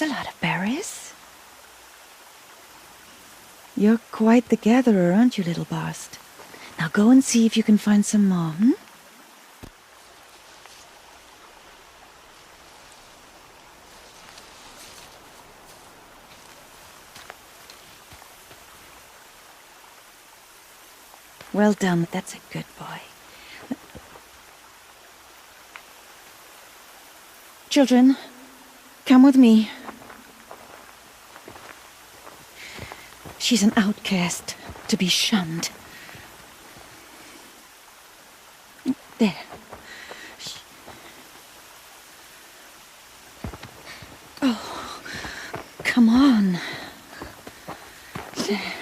That's a lot of berries. You're quite the gatherer, aren't you, little bast? Now go and see if you can find some more, hmm? Well done, that's a good boy. Children, come with me. She's an outcast, to be shunned. There. Oh, come on. There.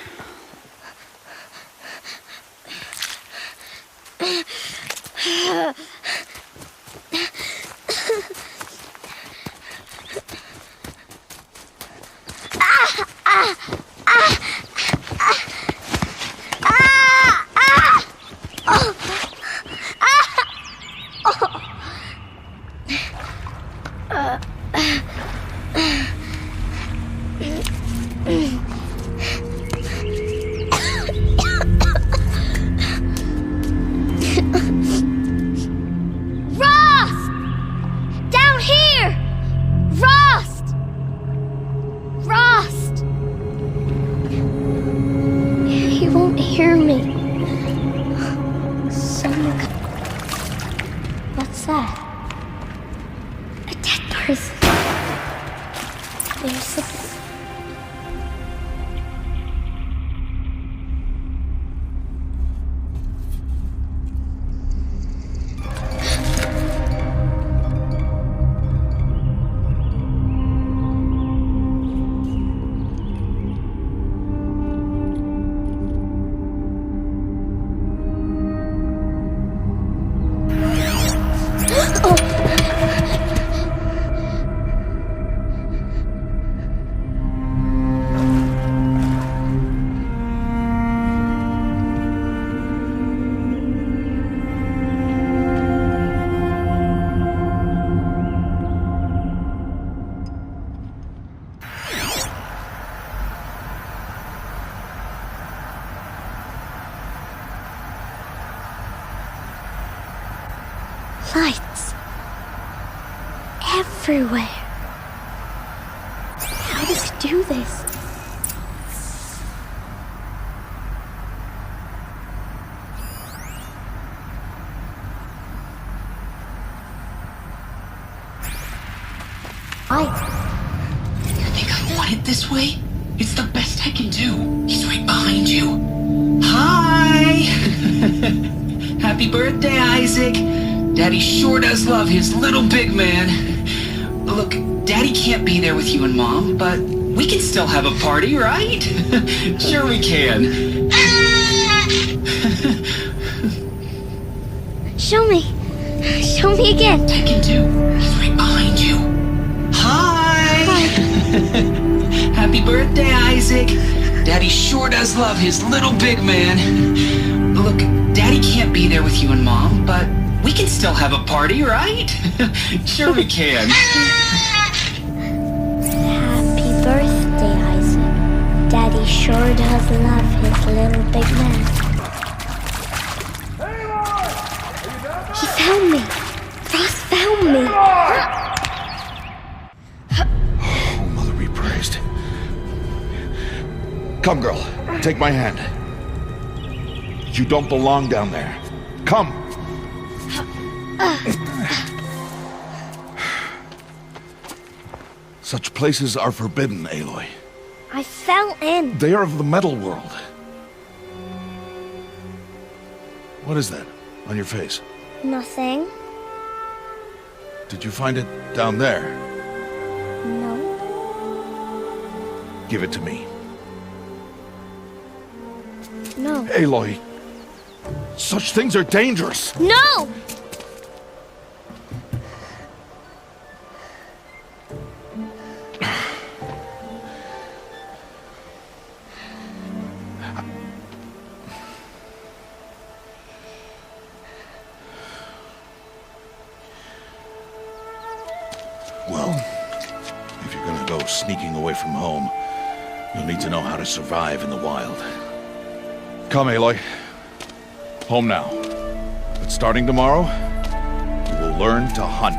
Lights. Everywhere. How does he do this? You think I want it this way? It's the best I can do. He's right behind you. Hi! Happy birthday, Isaac. Daddy sure does love his little big man. Look, Daddy can't be there with you and Mom, but we can still have a party, right? Sure we can. Show me. Show me again. I can do. He's right behind you. Hi! Happy birthday, Isaac. Daddy sure does love his little big man. Look, Daddy can't be there with you and Mom, but we can still have a party, right? Sure we can. Happy birthday, Isaac. Daddy sure does love his little big man. He found me. Ross found me. Oh, Mother be praised. Come, girl. Take my hand. You don't belong down there. Come. Such places are forbidden, Aloy. I fell in. They are of the metal world. What is that on your face? Nothing. Did you find it down there? No. Give it to me. No. Aloy, such things are dangerous. No! Well, if you're gonna go sneaking away from home, you'll need to know how to survive in the wild. Come, Aloy. Home now. But starting tomorrow, you will learn to hunt.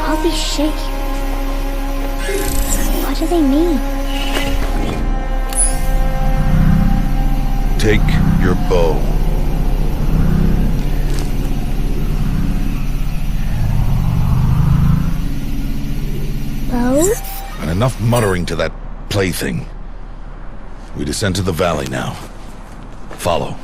All these shapes. What do they mean? Take your bow. Bow? And enough muttering to that plaything. We descend to the valley now. Follow.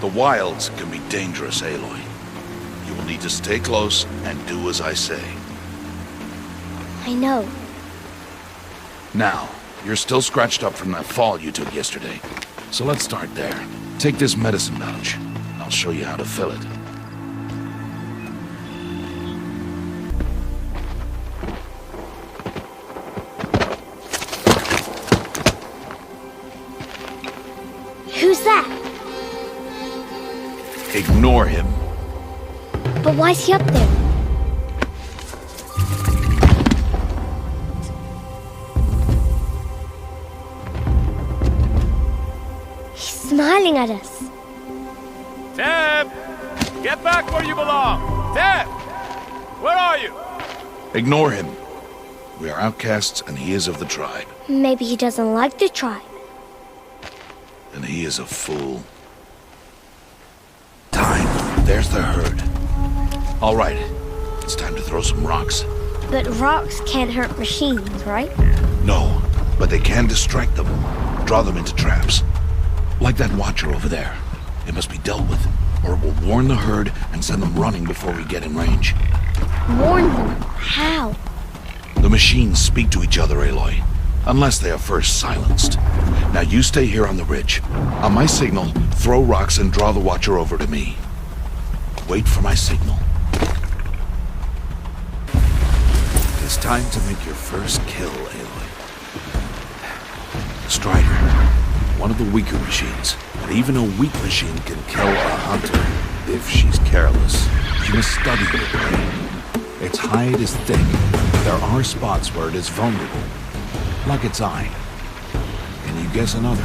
The wilds can be dangerous, Aloy. You will need to stay close and do as I say. I know. Now, you're still scratched up from that fall you took yesterday. So let's start there. Take this medicine pouch. I'll show you how to fill it. Who's that? Ignore him. But why's he up there? He's smiling at us. Teb! Get back where you belong! Teb! Where are you? Ignore him. We are outcasts and he is of the tribe. Maybe he doesn't like the tribe. And he is a fool. Time. There's the herd. All right. It's time to throw some rocks. But rocks can't hurt machines, right? No, but they can distract them. Draw them into traps. Like that watcher over there. It must be dealt with, or it will warn the herd and send them running before we get in range. Warn them. How? The machines speak to each other, Aloy. Unless they are first silenced. Now you stay here on the ridge. On my signal, throw rocks and draw the watcher over to me. Wait for my signal. It's time to make your first kill, Aloy. Strider. One of the weaker machines. But even a weak machine can kill a hunter if she's careless. You must study the brain. Its hide is thick, but there are spots where it is vulnerable. Like its eye. Can you guess another?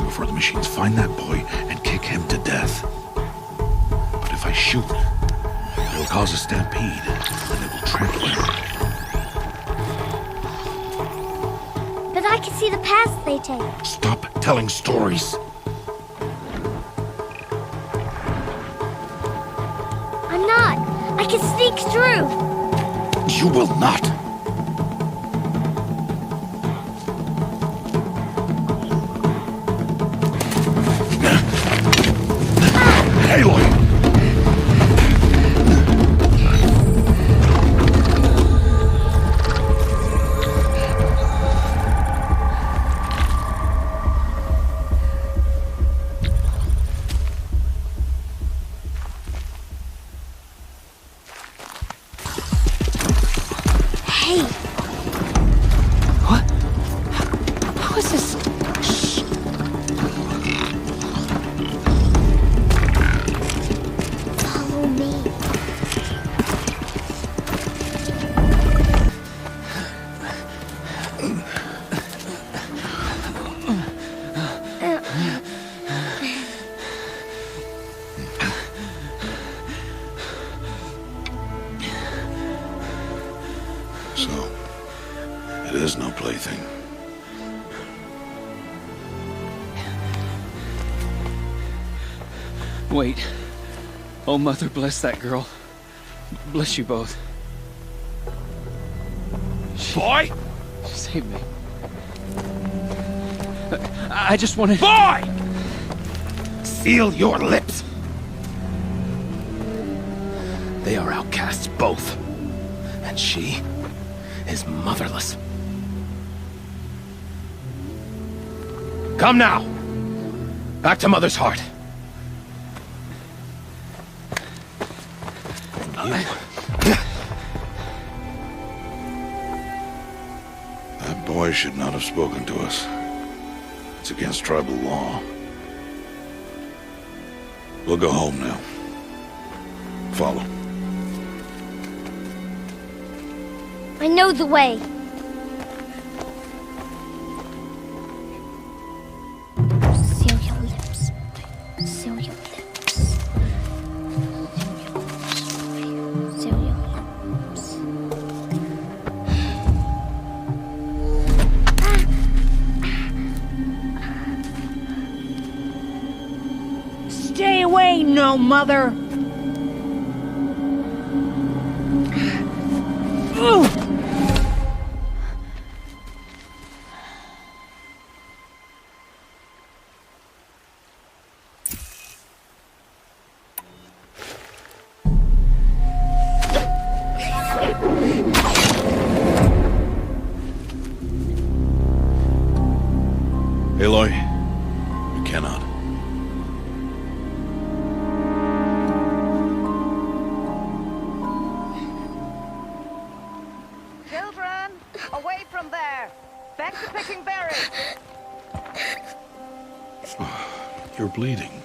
Before the machines find that boy and kick him to death. But if I shoot, it will cause a stampede, and it will trample him. But I can see the paths they take. Stop telling stories. I'm not. I can sneak through. You will not. Aloy! Hey! What? How is this? Shh. Follow me. It is no plaything. Wait. Oh, Mother, bless that girl. Bless you both. Boy! She saved me. I just wanted... Boy! Seal your lips! They are outcasts, both. And she is motherless. Come now! Back to Mother's heart. That boy should not have spoken to us. It's against tribal law. We'll go home now. Follow. I know the way. Seal your lips. Seal your lips. Seal your lips. Stay away, no mother! Aloy, you cannot. Children, away from there! Back to picking berries! You're bleeding.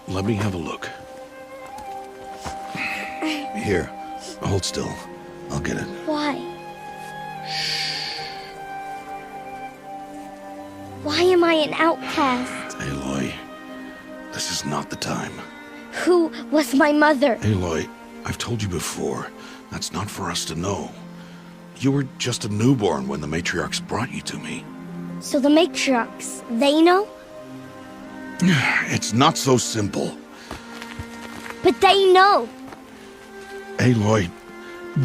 Let me have a look. Here, hold still. I'll get it. Why? Why am I an outcast? Aloy, this is not the time. Who was my mother? Aloy, I've told you before, that's not for us to know. You were just a newborn when the matriarchs brought you to me. So the matriarchs, they know? It's not so simple. But they know. Aloy,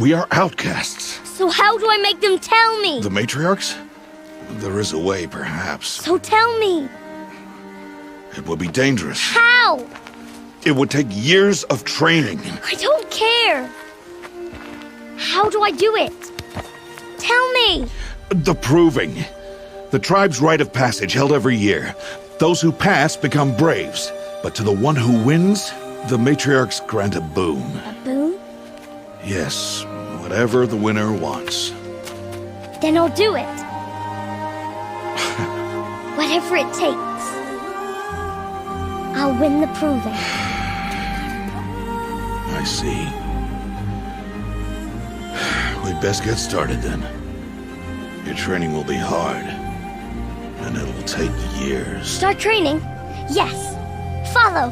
we are outcasts. So how do I make them tell me? The matriarchs? There is a way, perhaps. So tell me. It would be dangerous. How? It would take years of training. I don't care. How do I do it? Tell me. The proving. The tribe's rite of passage held every year. Those who pass become braves. But to the one who wins, the matriarchs grant a boon. A boon? Yes, whatever the winner wants. Then I'll do it. Whatever it takes. I'll win the proving. I see. We'd best get started then. Your training will be hard, and it will take years. Start training? Yes. Follow.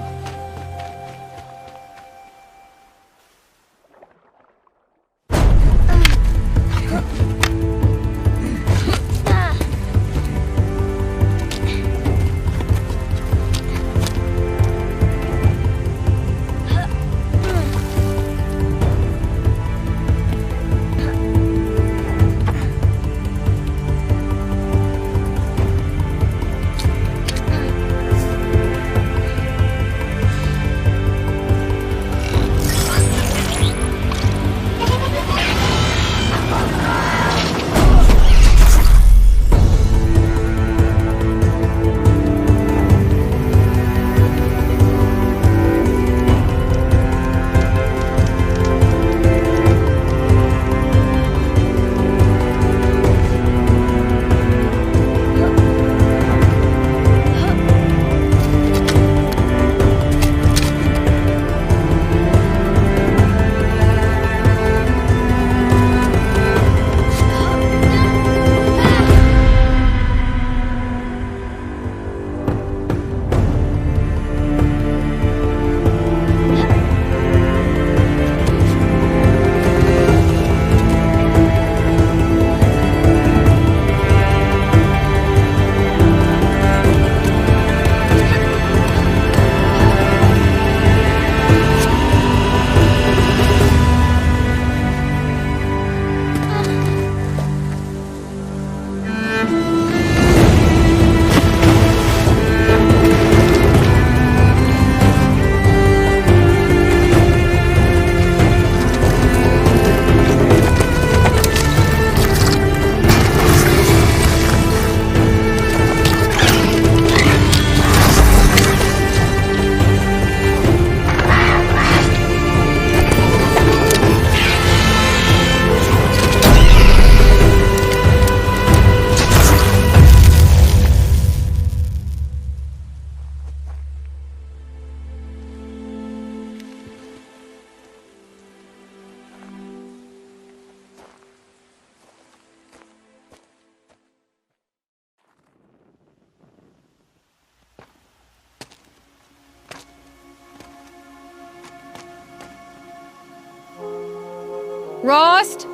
Rost?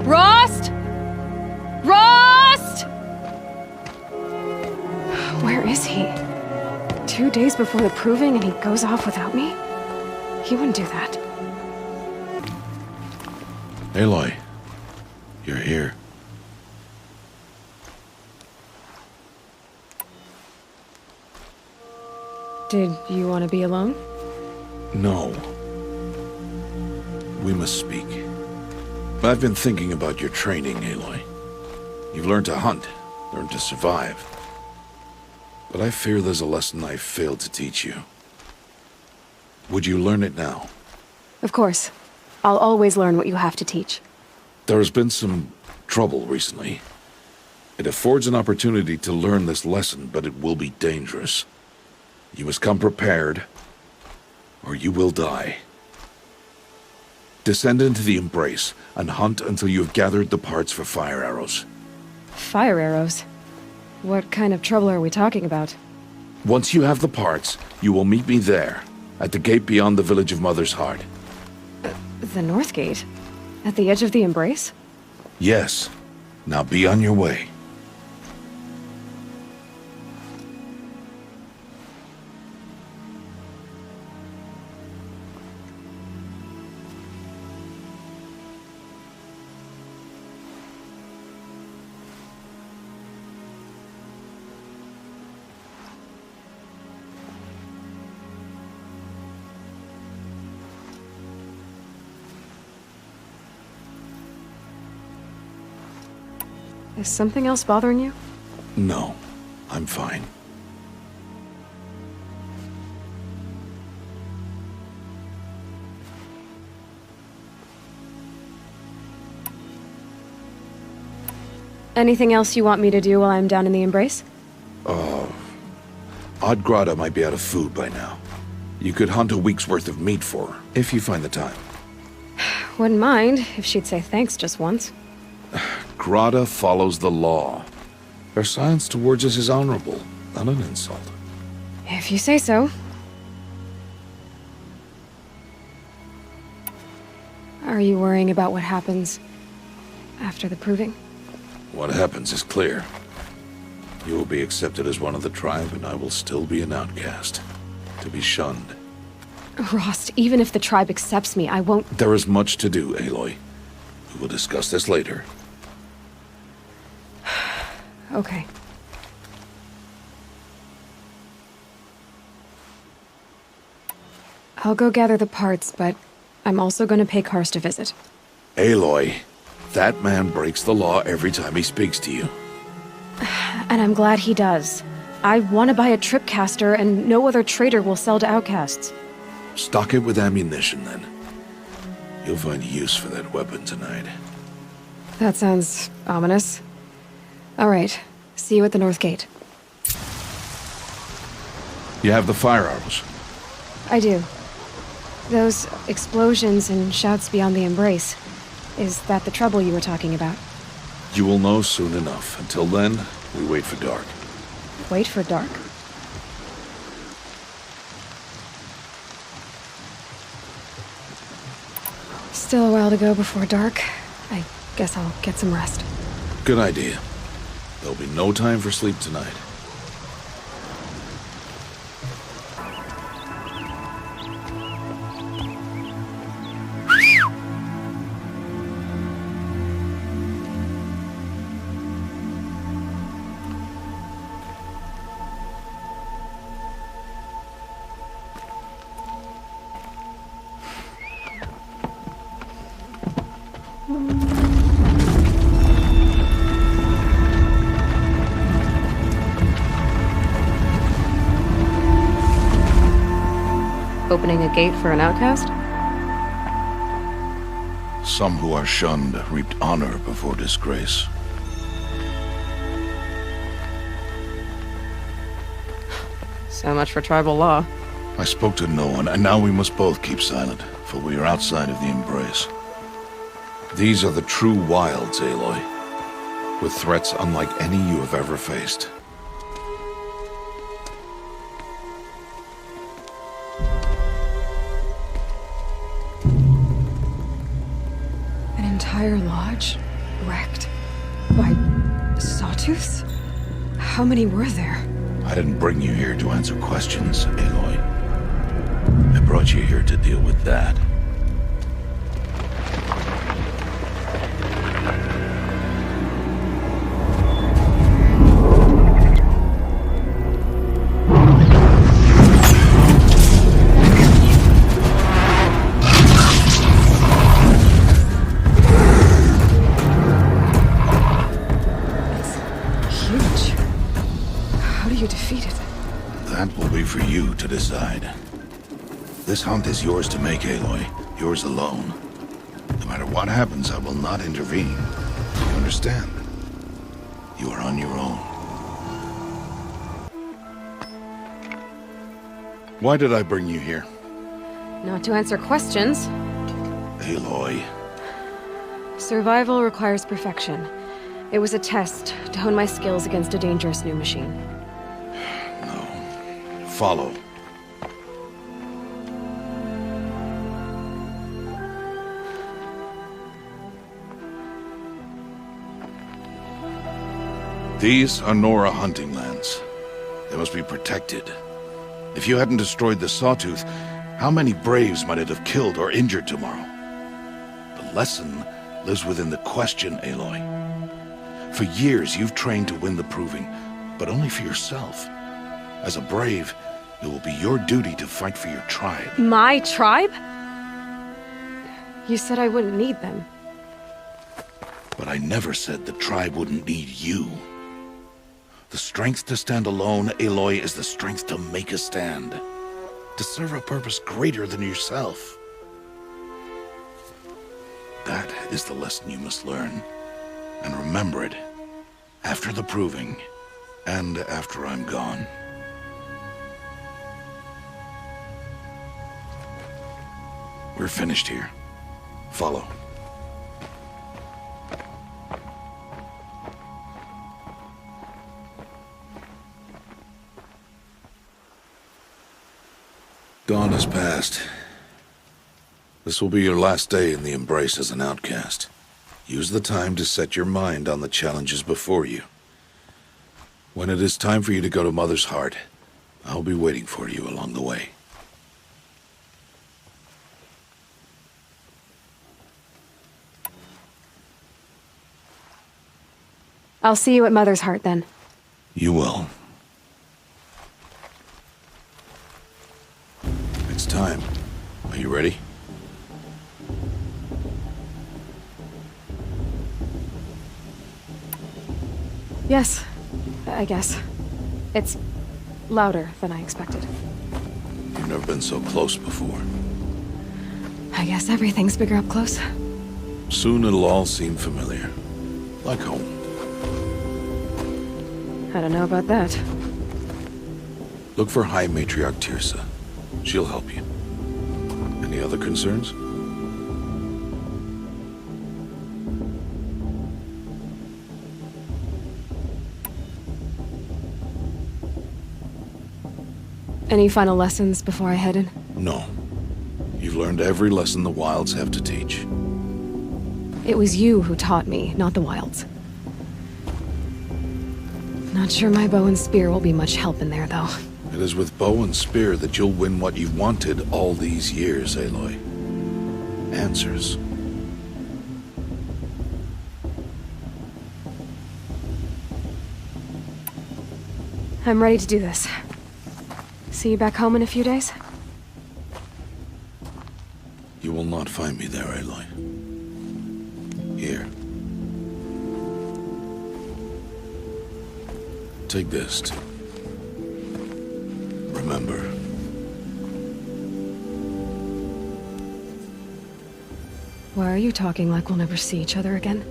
Rost? Rost? Where is he? 2 days before the proving and he goes off without me? He wouldn't do that. Aloy, you're here. Did you want to be alone? No. We must speak. I've been thinking about your training, Aloy. You've learned to hunt, learned to survive. But I fear there's a lesson I've failed to teach you. Would you learn it now? Of course. I'll always learn what you have to teach. There has been some trouble recently. It affords an opportunity to learn this lesson, but it will be dangerous. You must come prepared, or you will die. Descend into the embrace and hunt until you have gathered the parts for fire arrows. Fire arrows? What kind of trouble are we talking about? Once you have the parts, you will meet me there, at the gate beyond the village of Mother's Heart. The North Gate? At the edge of the embrace? Yes. Now be on your way. Is something else bothering you? No, I'm fine. Anything else you want me to do while I'm down in the embrace? Odd Grata might be out of food by now. You could hunt a week's worth of meat for her, if you find the time. Wouldn't mind if she'd say thanks just once. Grata follows the law. Her silence towards us is honorable, not an insult. If you say so. Are you worrying about what happens after the proving? What happens is clear. You will be accepted as one of the tribe, and I will still be an outcast, to be shunned. Rost, even if the tribe accepts me, I won't— There is much to do, Aloy. We will discuss this later. Okay. I'll go gather the parts, but I'm also gonna pay Karst a visit. Aloy, that man breaks the law every time he speaks to you. And I'm glad he does. I want to buy a tripcaster, and no other trader will sell to outcasts. Stock it with ammunition, then. You'll find use for that weapon tonight. That sounds ominous. All right. See you at the North Gate. You have the fire arrows. I do. Those explosions and shouts beyond the embrace. Is that the trouble you were talking about? You will know soon enough. Until then, we wait for dark. Wait for dark? Still a while to go before dark. I guess I'll get some rest. Good idea. There'll be no time for sleep tonight. Opening a gate for an outcast? Some who are shunned reaped honor before disgrace. So much for tribal law. I spoke to no one, and now we must both keep silent, for we are outside of the embrace. These are the true wilds, Aloy, with threats unlike any you have ever faced. entire lodge wrecked by sawtooths? How many were there? I didn't bring you here to answer questions, Aloy. I brought you here to deal with that. That will be for you to decide. This hunt is yours to make, Aloy. Yours alone. No matter what happens, I will not intervene. You understand? You are on your own. Why did I bring you here? Not to answer questions. Aloy. Survival requires perfection. It was a test to hone my skills against a dangerous new machine. Follow. These are Nora hunting lands. They must be protected. If you hadn't destroyed the Sawtooth, how many Braves might it have killed or injured tomorrow? The lesson lives within the question, Aloy. For years, you've trained to win the proving, but only for yourself. As a Brave, it will be your duty to fight for your tribe. My tribe? You said I wouldn't need them. But I never said the tribe wouldn't need you. The strength to stand alone, Aloy, is the strength to make a stand. To serve a purpose greater than yourself. That is the lesson you must learn. And remember it. After the proving, and after I'm gone. We're finished here. Follow. Dawn has passed. This will be your last day in the Embrace as an outcast. Use the time to set your mind on the challenges before you. When it is time for you to go to Mother's Heart, I'll be waiting for you along the way. I'll see you at Mother's Heart, then. You will. It's time. Are you ready? Yes, I guess. It's louder than I expected. You've never been so close before. I guess everything's bigger up close. Soon it'll all seem familiar. Like home. I don't know about that. Look for High Matriarch Tirsa. She'll help you. Any other concerns? Any final lessons before I head in? No. You've learned every lesson the Wilds have to teach. It was you who taught me, not the Wilds. Not sure my bow and spear will be much help in there, though. It is with bow and spear that you'll win what you've wanted all these years, Aloy. Answers. I'm ready to do this. See you back home in a few days? You will not find me there, Aloy. Here. Take this. Remember. Why are you talking like we'll never see each other again?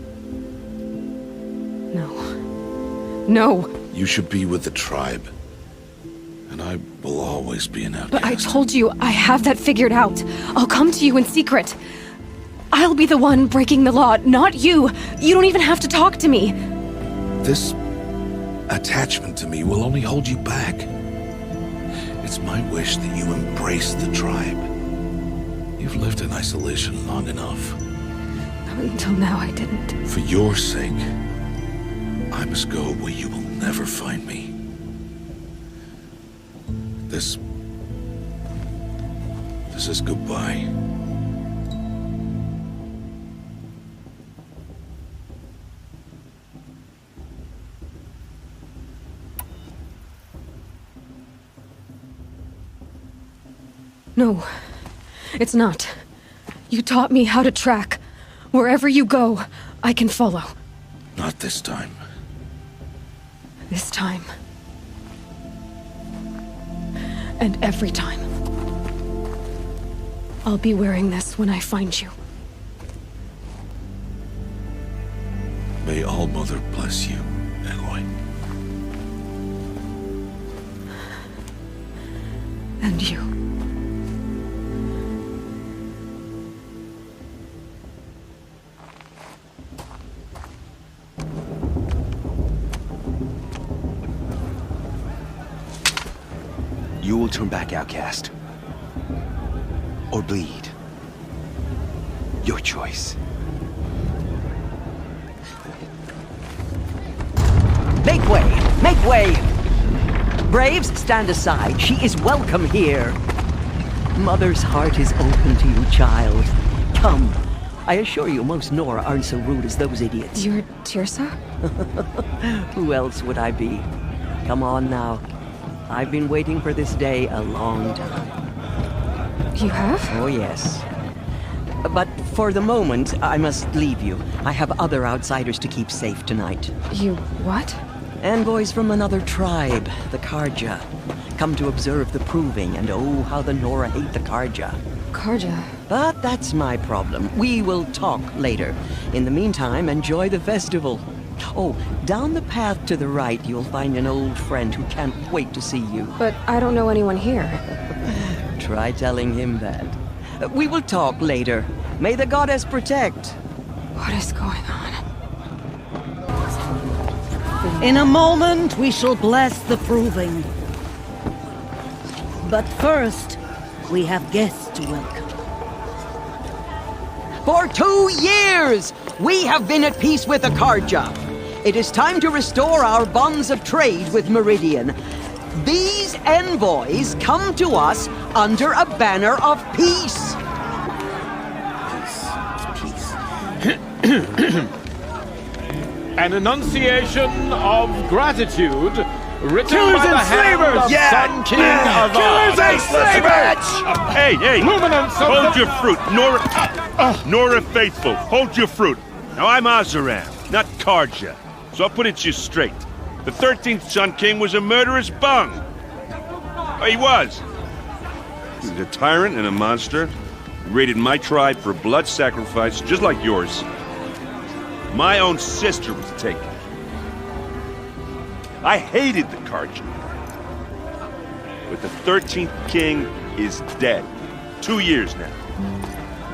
No. No! You should be with the tribe. And I will always be an outcast. But I told you, I have that figured out. I'll come to you in secret. I'll be the one breaking the law, not you. You don't even have to talk to me. This attachment to me will only hold you back. It's my wish that you embrace the tribe. You've lived in isolation long enough. Until now, I didn't. For your sake, I must go where you will never find me. This is goodbye. No, it's not. You taught me how to track. Wherever you go, I can follow. Not this time. This time. And every time. I'll be wearing this when I find you. May All-Mother bless you, Aloy. And you. You will turn back, outcast. Or bleed. Your choice. Make way! Make way! Braves, stand aside. She is welcome here. Mother's heart is open to you, child. Come. I assure you, most Nora aren't so rude as those idiots. You're Tirsa? Who else would I be? Come on now. I've been waiting for this day a long time. You have? Oh, yes. But for the moment, I must leave you. I have other outsiders to keep safe tonight. You what? Envoys from another tribe, the Karja. Come to observe the proving, and oh, how the Nora hate the Karja. Karja? But that's my problem. We will talk later. In the meantime, enjoy the festival. Oh, down the path to the right, you'll find an old friend who can't wait to see you. But I don't know anyone here. Try telling him that. We will talk later. May the goddess protect. What is going on? In a moment, we shall bless the proving. But first, we have guests to welcome. For 2 years, we have been at peace with the Karja. It is time to restore our bonds of trade with Meridian. These envoys come to us under a banner of peace. An enunciation of gratitude written Killers by the and hand slavers! of Yeah! Sun King of Killers and slavers! Hey! Luminance of Hold the... your fruit, Nora Faithful. Hold your fruit. Now I'm Azaram, not Karja, so I'll put it to you straight. The 13th Sun King was a murderous bung. Oh, he was. He was a tyrant and a monster. He raided my tribe for blood sacrifice, just like yours. My own sister was taken. I hated the Karja. But the 13th king is dead. 2 years now.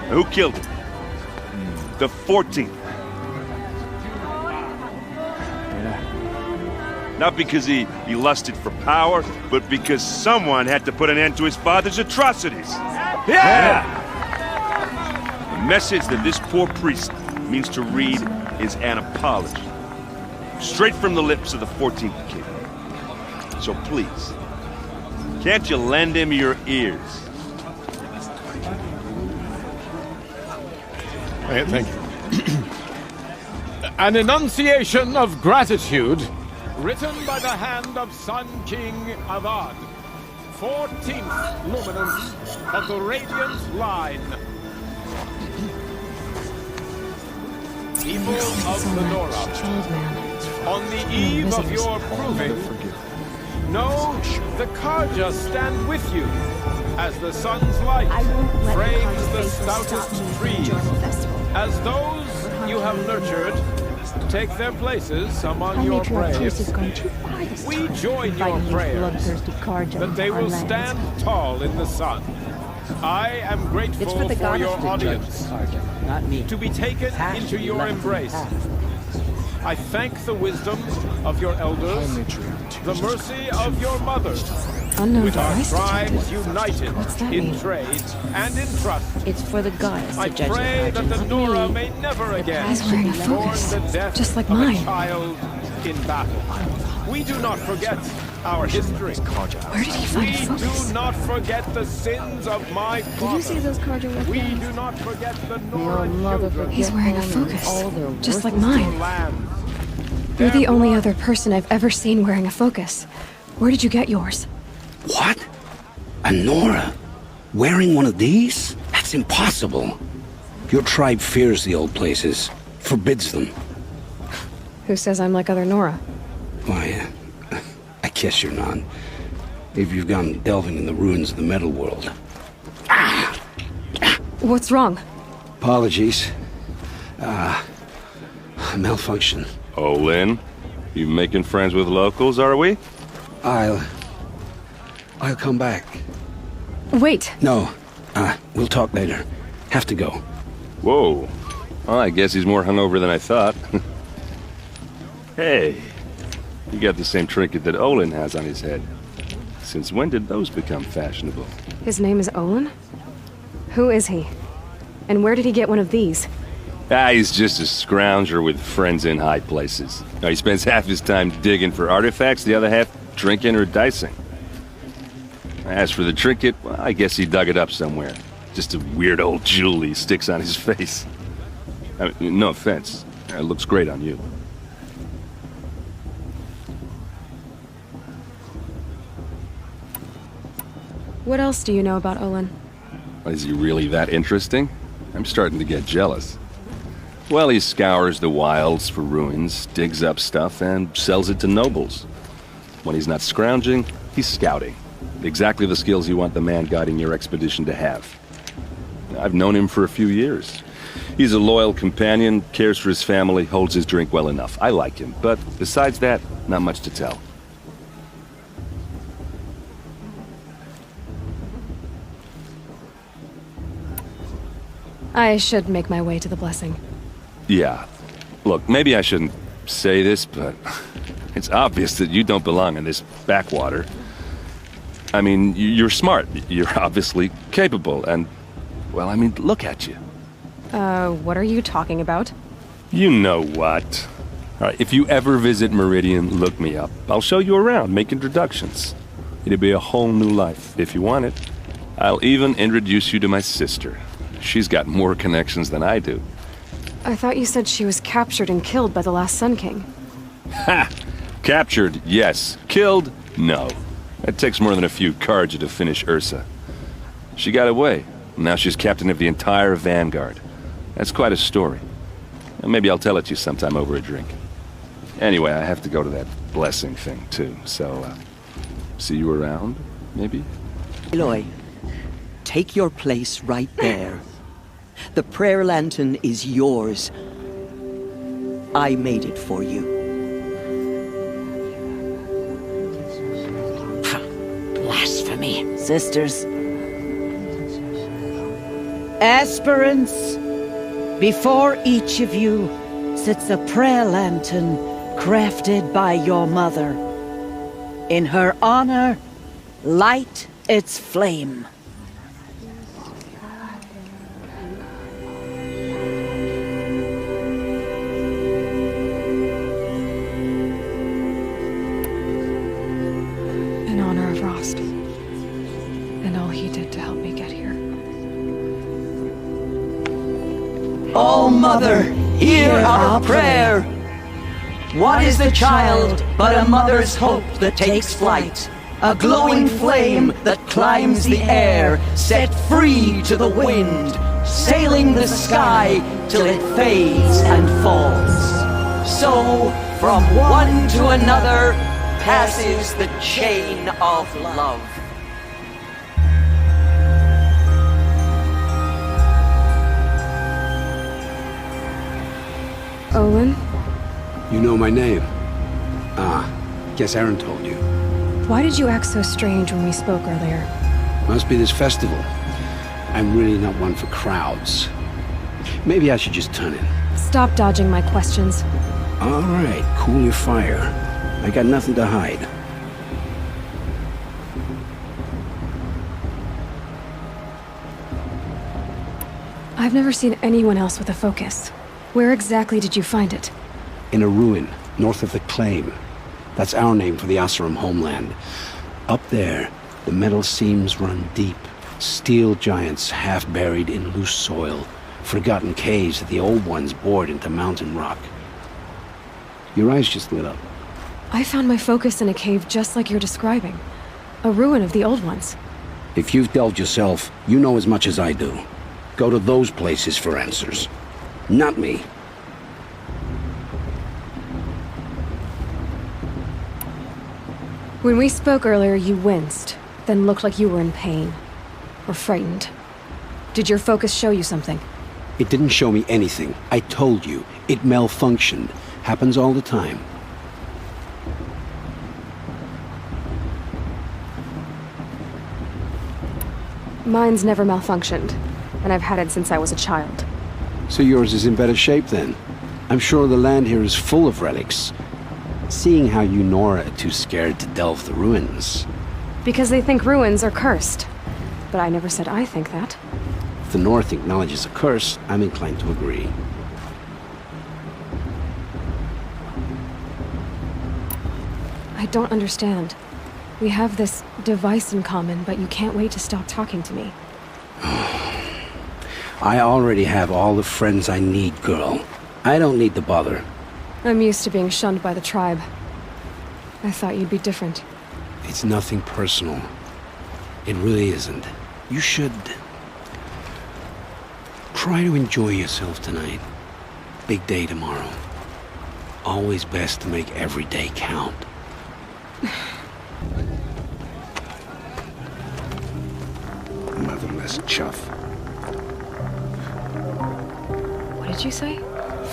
Now who killed him? The 14th. Not because he lusted for power, but because someone had to put an end to his father's atrocities. Yeah! The message that this poor priest means to read is an apology. Straight from the lips of the 14th king. So please, can't you lend him your ears? Thank you. An enunciation of gratitude written by the hand of Sun King Avad, 14th luminance of the Radiant Line. People of the Nora, on the eve of your proving, know the Karja stand with you as the sun's light frames the stoutest trees, as those you have nurtured take their places among your braves. We join your prayers that they will stand tall in the sun. I am grateful for your audience, to be taken into your embrace. I thank the wisdom of your elders, the mercy of your mother, Unknown with our device tribes detected. united What's that in mean? trade and in trust. It's for the goddess I to judge pray the that the virgins. Nora may never again He's wearing a mourn focus, the death just like of mine. a child in battle. We do not forget our history. Where did he find a We focus? do not forget the sins of my father. Did you see those Carja We weapons? do not forget the Your Nora mother children. He's wearing a focus, all their just like worthless mine. Lands. You're the only other person I've ever seen wearing a focus. Where did you get yours? What? A Nora? Wearing one of these? That's impossible. Your tribe fears the old places, forbids them. Who says I'm like other Nora? Why, I guess you're not. If you've gone delving in the ruins of the metal world. What's wrong? Apologies. Malfunction. Oh, Lynn? You making friends with locals, are we? I'll come back. Wait. No. We'll talk later. Have to go. Whoa. Well, I guess he's more hungover than I thought. Hey. You got the same trinket that Olin has on his head. Since when did those become fashionable? His name is Olin? Who is he? And where did he get one of these? He's just a scrounger with friends in high places. Now, he spends half his time digging for artifacts, the other half drinking or dicing. As for the trinket, well, I guess he dug it up somewhere. Just a weird old jewel he sticks on his face. I mean, no offense. It looks great on you. What else do you know about Olin? Is he really that interesting? I'm starting to get jealous. Well, he scours the wilds for ruins, digs up stuff, and sells it to nobles. When he's not scrounging, he's scouting. Exactly the skills you want the man guiding your expedition to have. I've known him for a few years. He's a loyal companion, cares for his family, holds his drink well enough. I like him, but besides that, not much to tell. I should make my way to the blessing. Yeah. Look, maybe I shouldn't say this, but it's obvious that you don't belong in this backwater. I mean, you're smart. You're obviously capable, and, well, I mean, look at you. What are you talking about? You know what. All right, if you ever visit Meridian, look me up. I'll show you around, make introductions. It'll be a whole new life, if you want it. I'll even introduce you to my sister. She's got more connections than I do. I thought you said she was captured and killed by the last Sun King. Ha! Captured, yes. Killed, no. It takes more than a few Carja to finish Ursa. She got away. Now she's captain of the entire Vanguard. That's quite a story. And maybe I'll tell it to you sometime over a drink. Anyway, I have to go to that blessing thing, too. So, see you around, maybe? Aloy, take your place right there. The prayer lantern is yours. I made it for you. Blasphemy. Sisters. Aspirants, before each of you sits a prayer lantern crafted by your mother. In her honor, light its flame. In honor of Rost. And all he did to help me get here. Oh, Mother, hear our prayer. What is the child but a mother's hope that takes flight? A glowing flame that climbs the air, set free to the wind, sailing the sky till it fades and falls. So, from one to another, passes the chain of love. Olin? You know my name? Guess Aaron told you. Why did you act so strange when we spoke earlier? Must be this festival. I'm really not one for crowds. Maybe I should just turn in. Stop dodging my questions. All right, cool your fire. I got nothing to hide. I've never seen anyone else with a focus. Where exactly did you find it? In a ruin, north of the Claim. That's our name for the Asuram homeland. Up there, the metal seams run deep. Steel giants half buried in loose soil. Forgotten caves that the old ones bored into mountain rock. Your eyes just lit up. I found my focus in a cave just like you're describing. A ruin of the old ones. If you've delved yourself, you know as much as I do. Go to those places for answers. Not me. When we spoke earlier, you winced, then looked like you were in pain. Or frightened. Did your focus show you something? It didn't show me anything. I told you. It malfunctioned. Happens all the time. Mine's never malfunctioned, and I've had it since I was a child. So yours is in better shape then. I'm sure the land here is full of relics. Seeing how you Nora are too scared to delve the ruins. Because they think ruins are cursed. But I never said I think that. If the North acknowledges a curse, I'm inclined to agree. I don't understand. We have this device in common, but you can't wait to stop talking to me. I already have all the friends I need, girl. I don't need the bother. I'm used to being shunned by the tribe. I thought you'd be different. It's nothing personal. It really isn't. You should try to enjoy yourself tonight. Big day tomorrow. Always best to make every day count. Motherless chuff. What did you say?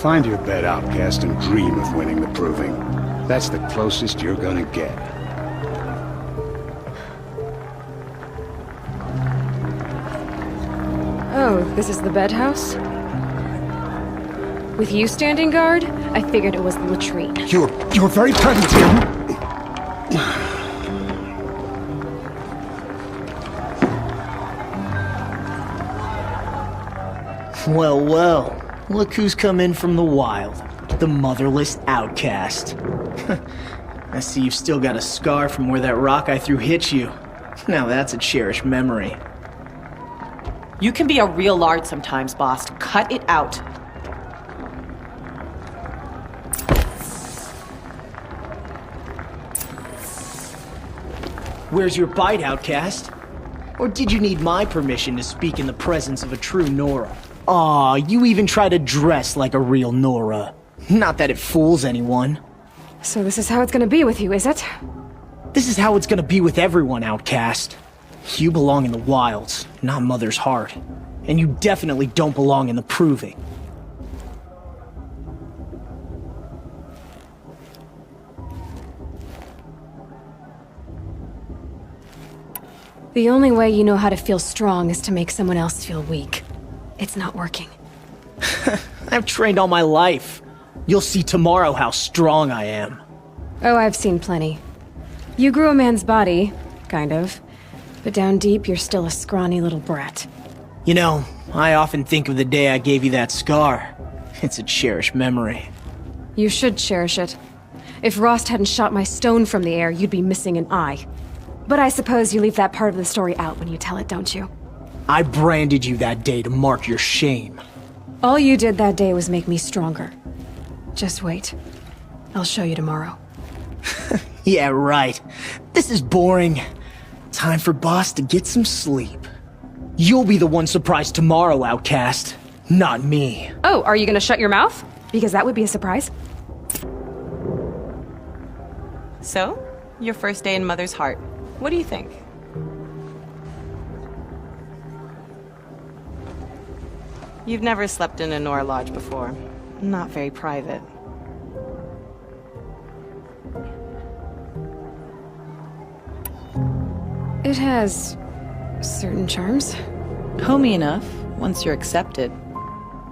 Find your bed, outcast, and dream of winning the proving. That's the closest you're gonna get. Oh, this is the bed house? With you standing guard, I figured it was the latrine. You're very present here. Well, well. Look who's come in from the wild. The motherless outcast. I see you've still got a scar from where that rock I threw hit you. Now that's a cherished memory. You can be a real lard sometimes, boss. Cut it out. Where's your bite, outcast? Or did you need my permission to speak in the presence of a true Nora? Aw, you even try to dress like a real Nora. Not that it fools anyone. So this is how it's gonna be with you, is it? This is how it's gonna be with everyone, outcast. You belong in the wilds, not Mother's heart. And you definitely don't belong in the proving. The only way you know how to feel strong is to make someone else feel weak. It's not working. I've trained all my life. You'll see tomorrow how strong I am. Oh, I've seen plenty. You grew a man's body, kind of. But down deep, you're still a scrawny little brat. You know, I often think of the day I gave you that scar. It's a cherished memory. You should cherish it. If Rost hadn't shot my stone from the air, you'd be missing an eye. But I suppose you leave that part of the story out when you tell it, don't you? I branded you that day to mark your shame. All you did that day was make me stronger. Just wait. I'll show you tomorrow. Yeah, right. This is boring. Time for Boss to get some sleep. You'll be the one surprised tomorrow, outcast. Not me. Oh, are you gonna shut your mouth? Because that would be a surprise. So, your first day in Mother's heart. What do you think? You've never slept in a Nora lodge before. Not very private. It has certain charms. Homey enough, once you're accepted.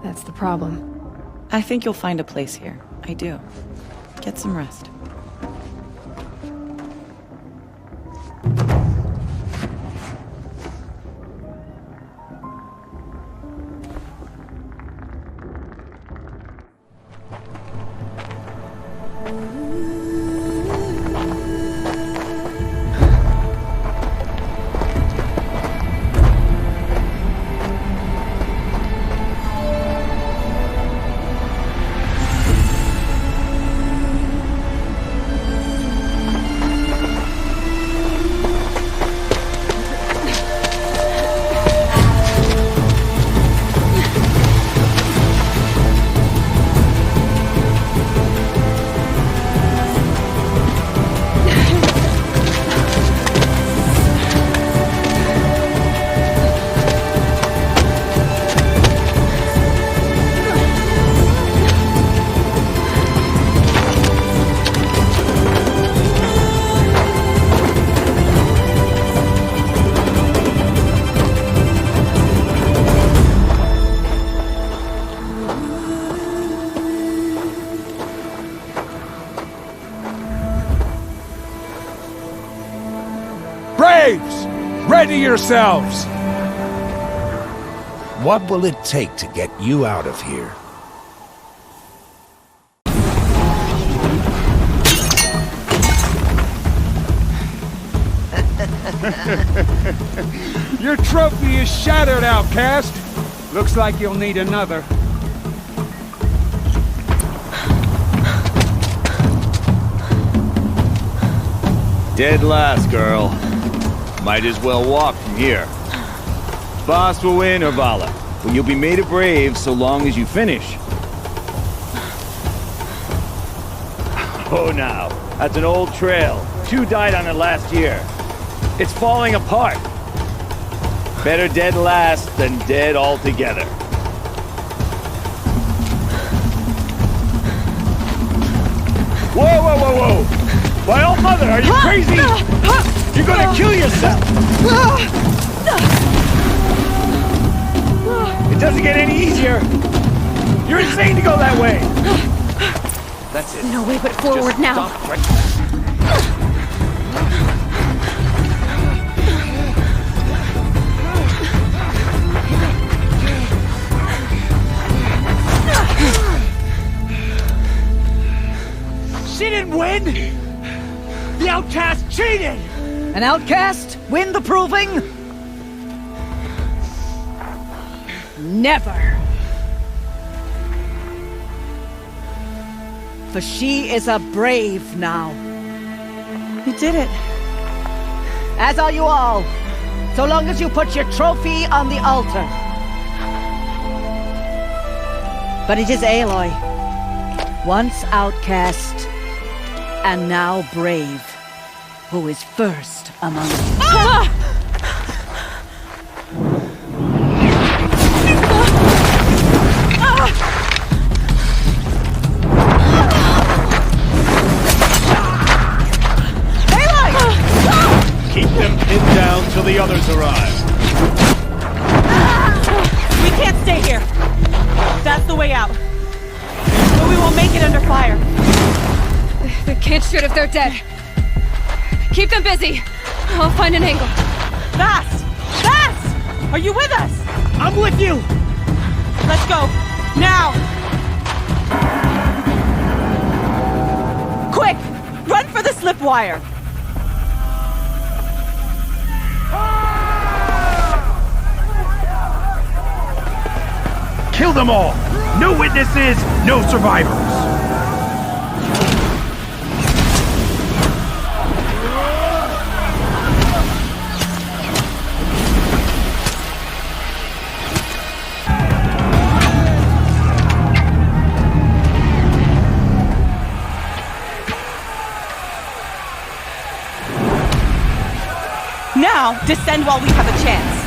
That's the problem. I think you'll find a place here. I do. Get some rest. Braves! Ready yourselves! What will it take to get you out of here? Your trophy is shattered, outcast. Looks like you'll need another. Dead last, girl. Might as well walk from here. Boss will win, or Vala. But you'll be made a brave so long as you finish. Oh, now. That's an old trail. 2 died on it last year. It's falling apart. Better dead last than dead altogether. Whoa, whoa, whoa, whoa! My old mother, are you crazy? You're gonna kill yourself! It doesn't get any easier! You're insane to go that way! That's it. No way but forward Just now. stop right. She didn't win! The outcast cheated! An outcast win the proving? Never! For she is a brave now. You did it. As are you all, so long as you put your trophy on the altar. But it is Aloy, once outcast, and now brave, who is first among you. Keep them pinned down till the others arrive. We can't stay here. That's the way out. But we won't make it under fire. They can't shoot if they're dead. Keep them busy. I'll find an angle. Fast! Fast! Are you with us? I'm with you! Let's go. Now! Quick! Run for the slip wire! Kill them all! No witnesses, no survivors! Now, descend while we have a chance.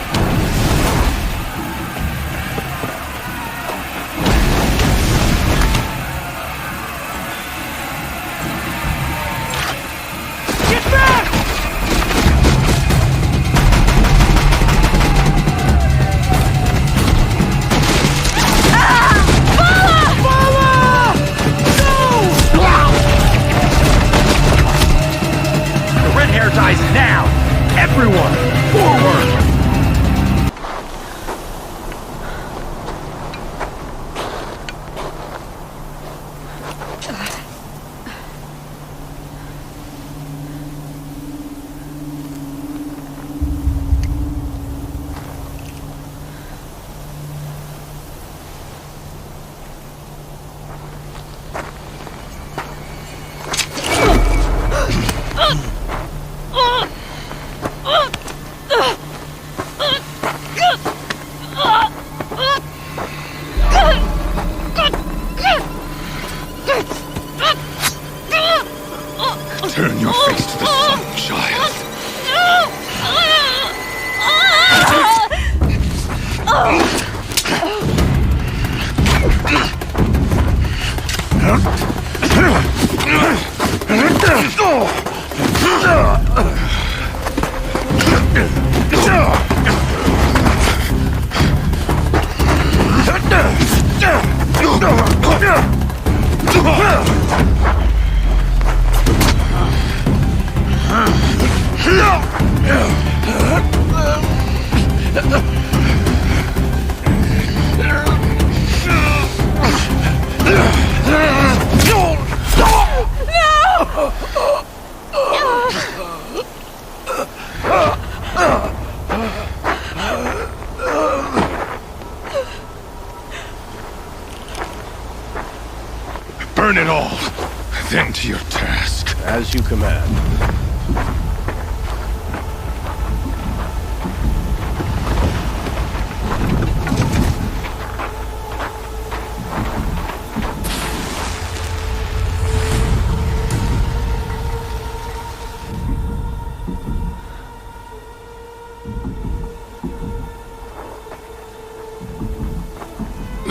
Dies now! Everyone, forward! Burn it all, then to your task. As you command.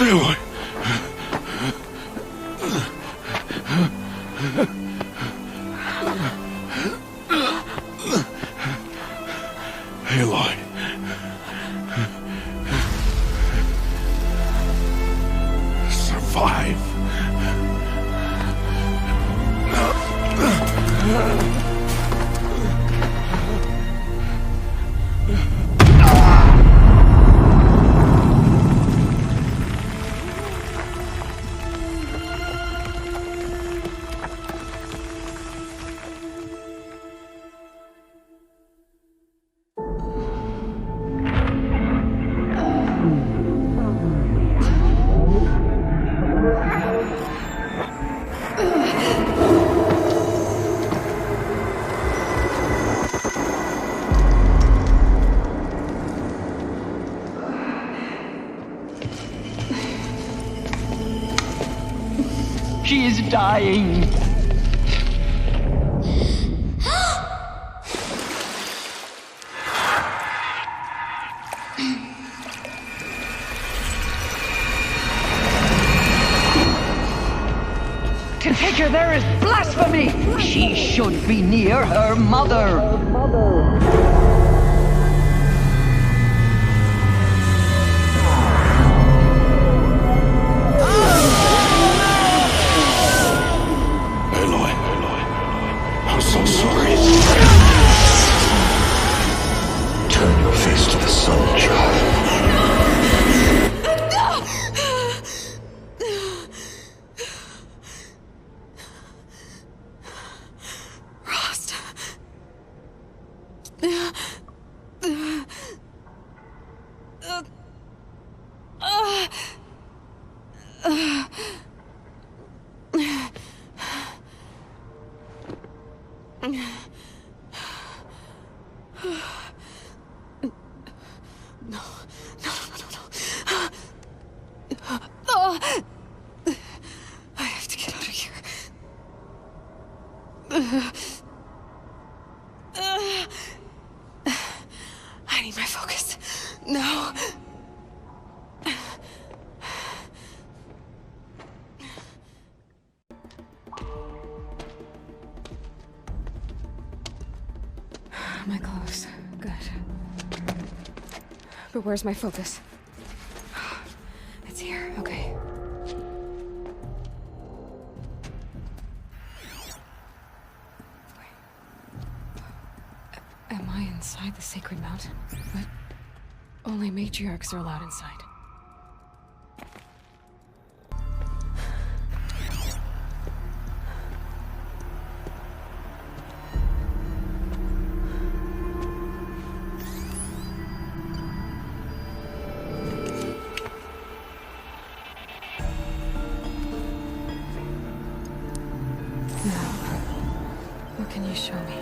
Aloy. Aloy. Survive. She is dying. To take her there is blasphemy. She should be near her mother. So sorry. Turn your face to the sun, child. Rost. I have to get out of here. I need my focus. No. My clothes. Good. But where's my focus? It's here. Okay. Am I inside the sacred mountain? But only matriarchs are allowed inside. What can you show me?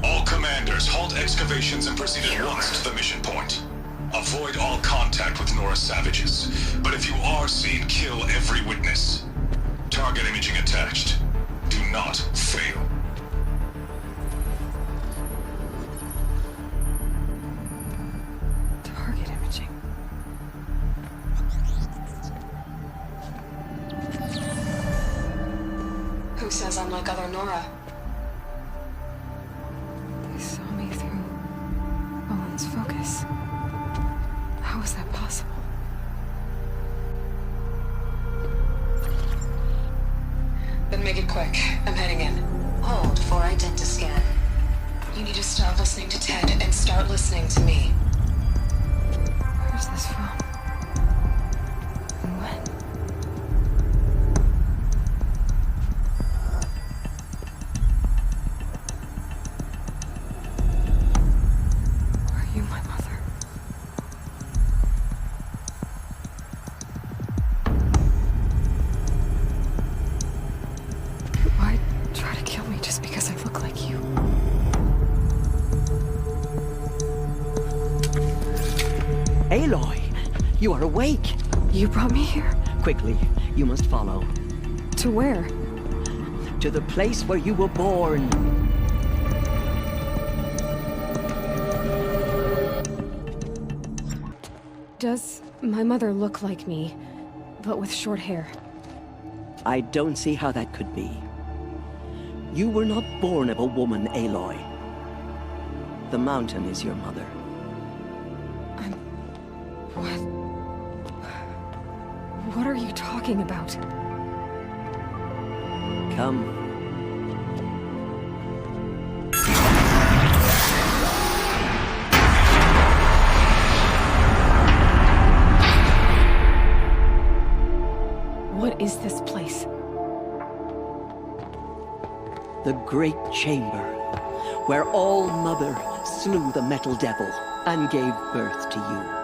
All commanders, halt excavations and proceed at once to the mission point. Avoid all contact with Nora savages, but if you are seen, kill every witness. Target imaging attached. Do not fail. Target imaging. Who says I'm like other Nora? lost focus. How is that possible? Then make it quick. I'm heading in. Hold for identiscan. You need to stop listening to Ted and start listening to me. Where's this from? And when? Are you my mother? Why try to kill me just because I look like you? Aloy, you are awake. You brought me here? Quickly, you must follow. To where? To the place where you were born. Does my mother look like me, but with short hair? I don't see how that could be. You were not born of a woman, Aloy. The mountain is your mother. What are you talking about? Come. What is this place? The Great Chamber, where All-Mother slew the Metal Devil and gave birth to you.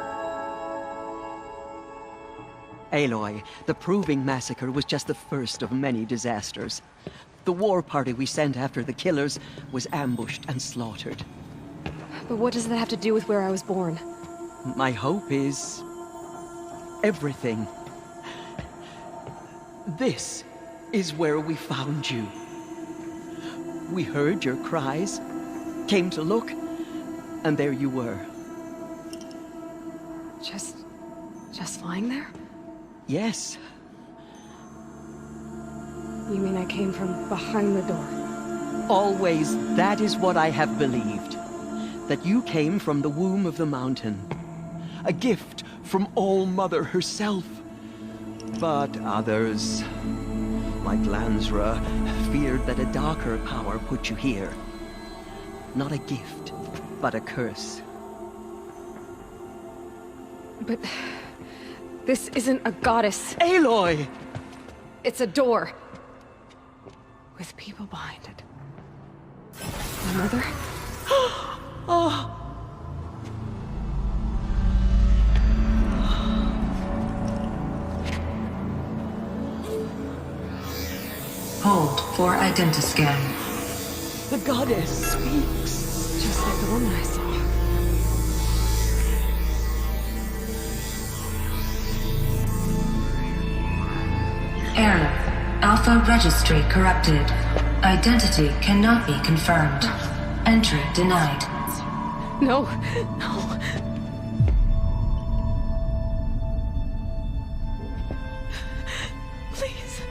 Aloy, the Proving Massacre was just the first of many disasters. The war party we sent after the killers was ambushed and slaughtered. But what does that have to do with where I was born? My hope is... everything. This is where we found you. We heard your cries, came to look, and there you were. Just lying there? Yes. You mean I came from behind the door? Always, that is what I have believed. That you came from the womb of the mountain. A gift from All-Mother herself. But others, like Lansra, feared that a darker power put you here. Not a gift, but a curse. But... this isn't a goddess. Aloy! It's a door. With people behind it. My mother? Oh! Hold for identiscan. The goddess speaks. Just like the woman I saw. Error. Alpha registry corrupted. Identity cannot be confirmed. Entry denied. No, no. Please.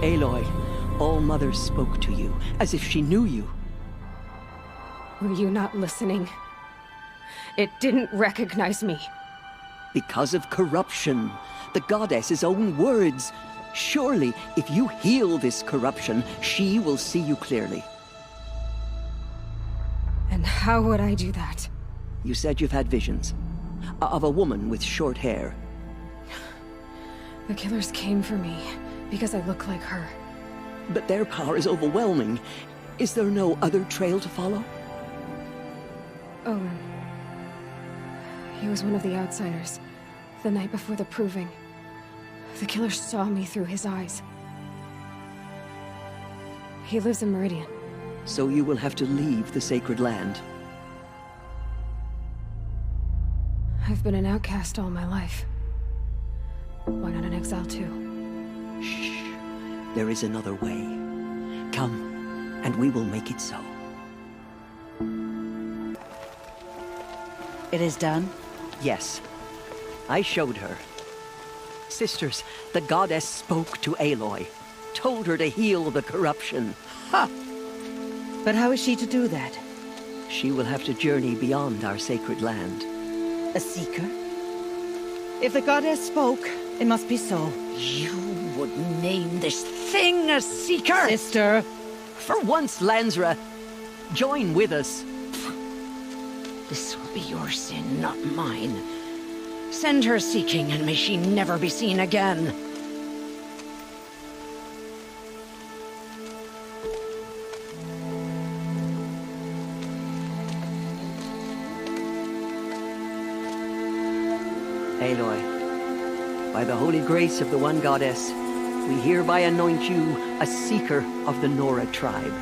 Aloy, All-Mother spoke to you, as if she knew you. Were you not listening? It didn't recognize me. Because of corruption. The goddess's own words. Surely, if you heal this corruption, she will see you clearly. And how would I do that? You said you've had visions. Of a woman with short hair. The killers came for me. Because I look like her. But their power is overwhelming. Is there no other trail to follow? Oh. He was one of the outsiders. The night before the Proving. The killer saw me through his eyes. He lives in Meridian. So you will have to leave the sacred land. I've been an outcast all my life. Why not an exile too? Shh. There is another way. Come, and we will make it so. It is done? Yes. I showed her. Sisters, the goddess spoke to Aloy. Told her to heal the corruption. Ha! But how is she to do that? She will have to journey beyond our sacred land. A seeker? If the goddess spoke, it must be so. You would name this thing a seeker? Sister! For once, Lansra, join with us. This will be your sin, not mine. Send her seeking, and may she never be seen again. Aloy, by the holy grace of the one goddess, we hereby anoint you a seeker of the Nora tribe.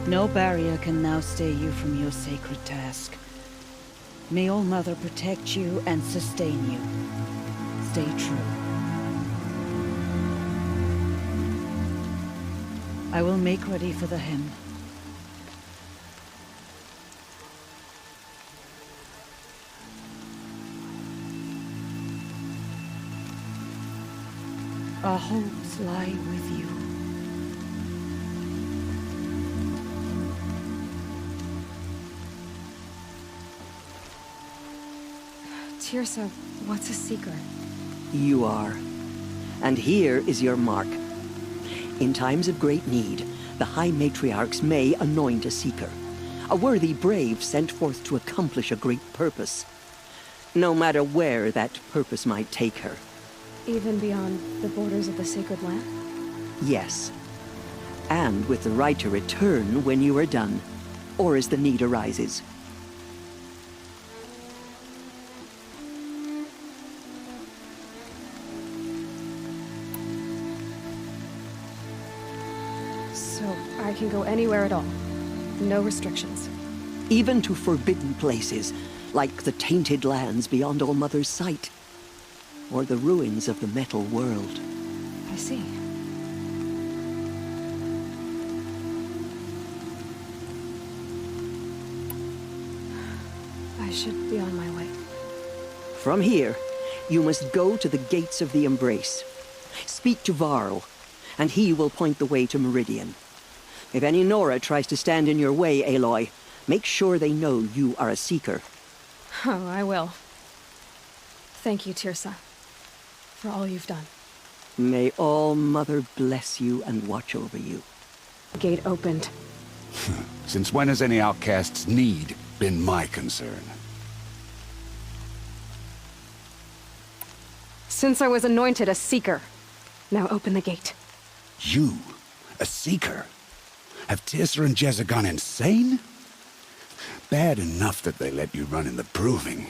No barrier can now stay you from your sacred task. May All Mother protect you and sustain you. Stay true. I will make ready for the hymn. Our hopes lie with you. Tirsa, what's a seeker? You are. And here is your mark. In times of great need, the High Matriarchs may anoint a seeker. A worthy brave sent forth to accomplish a great purpose. No matter where that purpose might take her. Even beyond the borders of the sacred land? Yes. And with the right to return when you are done, or as the need arises. So, I can go anywhere at all? No restrictions? Even to forbidden places, like the tainted lands beyond All Mother's sight. Or the ruins of the metal world. I see. I should be on my way. From here, you must go to the gates of the Embrace. Speak to Varl, and he will point the way to Meridian. If any Nora tries to stand in your way, Aloy, make sure they know you are a seeker. Oh, I will. Thank you, Tirsa, for all you've done. May All Mother bless you and watch over you. The gate opened. Since when has any outcast's need been my concern? Since I was anointed a seeker. Now open the gate. You? A seeker? Have Tirsa and Jezza gone insane? Bad enough that they let you run in the proving.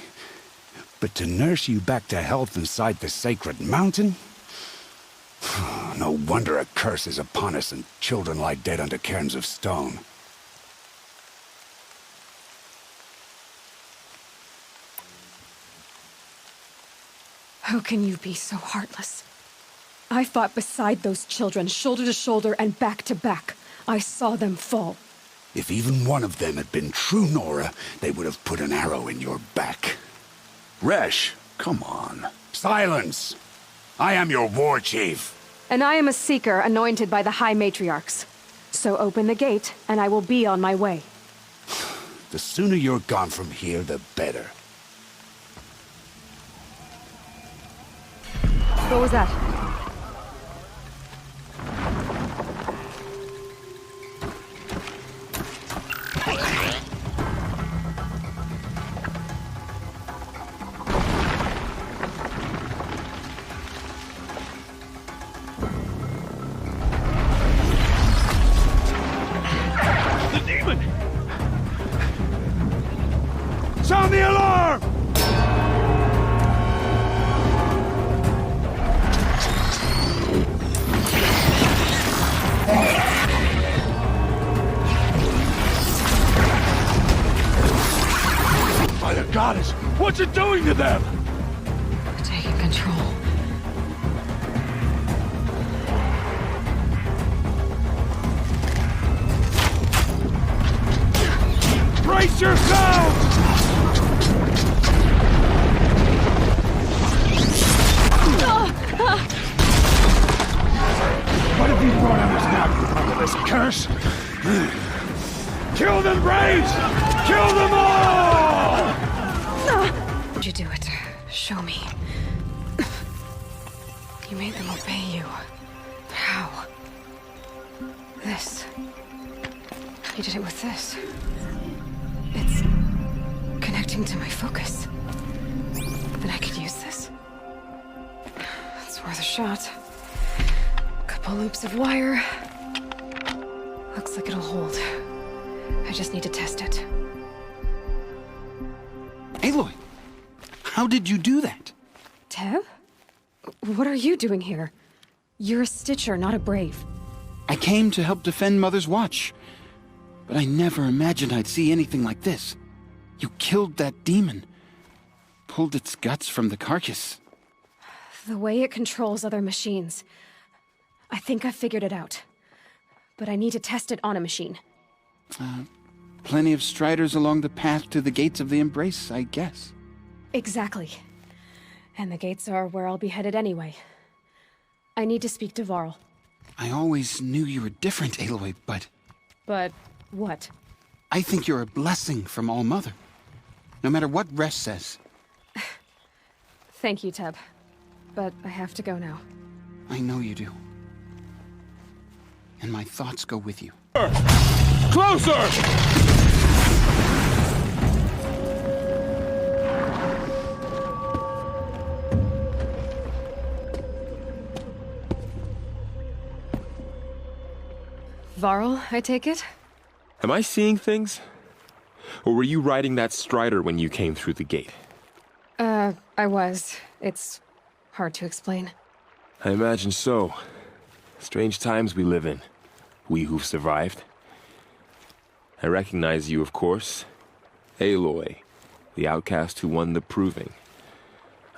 But to nurse you back to health inside the sacred mountain? No wonder a curse is upon us and children lie dead under cairns of stone. How can you be so heartless? I fought beside those children, shoulder to shoulder and back to back. I saw them fall. If even one of them had been true Nora, they would have put an arrow in your back. Resh, come on. Silence! I am your war chief. And I am a seeker anointed by the High Matriarchs. So open the gate, and I will be on my way. The sooner you're gone from here, the better. What was that? The demon! Sound the alarm! By the goddess, what's it doing to them? Taking control. Brace yourselves! What have you brought on us now, you motherless curse? Kill them, Braves! Kill them all! How'd you do it? Show me. You made them obey you. How? This. You did it with this. It's connecting to my focus. Then I could use this. It's worth a shot. Couple loops of wire. Looks like it'll hold. I just need to test it. Aloy, how did you do that? Teb? What are you doing here? You're a Stitcher, not a Brave. I came to help defend Mother's Watch, but I never imagined I'd see anything like this. You killed that demon, pulled its guts from the carcass. The way it controls other machines. I think I figured it out. But I need to test it on a machine. Plenty of striders along the path to the gates of the Embrace, I guess. Exactly. And the gates are where I'll be headed anyway. I need to speak to Varl. I always knew you were different, Aloy, but... But what? I think you're a blessing from All-Mother. No matter what Resh says. Thank you, Teb. But I have to go now. I know you do. And my thoughts go with you. Closer! Varl, I take it? Am I seeing things? Or were you riding that strider when you came through the gate? I was. It's hard to explain. I imagine so. Strange times we live in. We who've survived. I recognize you, of course. Aloy, the outcast who won the proving.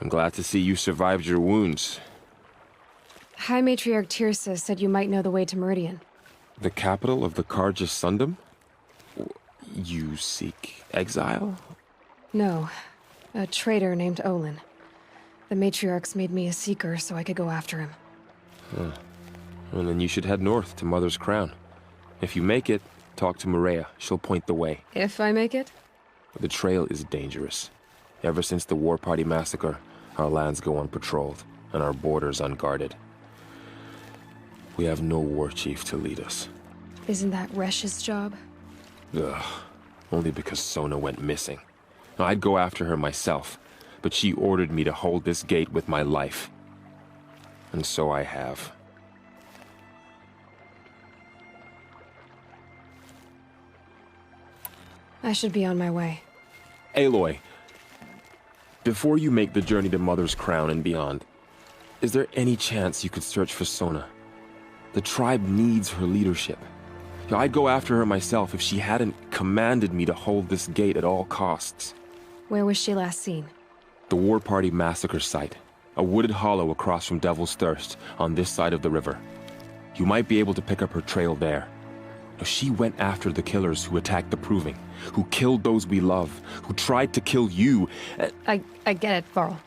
I'm glad to see you survived your wounds. High Matriarch Tirsa said you might know the way to Meridian. The capital of the Carja Sundom? You seek exile? No. A traitor named Olin. The Matriarchs made me a seeker so I could go after him. Huh. Well, then you should head north to Mother's Crown. If you make it, talk to Maria. She'll point the way. If I make it? The trail is dangerous. Ever since the War Party massacre, our lands go unpatrolled, and our borders unguarded. We have no war chief to lead us. Isn't that Resh's job? Ugh. Only because Sona went missing. Now, I'd go after her myself, but she ordered me to hold this gate with my life. And so I have. I should be on my way. Aloy, before you make the journey to Mother's Crown and beyond, is there any chance you could search for Sona? The tribe needs her leadership. I'd go after her myself if she hadn't commanded me to hold this gate at all costs. Where was she last seen? The War Party massacre site. A wooded hollow across from Devil's Thirst, on this side of the river. You might be able to pick up her trail there. Now, she went after the killers who attacked the Proving, who killed those we love, who tried to kill you. I get it, Varl.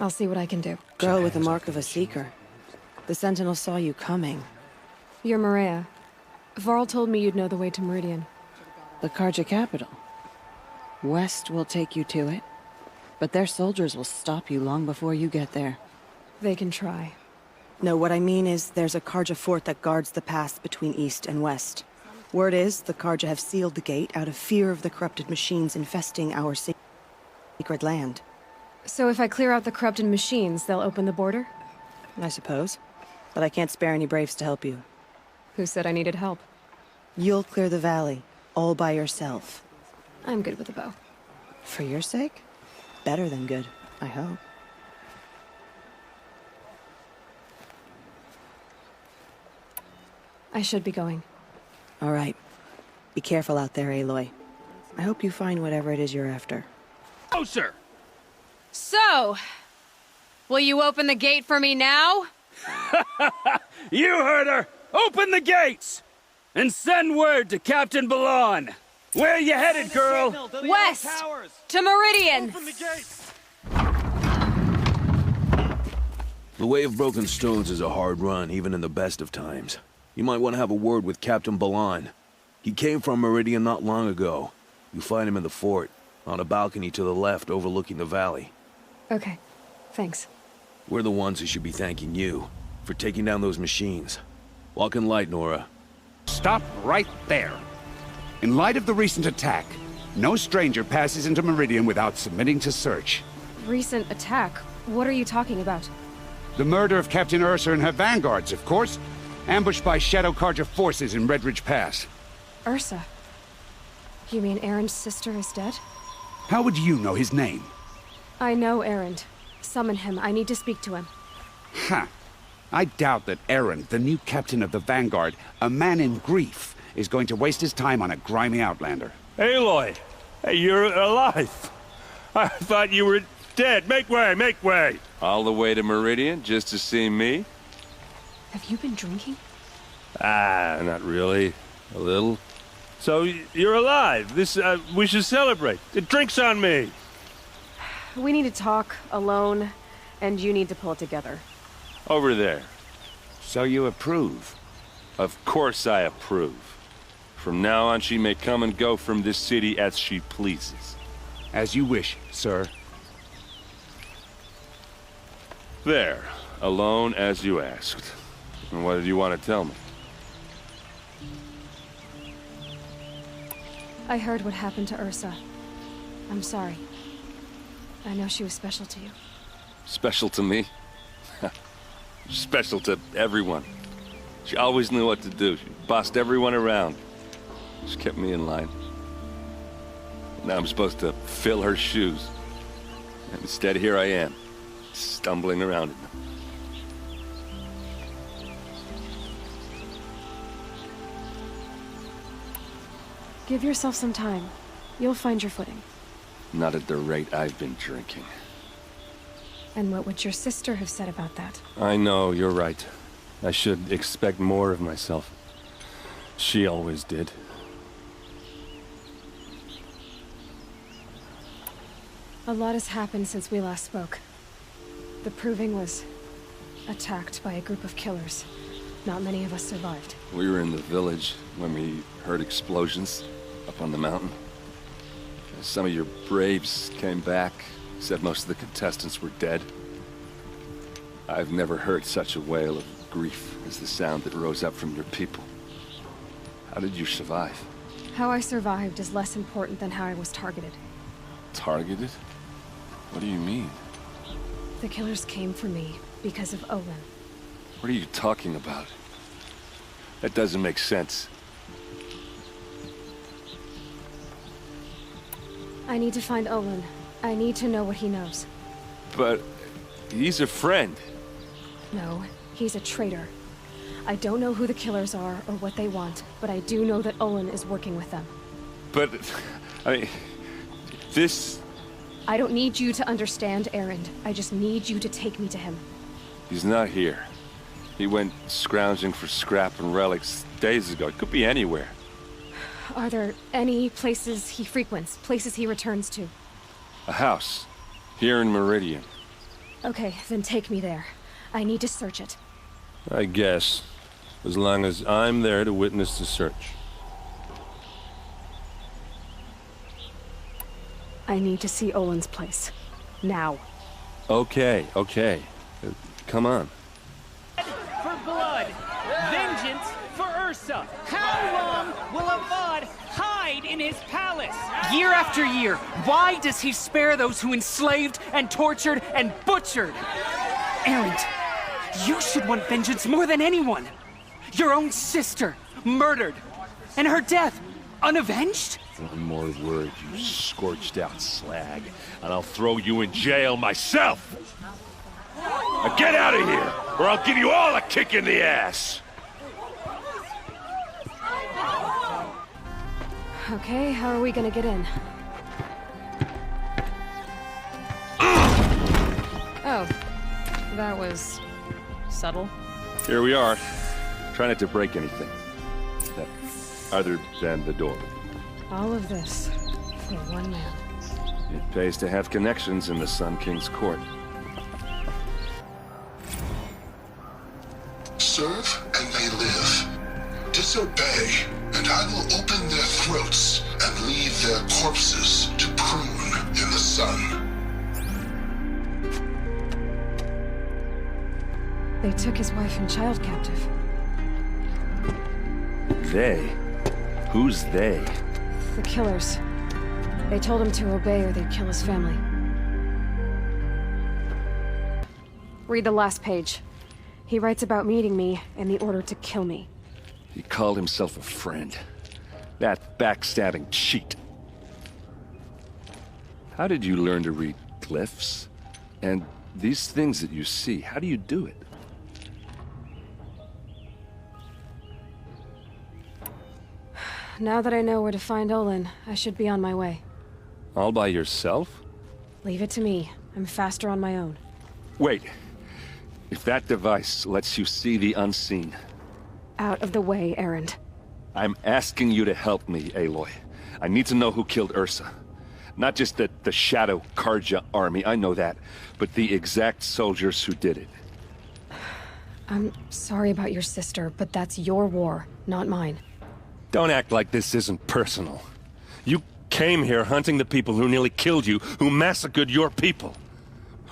I'll see what I can do. Girl with the mark of a seeker. The Sentinel saw you coming. You're Maria. Varl told me you'd know the way to Meridian. The Carja capital. West will take you to it, but their soldiers will stop you long before you get there. They can try. No, what I mean is there's a Carja fort that guards the pass between east and west. Word is the Carja have sealed the gate out of fear of the corrupted machines infesting our sacred land. So if I clear out the corrupted machines, they'll open the border? I suppose. But I can't spare any Braves to help you. Who said I needed help? You'll clear the valley, all by yourself. I'm good with a bow. For your sake? Better than good, I hope. I should be going. All right. Be careful out there, Aloy. I hope you find whatever it is you're after. Oh, sir! So, will you open the gate for me now? You heard her! Open the gates! And send word to Captain Balan! Where you headed, girl? West! To Meridian! The Way of Broken Stones is a hard run, even in the best of times. You might want to have a word with Captain Balan. He came from Meridian not long ago. You'll find him in the fort, on a balcony to the left overlooking the valley. Okay, thanks. We're the ones who should be thanking you for taking down those machines. Walk in light, Nora. Stop right there. In light of the recent attack, no stranger passes into Meridian without submitting to search. Recent attack? What are you talking about? The murder of Captain Ursa and her vanguards, of course. Ambushed by Shadow Carja forces in Redridge Pass. Ursa? You mean Erin's sister is dead? How would you know his name? I know Erin. Summon him. I need to speak to him. Ha! I doubt that Eren, the new captain of the Vanguard, a man in grief, is going to waste his time on a grimy outlander. Aloy! Hey, you're alive! I thought you were dead. Make way, make way! All the way to Meridian just to see me? Have you been drinking? Ah, not really. A little. So, you're alive. We should celebrate. The drink's on me! We need to talk, alone, and you need to pull it together. Over there. So you approve? Of course I approve. From now on, she may come and go from this city as she pleases. As you wish, sir. There. Alone as you asked. And what did you want to tell me? I heard what happened to Ursa. I'm sorry. I know she was special to you. Special to me? Special to everyone. She always knew what to do. She bossed everyone around. She kept me in line. Now I'm supposed to fill her shoes. And instead, here I am, stumbling around in them. Give yourself some time. You'll find your footing. Not at the rate I've been drinking. And what would your sister have said about that? I know, you're right. I should expect more of myself. She always did. A lot has happened since we last spoke. The Proving was attacked by a group of killers. Not many of us survived. We were in the village when we heard explosions up on the mountain. Some of your braves came back, said most of the contestants were dead. I've never heard such a wail of grief as the sound that rose up from your people. How did you survive? How I survived is less important than how I was targeted. Targeted? What do you mean? The killers came for me because of Olin. What are you talking about? That doesn't make sense. I need to find Olin. I need to know what he knows. But he's a friend. No, he's a traitor. I don't know who the killers are or what they want, but I do know that Olin is working with them. But, I mean, this... I don't need you to understand Erend. I just need you to take me to him. He's not here. He went scrounging for scrap and relics days ago. It could be anywhere. Are there any places he frequents, places he returns to? A house. Here in Meridian. Okay, then take me there. I need to search it. I guess. As long as I'm there to witness the search. I need to see Olin's place. Now. Okay, okay. Come on. For blood, vengeance for Ursa. How long will Avad hide in his palace? Year after year, why does he spare those who enslaved and tortured and butchered? Erend, you should want vengeance more than anyone. Your own sister, murdered, and her death, unavenged? One more word, you scorched out slag, and I'll throw you in jail myself! Now get out of here, or I'll give you all a kick in the ass! Okay, how are we gonna get in? Oh, that was subtle. Here we are. Try not to break anything. Other than the door. All of this for one man. It pays to have connections in the Sun King's court. Serve and they live. Disobey, and I will open their throats and leave their corpses to prune in the sun. They took his wife and child captive. They? Who's they? The killers. They told him to obey or they'd kill his family. Read the last page. He writes about meeting me and the order to kill me. He called himself a friend. That backstabbing cheat. How did you learn to read glyphs? And these things that you see, how do you do it? Now that I know where to find Olin, I should be on my way. All by yourself? Leave it to me. I'm faster on my own. Wait. If that device lets you see the unseen... Out of the way, Erend. I'm asking you to help me, Aloy. I need to know who killed Ursa. Not just the Shadow Karja army, I know that, but the exact soldiers who did it. I'm sorry about your sister, but that's your war, not mine. Don't act like this isn't personal. You came here hunting the people who nearly killed you, who massacred your people.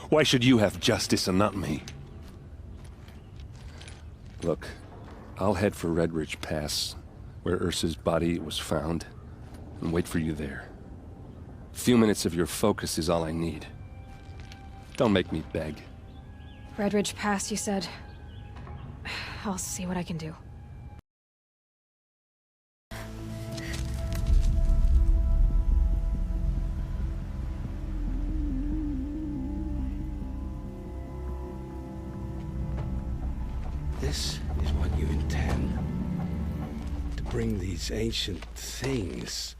Why should you have justice and not me? Look, I'll head for Red Ridge Pass, where Ursa's body was found, and wait for you there. A few minutes of your focus is all I need. Don't make me beg. Red Ridge Pass, you said. I'll see what I can do. This is what you intend. To bring these ancient things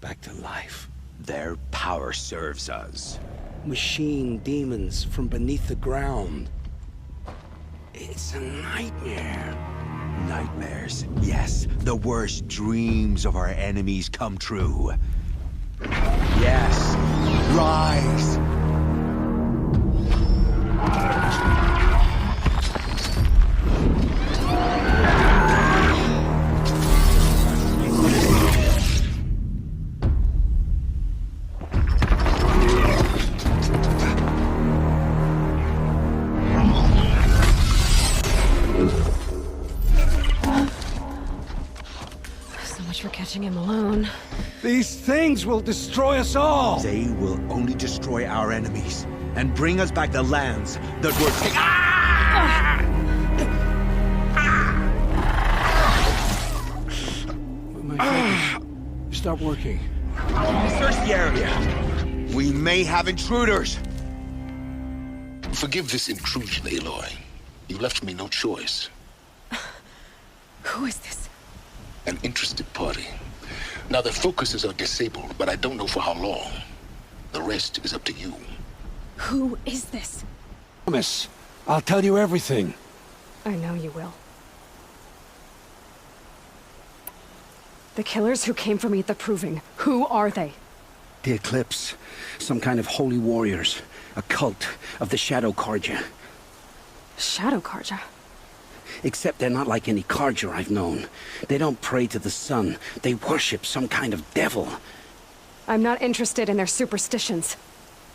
back to life. Their power serves us. Machine demons from beneath the ground. It's a nightmare. Nightmares, yes. The worst dreams of our enemies come true. Yes. Rise! For catching him alone. These things will destroy us all! They will only destroy our enemies and bring us back the lands that were taken. My focus. Stop working. Search the area. We may have intruders. Forgive this intrusion, Aloy. You left me no choice. Who is this? An interested party. Now their focuses are disabled, but I don't know for how long. The rest is up to you. Who is this? Promise. I'll tell you everything. I know you will. The killers who came for me at the Proving, who are they? The Eclipse. Some kind of holy warriors. A cult of the Shadow Karja. Shadow Karja? Except they're not like any Karja I've known. They don't pray to the sun. They worship some kind of devil. I'm not interested in their superstitions.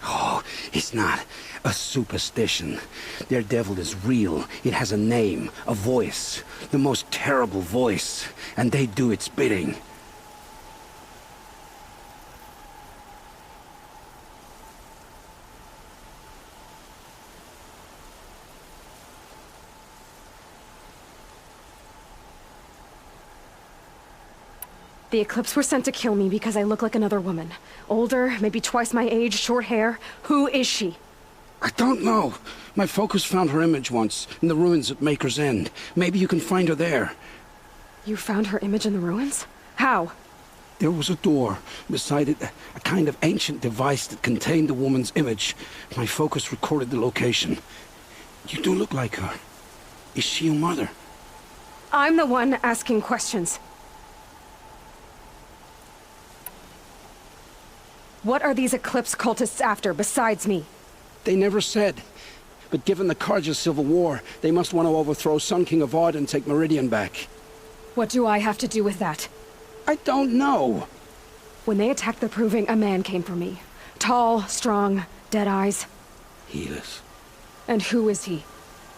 Oh, it's not a superstition. Their devil is real. It has a name, a voice. The most terrible voice. And they do its bidding. The Eclipse were sent to kill me because I look like another woman. Older, maybe twice my age, short hair. Who is she? I don't know. My focus found her image once, in the ruins at Maker's End. Maybe you can find her there. You found her image in the ruins? How? There was a door. Beside it, a kind of ancient device that contained the woman's image. My focus recorded the location. You do look like her. Is she your mother? I'm the one asking questions. What are these Eclipse cultists after, besides me? They never said. But given the Carja civil war, they must want to overthrow Sun King Avad and take Meridian back. What do I have to do with that? I don't know. When they attacked the Proving, a man came for me. Tall, strong, dead eyes. Helis. And who is he?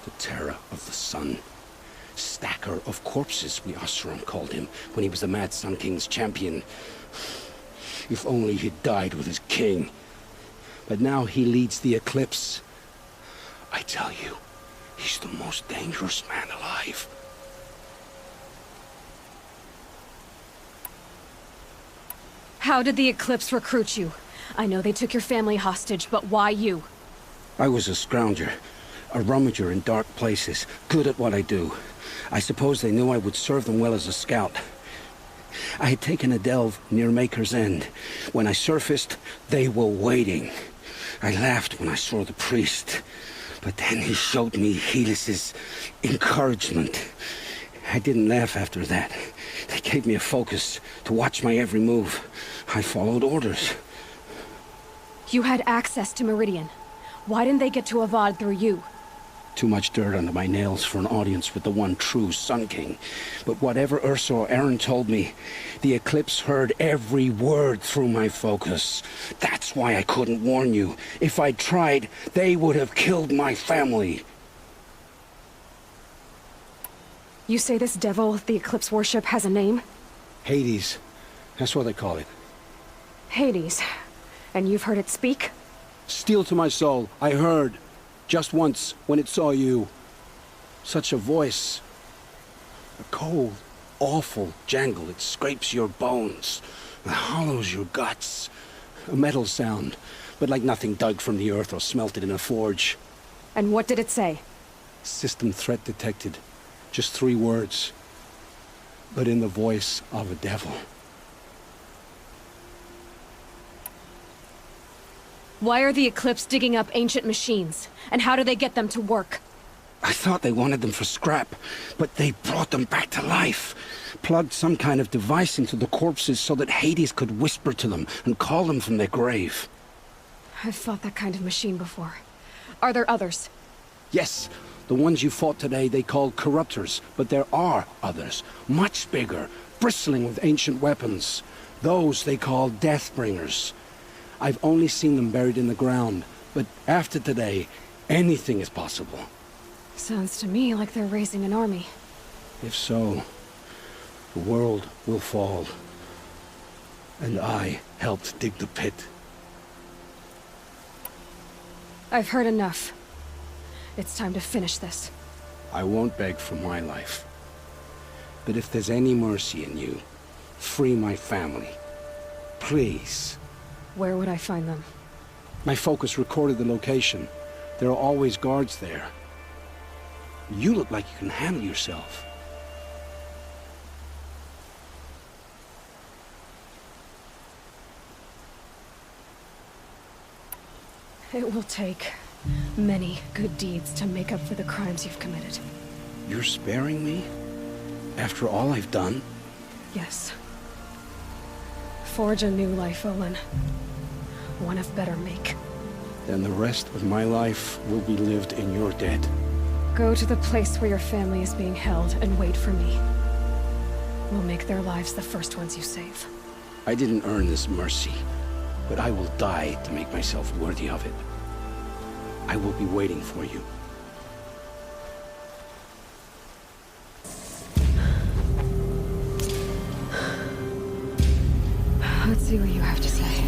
The terror of the sun. Stacker of corpses, we Asuram called him, when he was the Mad Sun King's champion. If only he'd died with his king. But now he leads the Eclipse. I tell you, he's the most dangerous man alive. How did the Eclipse recruit you? I know they took your family hostage, but why you? I was a scrounger, a rummager in dark places, good at what I do. I suppose they knew I would serve them well as a scout. I had taken a delve near Maker's End. When I surfaced, they were waiting. I laughed when I saw the priest, but then he showed me Helis's encouragement. I didn't laugh after that. They gave me a focus to watch my every move. I followed orders. You had access to Meridian. Why didn't they get to Avad through you? Too much dirt under my nails for an audience with the one true Sun King. But whatever Ursa or Aaron told me, the Eclipse heard every word through my focus. That's why I couldn't warn you. If I'd tried, they would have killed my family. You say this devil the Eclipse worship has a name? Hades. That's what they call it. Hades. And you've heard it speak? Steel to my soul, I heard. Just once, when it saw you. Such a voice. A cold, awful jangle. It scrapes your bones. It hollows your guts. A metal sound, but like nothing dug from the earth or smelted in a forge. And what did it say? System threat detected. Just 3 words. But in the voice of a devil. Why are the Eclipse digging up ancient machines? And how do they get them to work? I thought they wanted them for scrap, but they brought them back to life. Plugged some kind of device into the corpses so that Hades could whisper to them and call them from their grave. I've fought that kind of machine before. Are there others? Yes, the ones you fought today they called corruptors, but there are others, much bigger, bristling with ancient weapons. Those they call Deathbringers. I've only seen them buried in the ground, but after today, anything is possible. Sounds to me like they're raising an army. If so, the world will fall. And I helped dig the pit. I've heard enough. It's time to finish this. I won't beg for my life. But if there's any mercy in you, free my family. Please. Where would I find them? My focus recorded the location. There are always guards there. You look like you can handle yourself. It will take many good deeds to make up for the crimes you've committed. You're sparing me? After all I've done? Yes. Forge a new life, Olin. One of better make. Then the rest of my life will be lived in your debt. Go to the place where your family is being held and wait for me. We'll make their lives the first ones you save. I didn't earn this mercy, but I will die to make myself worthy of it. I will be waiting for you. Let's see what you have to say.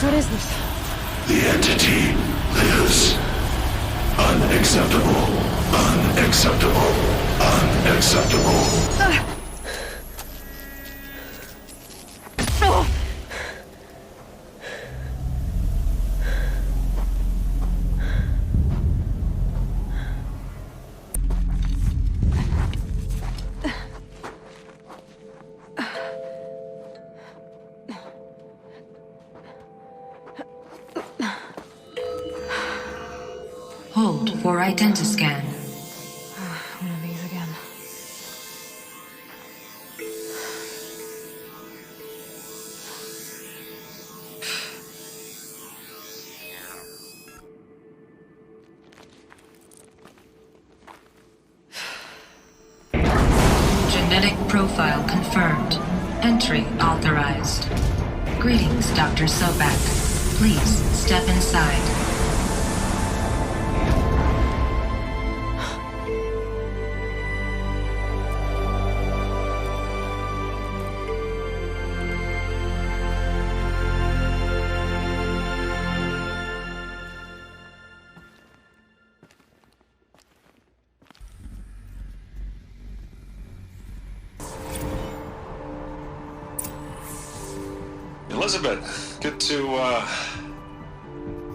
What is this? The entity lives. Unacceptable. Unacceptable. Unacceptable. Hold for identiscan. Genetic profile confirmed. Entry authorized. Greetings, Dr. Sobek. Please step inside. Elizabeth, good to,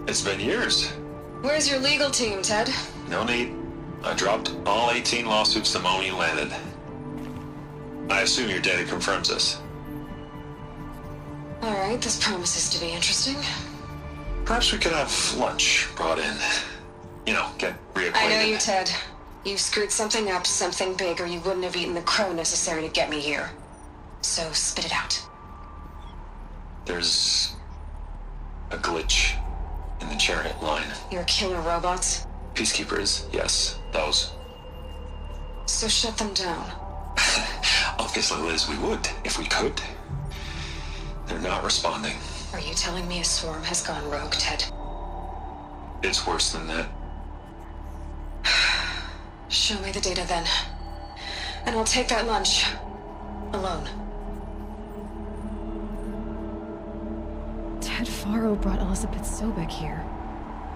It's been years. Where's your legal team, Ted? No need. I dropped all 18 lawsuits the moment you landed. I assume your data confirms this. Alright, this promises to be interesting. Perhaps we could have lunch brought in. You know, get reacquainted. I know you, Ted. You've screwed something up, something big, or you wouldn't have eaten the crow necessary to get me here. So, spit it out. There's a glitch in the chariot line. Your killer robots? Peacekeepers, yes, those. So shut them down. Obviously, Liz, we would, if we could. They're not responding. Are you telling me a swarm has gone rogue, Ted? It's worse than that. Show me the data then. And I'll take that lunch. Alone. Ted Faro brought Elizabeth Sobek here,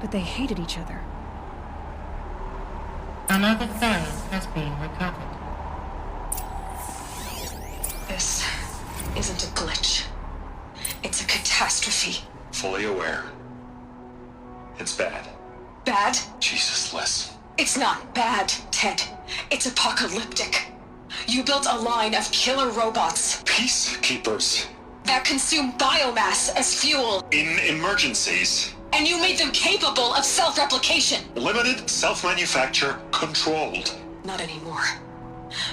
but they hated each other. Another file has been recovered. This isn't a glitch. It's a catastrophe. Fully aware. It's bad. Bad? Jesus, Liz. It's not bad, Ted. It's apocalyptic. You built a line of killer robots. Peacekeepers. That consume biomass as fuel. In emergencies. And you made them capable of self-replication. Limited, self-manufacture, controlled. Not anymore.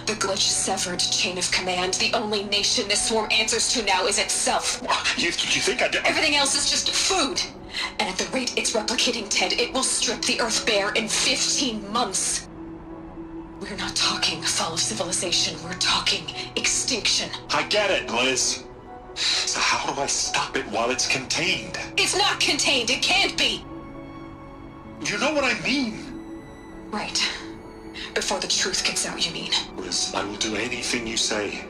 The glitch severed chain of command. The only nation this swarm answers to now is itself. You think I did? Everything else is just food. And at the rate it's replicating, Ted, it will strip the Earth bare in 15 months. We're not talking fall of civilization. We're talking extinction. I get it, Liz. So how do I stop it while it's contained? It's not contained. It can't be. You know what I mean? Right. Before the truth gets out, you mean? Liz, I will do anything you say.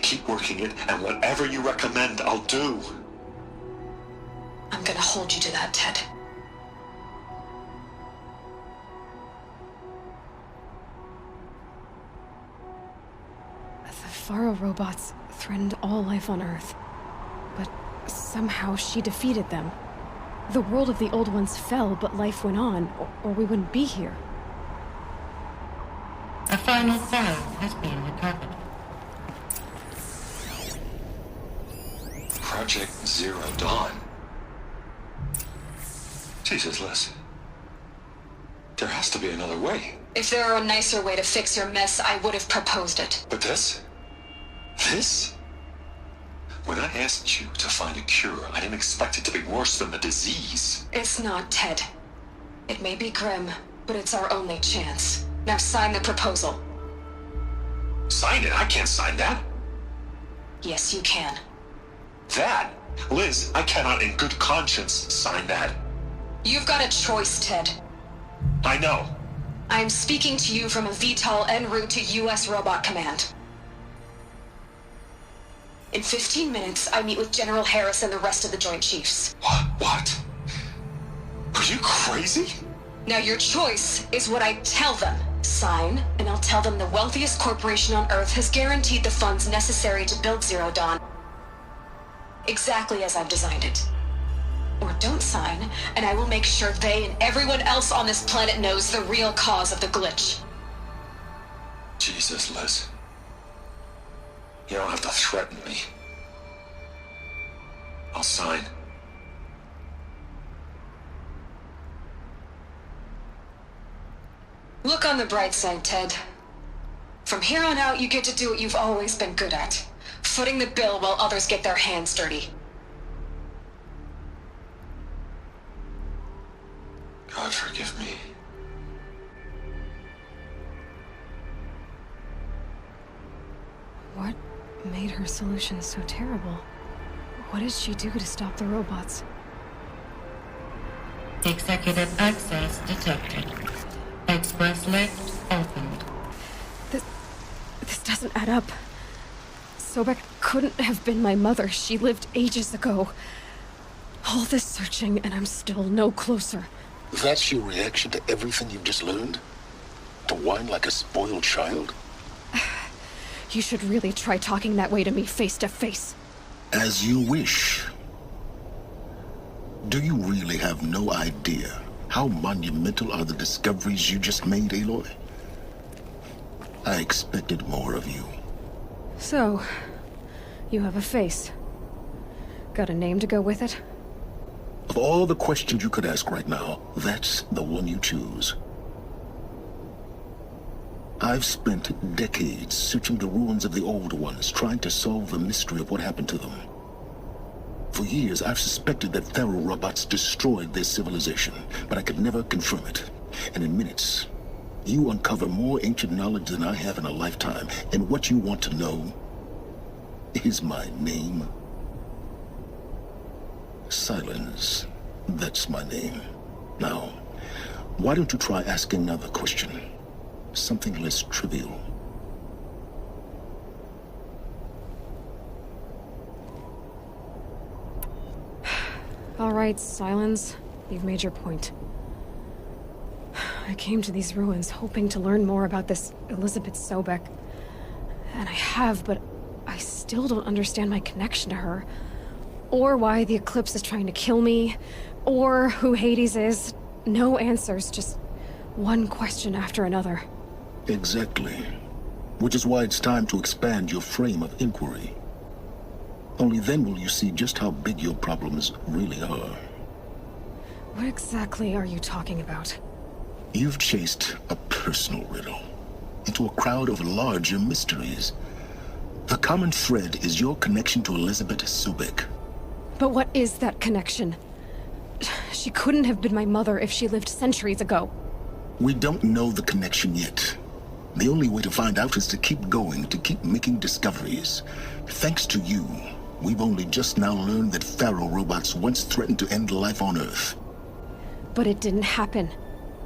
Keep working it, and whatever you recommend, I'll do. I'm gonna hold you to that, Ted. The Faro robots threatened all life on Earth, but somehow she defeated them. The world of the old ones fell, but life went on, or we wouldn't be here. A final file has been recovered. Project Zero Dawn. Jesus, Liz. There has to be another way. If there were a nicer way to fix your mess, I would have proposed it. But this? This? When I asked you to find a cure, I didn't expect it to be worse than the disease. It's not, Ted. It may be grim, but it's our only chance. Now sign the proposal. Sign it? I can't sign that. Yes, you can. That? Liz, I cannot in good conscience sign that. You've got a choice, Ted. I know. I'm speaking to you from a VTOL en route to U.S. Robot Command. In 15 minutes, I meet with General Harris and the rest of the Joint Chiefs. What? Are you crazy? Now your choice is what I tell them. Sign, and I'll tell them the wealthiest corporation on Earth has guaranteed the funds necessary to build Zero Dawn. Exactly as I've designed it. Or don't sign, and I will make sure they and everyone else on this planet knows the real cause of the glitch. Jesus, Liz. You don't have to threaten me. I'll sign. Look on the bright side, Ted. From here on out, you get to do what you've always been good at. Footing the bill while others get their hands dirty. God forgive me. What made her solution so terrible? What did she do to stop the robots? Executive access detected. Express lift opened. This doesn't add up. Sobek couldn't have been my mother. She lived ages ago. All this searching, and I'm still no closer. That's your reaction to everything you've just learned? To whine like a spoiled child? You should really try talking that way to me face to face. As you wish. Do you really have no idea how monumental are the discoveries you just made, Aloy? I expected more of you. So, you have a face. Got a name to go with it? Of all the questions you could ask right now, that's the one you choose. I've spent decades searching the ruins of the old ones, trying to solve the mystery of what happened to them. For years, I've suspected that Pharaoh robots destroyed their civilization, but I could never confirm it. And in minutes, you uncover more ancient knowledge than I have in a lifetime. And what you want to know is my name. Silence. That's my name. Now, why don't you try asking another question? Something less trivial. All right, Silence. You've made your point. I came to these ruins hoping to learn more about this Elizabeth Sobek. And I have, but I still don't understand my connection to her. Or why the Eclipse is trying to kill me. Or who Hades is. No answers, just one question after another. Exactly. Which is why it's time to expand your frame of inquiry. Only then will you see just how big your problems really are. What exactly are you talking about? You've chased a personal riddle into a crowd of larger mysteries. The common thread is your connection to Elizabeth Sobek. But what is that connection? She couldn't have been my mother if she lived centuries ago. We don't know the connection yet. The only way to find out is to keep going, to keep making discoveries. Thanks to you, we've only just now learned that Pharaoh robots once threatened to end life on Earth. But it didn't happen.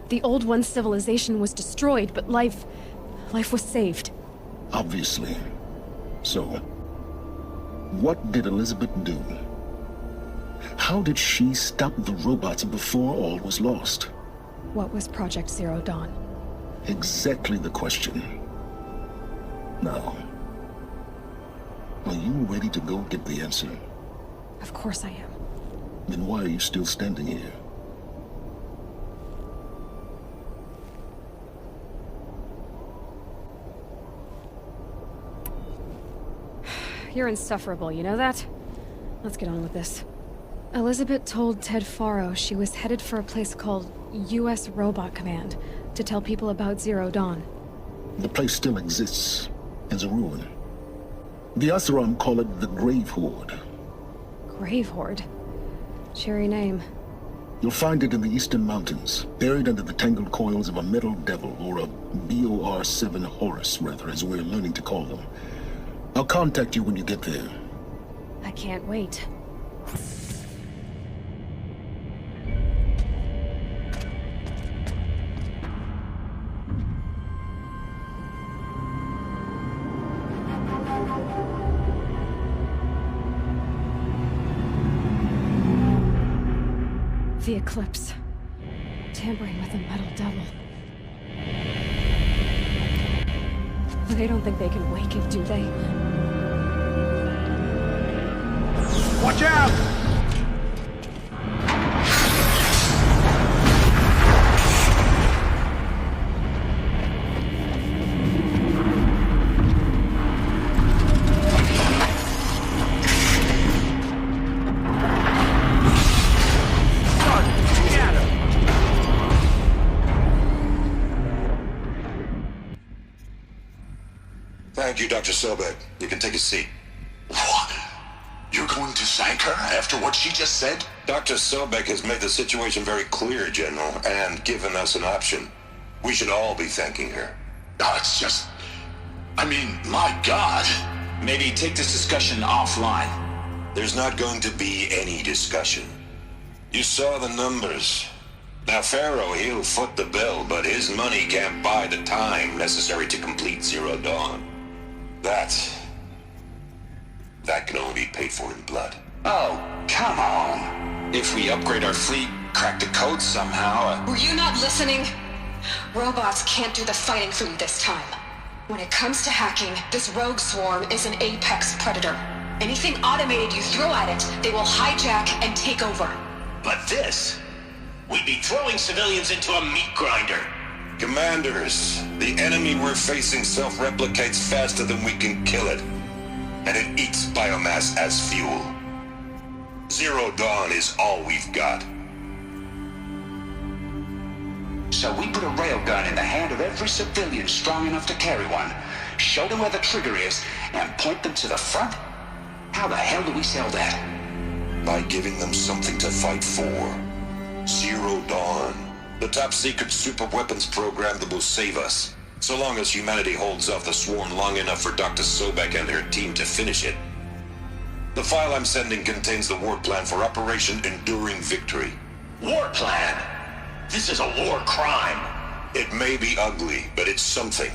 The Old One's civilization was destroyed, but life was saved. Obviously. So, what did Elizabeth do? How did she stop the robots before all was lost? What was Project Zero Dawn? Exactly the question. Now, are you ready to go get the answer? Of course I am. Then why are you still standing here? You're insufferable, you know that? Let's get on with this. Elizabeth told Ted Faro she was headed for a place called U.S. Robot Command to tell people about Zero Dawn. The place still exists as a ruin. The Asuram call it the Grave Horde. Grave Horde? Cheery name. You'll find it in the Eastern Mountains, buried under the tangled coils of a metal devil, or a BOR-7 Horus, rather, as we're learning to call them. I'll contact you when you get there. I can't wait. The Eclipse. Tampering with a metal devil. They don't think they can wake it, do they? Watch out! Thank you, Dr. Sobek. You can take a seat. What? You're going to thank her after what she just said? Dr. Sobek has made the situation very clear, General, and given us an option. We should all be thanking her. Oh, it's just... I mean, my God. Maybe take this discussion offline. There's not going to be any discussion. You saw the numbers. Now, Pharaoh, he'll foot the bill, but his money can't buy the time necessary to complete Zero Dawn. That can only be paid for in blood. Oh, come on. If we upgrade our fleet, crack the code somehow... Were you not listening? Robots can't do the fighting for you this time. When it comes to hacking, this rogue swarm is an apex predator. Anything automated you throw at it, they will hijack and take over. But this... we'd be throwing civilians into a meat grinder. Commanders, the enemy we're facing self-replicates faster than we can kill it. And it eats biomass as fuel. Zero Dawn is all we've got. So we put a railgun in the hand of every civilian strong enough to carry one, show them where the trigger is, and point them to the front? How the hell do we sell that? By giving them something to fight for. Zero Dawn. The top-secret super-weapons program that will save us. So long as humanity holds off the swarm long enough for Dr. Sobek and her team to finish it. The file I'm sending contains the war plan for Operation Enduring Victory. War plan? This is a war crime. It may be ugly, but it's something.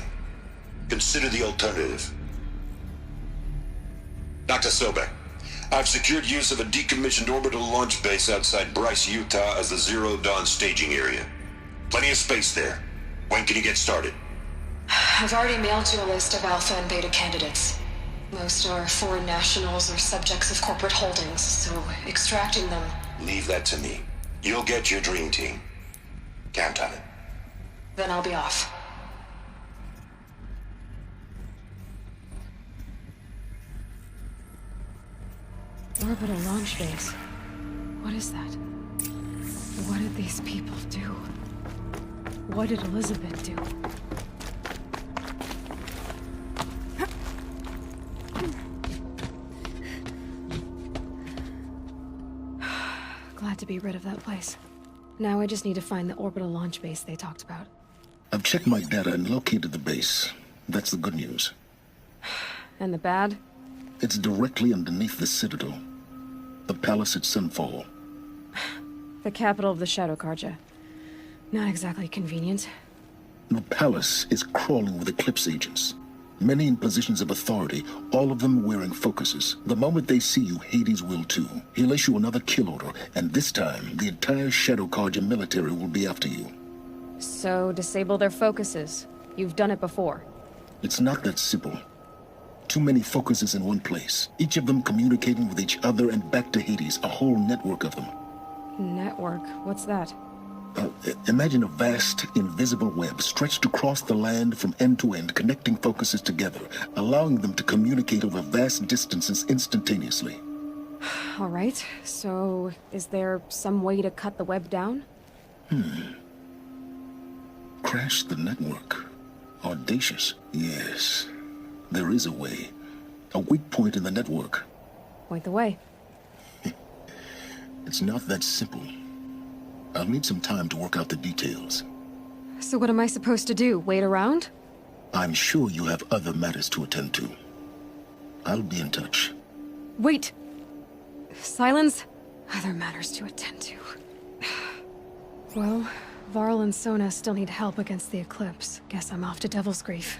Consider the alternative. Dr. Sobek, I've secured use of a decommissioned orbital launch base outside Bryce, Utah as the Zero Dawn staging area. Plenty of space there. When can you get started? I've already mailed you a list of Alpha and Beta candidates. Most are foreign nationals or subjects of corporate holdings, so extracting them... Leave that to me. You'll get your dream team. Count on it. Then I'll be off. Orbital launch base. What is that? What did these people do? What did Elizabeth do? Glad to be rid of that place. Now I just need to find the orbital launch base they talked about. I've checked my data and located the base. That's the good news. And the bad? It's directly underneath the Citadel. The palace at Sunfall. The capital of the Shadow Carja. Not exactly convenient. The palace is crawling with Eclipse agents. Many in positions of authority, all of them wearing focuses. The moment they see you, Hades will too. He'll issue another kill order, and this time, the entire Shadow Carja military will be after you. So, disable their focuses. You've done it before. It's not that simple. Too many focuses in one place. Each of them communicating with each other and back to Hades, a whole network of them. Network? What's that? Imagine a vast, invisible web stretched across the land from end to end, connecting focuses together, allowing them to communicate over vast distances instantaneously. All right, so is there some way to cut the web down? Crash the network. Audacious. Yes, there is a way. A weak point in the network. Point the way. It's not that simple. I'll need some time to work out the details. So what am I supposed to do? Wait around? I'm sure you have other matters to attend to. I'll be in touch. Wait! Silence? Other matters to attend to. Well, Varl and Sona still need help against the Eclipse. Guess I'm off to Devil's Grief.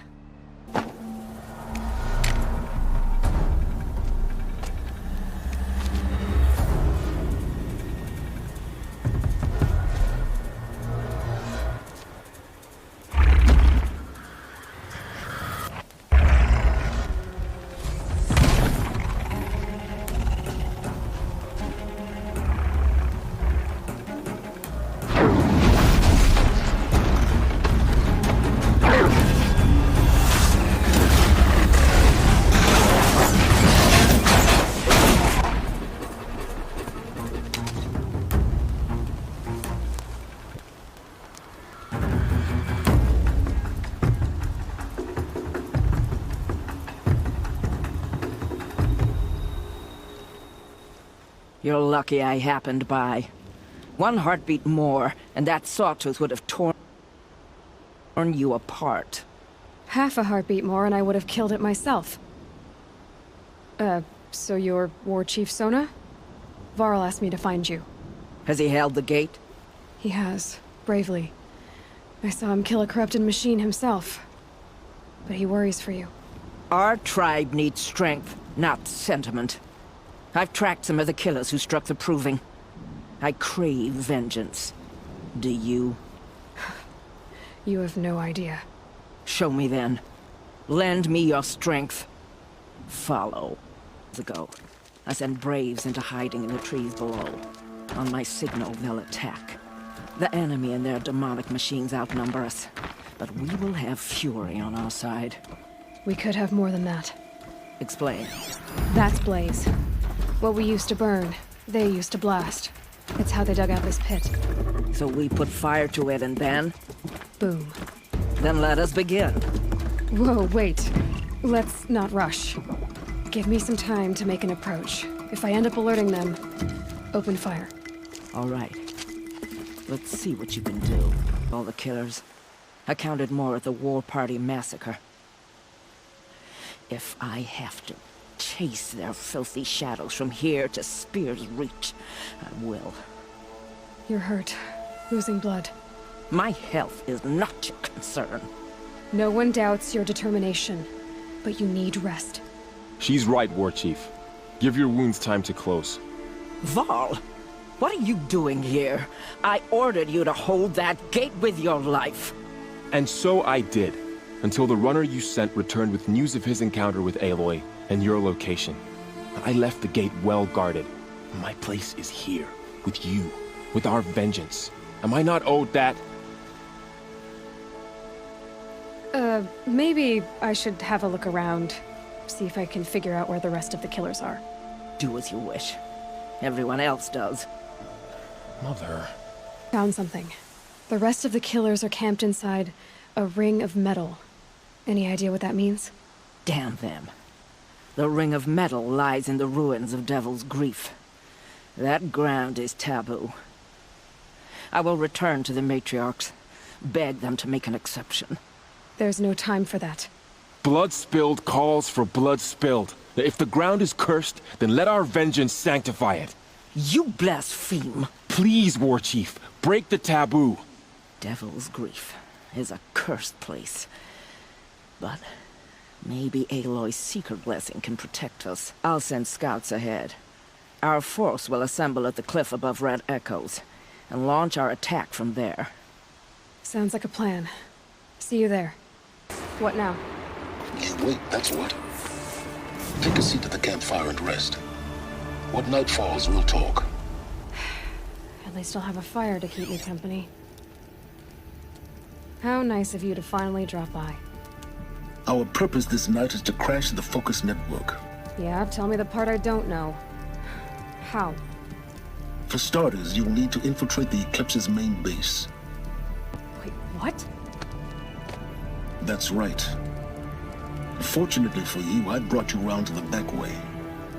You're lucky I happened by. One heartbeat more, and that sawtooth would have torn you apart. Half a heartbeat more and I would have killed it myself. So you're War Chief Sona? Varl asked me to find you. Has he held the gate? He has, bravely. I saw him kill a corrupted machine himself. But he worries for you. Our tribe needs strength, not sentiment. I've tracked some of the killers who struck the Proving. I crave vengeance. Do you? You have no idea. Show me then. Lend me your strength. Follow. Ago, I send braves into hiding in the trees below. On my signal, they'll attack. The enemy and their demonic machines outnumber us, but we will have fury on our side. We could have more than that. Explain. That's Blaze. What we used to burn, they used to blast. It's how they dug out this pit. So we put fire to it and then? Boom. Then let us begin. Whoa, wait. Let's not rush. Give me some time to make an approach. If I end up alerting them, open fire. All right. Let's see what you can do. All the killers. I counted more at the War Party massacre. If I have to chase their filthy shadows from here to Spear's Reach, I will. You're hurt. Losing blood. My health is not your concern. No one doubts your determination, but you need rest. She's right, War Chief. Give your wounds time to close. Varl, what are you doing here? I ordered you to hold that gate with your life. And so I did, until the runner you sent returned with news of his encounter with Aloy and your location. I left the gate well guarded. My place is here, with you, with our vengeance. Am I not owed that? Maybe I should have a look around. See if I can figure out where the rest of the killers are. Do as you wish. Everyone else does. Mother. Found something. The rest of the killers are camped inside a ring of metal. Any idea what that means? Damn them. The ring of metal lies in the ruins of Devil's Grief. That ground is taboo. I will return to the matriarchs. Beg them to make an exception. There's no time for that. Blood spilled calls for blood spilled. If the ground is cursed, then let our vengeance sanctify it. You blaspheme. Please, War Chief, break the taboo. Devil's Grief is a cursed place. But maybe Aloy's secret blessing can protect us. I'll send scouts ahead. Our force will assemble at the cliff above Red Echoes, and launch our attack from there. Sounds like a plan. See you there. What now? You wait, that's what. Take a seat at the campfire and rest. When night falls, we'll talk. At least I'll have a fire to keep me company. How nice of you to finally drop by. Our purpose this night is to crash the Focus network. Yeah, tell me the part I don't know. How? For starters, you'll need to infiltrate the Eclipse's main base. Wait, what? That's right. Fortunately for you, I brought you around to the back way.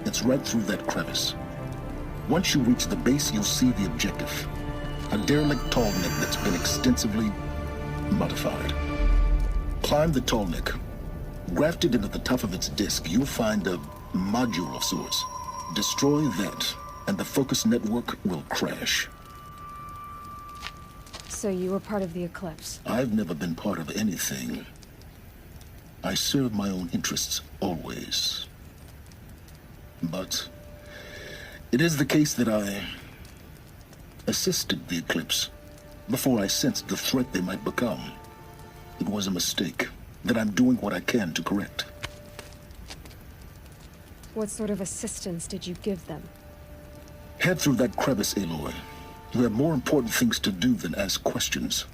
It's right through that crevice. Once you reach the base, you'll see the objective. A derelict tall neck that's been extensively modified. Climb the tall neck. Grafted into the top of its disk, you'll find a module of sorts. Destroy that, and the Focus network will crash. So you were part of the Eclipse? I've never been part of anything. I serve my own interests, always. But it is the case that I assisted the Eclipse before I sensed the threat they might become. It was a mistake that I'm doing what I can to correct. What sort of assistance did you give them? Head through that crevice, Aloy. You have more important things to do than ask questions.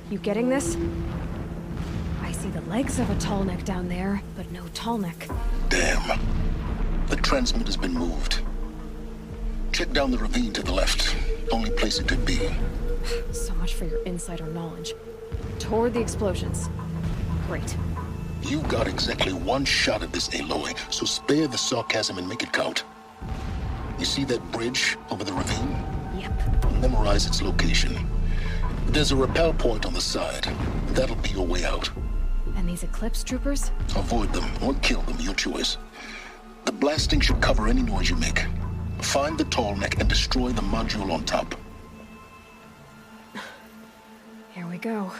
You getting this? I see the legs of a tall neck down there, but no tall neck. Damn. The transmitter's been moved. Check down the ravine to the left. Only place it could be. So much for your insider knowledge. Toward the explosions. Great. You got exactly one shot at this, Aloy, so spare the sarcasm and make it count. You see that bridge over the ravine? Yep. Memorize its location. There's a rappel point on the side. That'll be your way out. And these Eclipse troopers? Avoid them or kill them, your choice. The blasting should cover any noise you make. Find the tall neck and destroy the module on top. Here we go.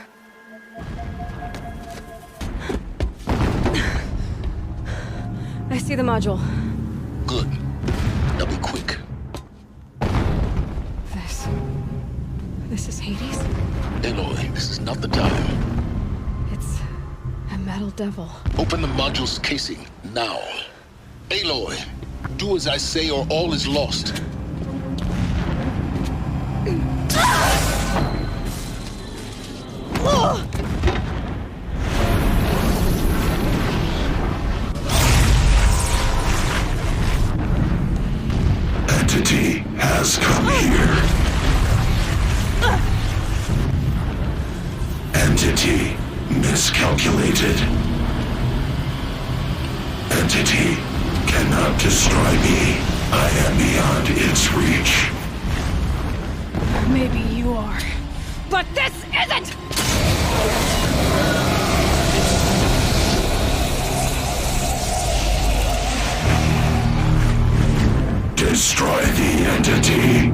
I see the module. Good. Now be quick. This is Hades? Aloy, this is not the time. It's a metal devil. Open the module's casing, now. Aloy, do as I say or all is lost. Entity has come here. Entity miscalculated. Entity cannot destroy me. I am beyond its reach. Maybe you are. But this isn't! Destroy the entity.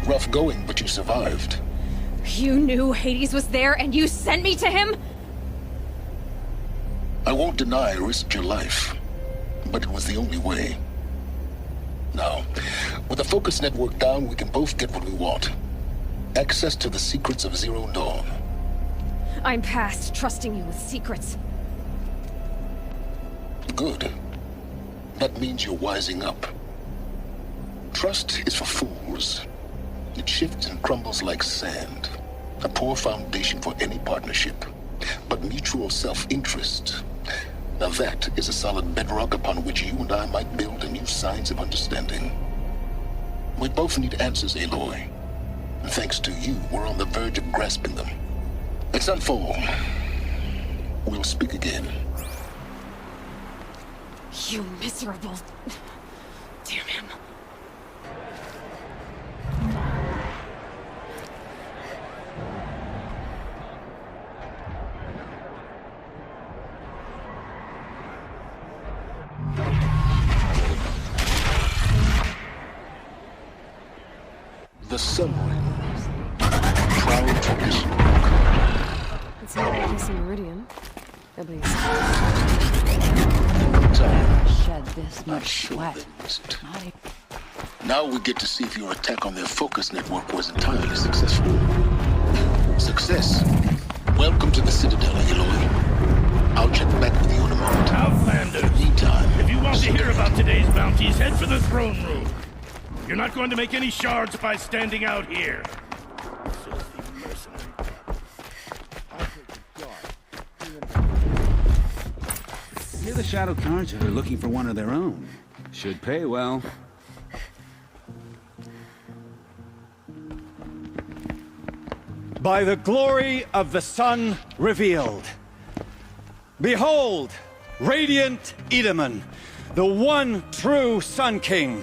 Rough going, but you survived. You knew Hades was there and you sent me to him? I won't deny I risked your life, but it was the only way. Now, with the focus network down, we can both get what we want. Access to the secrets of Zero Dawn. I'm past trusting you with secrets. Good. That means you're wising up. Trust is for fools. It shifts and crumbles like sand. A poor foundation for any partnership. But mutual self-interest, now that is a solid bedrock upon which you and I might build a new science of understanding. We both need answers, Aloy. And thanks to you, we're on the verge of grasping them. Let's unfold. We'll speak again. You miserable... Damn him. The sun ring. Proud to be It's not a decent meridian. At least. Shed this much sweat. Now we get to see if your attack on their focus network was entirely successful. Success. Welcome to the Citadel, Aloy. I'll check back with you in a moment. Outlanders! Meantime, if you want to hear about today's bounties, head for the throne room. You're not going to make any shards by standing out here. You're the Shadow Carja are looking for one of their own. Should pay well. By the glory of the sun revealed. Behold, radiant Edaman, the one true Sun King.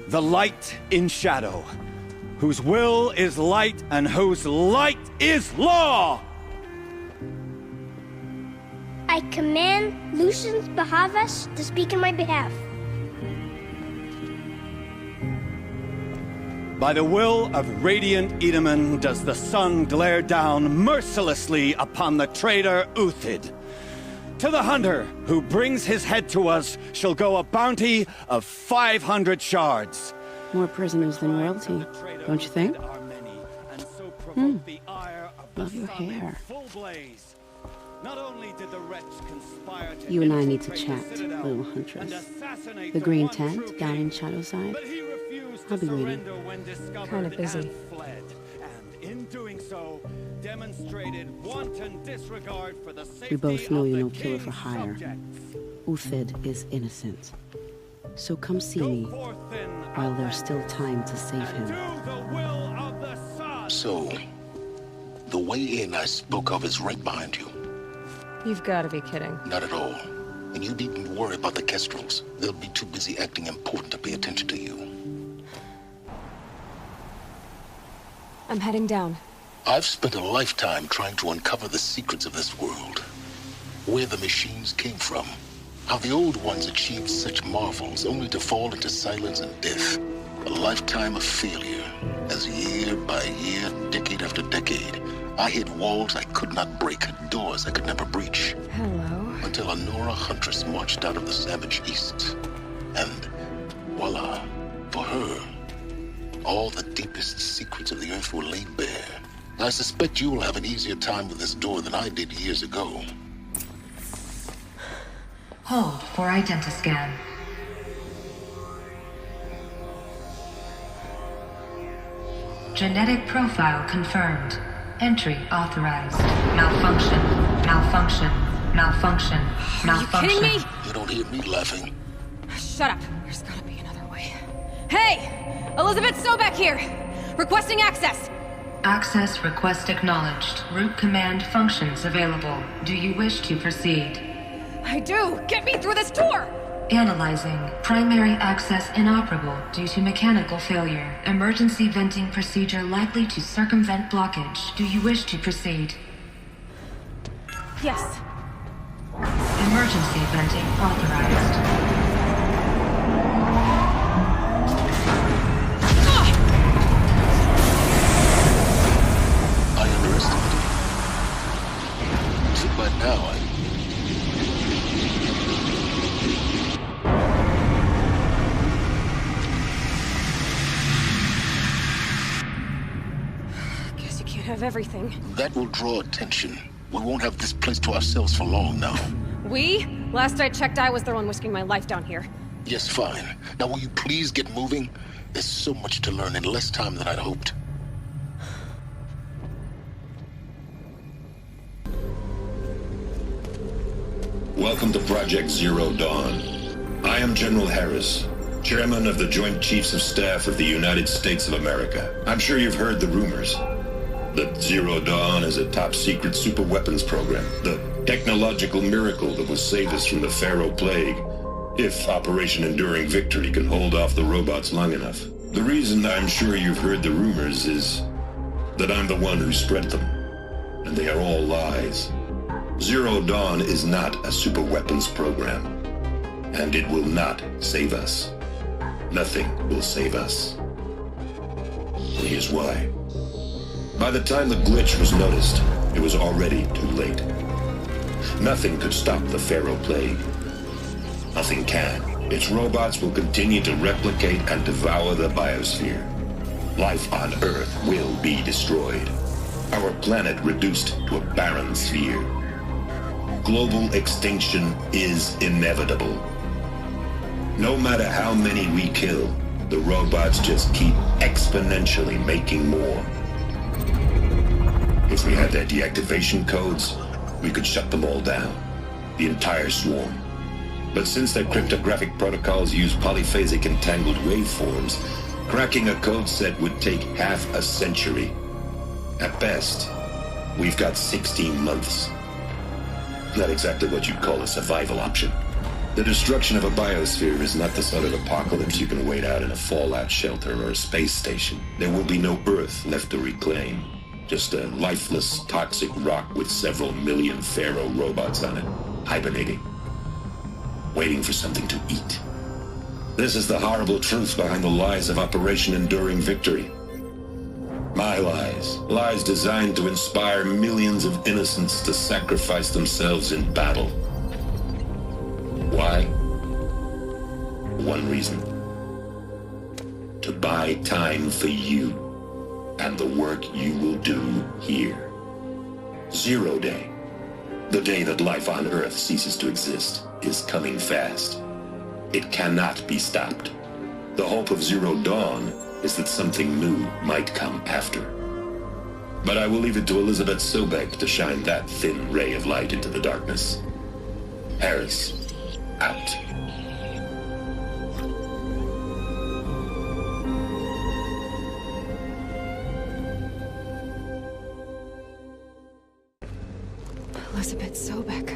The light in shadow, whose will is light and whose light is law! I command Lucius Bahavas to speak in my behalf. By the will of radiant Edaman does the sun glare down mercilessly upon the traitor Uthid. To the hunter who brings his head to us shall go a bounty of 500 shards. More prisoners than royalty, don't you think? Love your hair. You and I need to chat, little huntress. The green tent down in Shadowside. I'll be waiting. Kind of busy. In doing so, demonstrated wanton disregard for the safety We both know of you're the no killer for king's hire. subjects. Uthid is innocent. So come see me while there's still time to save him. So, the way in I spoke of is right behind you. You've got to be kidding. Not at all. And you needn't worry about the Kestrels. They'll be too busy acting important to pay attention to you. I'm heading down. I've spent a lifetime trying to uncover the secrets of this world. Where the machines came from. How the old ones achieved such marvels only to fall into silence and death. A lifetime of failure, as year by year, decade after decade, I hit walls I could not break, doors I could never breach. Hello. Until a Nora huntress marched out of the savage east. And voila, for her, all the deepest secrets of the earth were laid bare. I suspect you will have an easier time with this door than I did years ago. Hold for identiscan. Genetic profile confirmed. Entry authorized. Malfunction. Malfunction. Malfunction. Malfunction. Are you kidding me? You don't hear me laughing. Shut up. There's gotta be another way. Hey! Elizabeth Sobek here! Requesting access! Access request acknowledged. Root command functions available. Do you wish to proceed? I do! Get me through this door! Analyzing. Primary access inoperable due to mechanical failure. Emergency venting procedure likely to circumvent blockage. Do you wish to proceed? Yes. Emergency venting authorized. I underestimated you. So by now, Guess you can't have everything. that will draw attention. We won't have this place to ourselves for long now. We? Last I checked, I was the one risking my life down here. Yes, fine. Now will you please get moving? There's so much to learn in less time than I'd hoped. Welcome to Project Zero Dawn. I am General Harris, Chairman of the Joint Chiefs of Staff of the United States of America. I'm sure you've heard the rumors that Zero Dawn is a top-secret superweapons program, the technological miracle that will save us from the Pharaoh Plague, if Operation Enduring Victory can hold off the robots long enough. The reason I'm sure you've heard the rumors is that I'm the one who spread them, and they are all lies. Zero Dawn is not a superweapons program, and it will not save us. Nothing will save us. And here's why. By the time the glitch was noticed, it was already too late. Nothing could stop the Pharaoh Plague. Nothing can. Its robots will continue to replicate and devour the biosphere. Life on Earth will be destroyed. Our planet reduced to a barren sphere. Global extinction is inevitable. No matter how many we kill, the robots just keep exponentially making more. If we had their deactivation codes, we could shut them all down. The entire swarm. But since their cryptographic protocols use polyphasic entangled waveforms, cracking a code set would take half a century. At best, we've got 16 months. Not exactly what you'd call a survival option. The destruction of a biosphere is not the sort of apocalypse you can wait out in a fallout shelter or a space station. There will be no Earth left to reclaim. Just a lifeless, toxic rock with several million Pharaoh robots on it, hibernating, waiting for something to eat. This is the horrible truth behind the lies of Operation Enduring Victory. My lies. Lies designed to inspire millions of innocents to sacrifice themselves in battle. Why? One reason. To buy time for you and the work you will do here. 0 Day. The day that life on Earth ceases to exist is coming fast. It cannot be stopped. The hope of Zero Dawn is that something new might come after. But I will leave it to Elizabeth Sobek to shine that thin ray of light into the darkness. Harris, out. Elizabeth Sobek.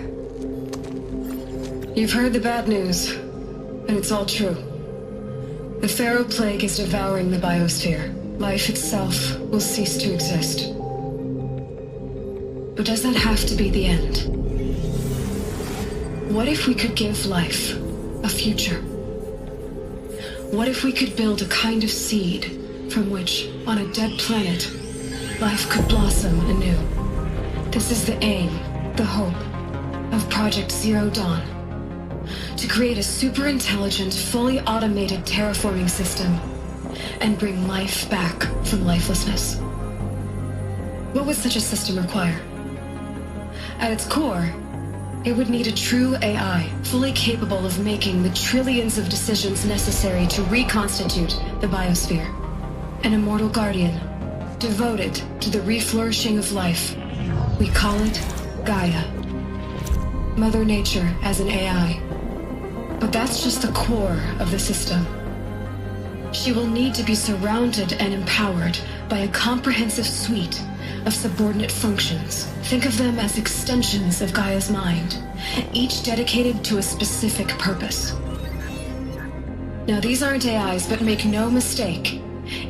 You've heard the bad news, and it's all true. The Pharaoh Plague is devouring the biosphere. Life itself will cease to exist. But does that have to be the end? What if we could give life a future? What if we could build a kind of seed from which, on a dead planet, life could blossom anew? This is the aim, the hope, of Project Zero Dawn. To create a super-intelligent, fully automated terraforming system and bring life back from lifelessness. What would such a system require? At its core, it would need a true AI, fully capable of making the trillions of decisions necessary to reconstitute the biosphere. An immortal guardian, devoted to the reflourishing of life. We call it Gaia. Mother Nature as an AI. But that's just the core of the system. She will need to be surrounded and empowered by a comprehensive suite of subordinate functions. Think of them as extensions of Gaia's mind, each dedicated to a specific purpose. Now, these aren't AIs, but make no mistake,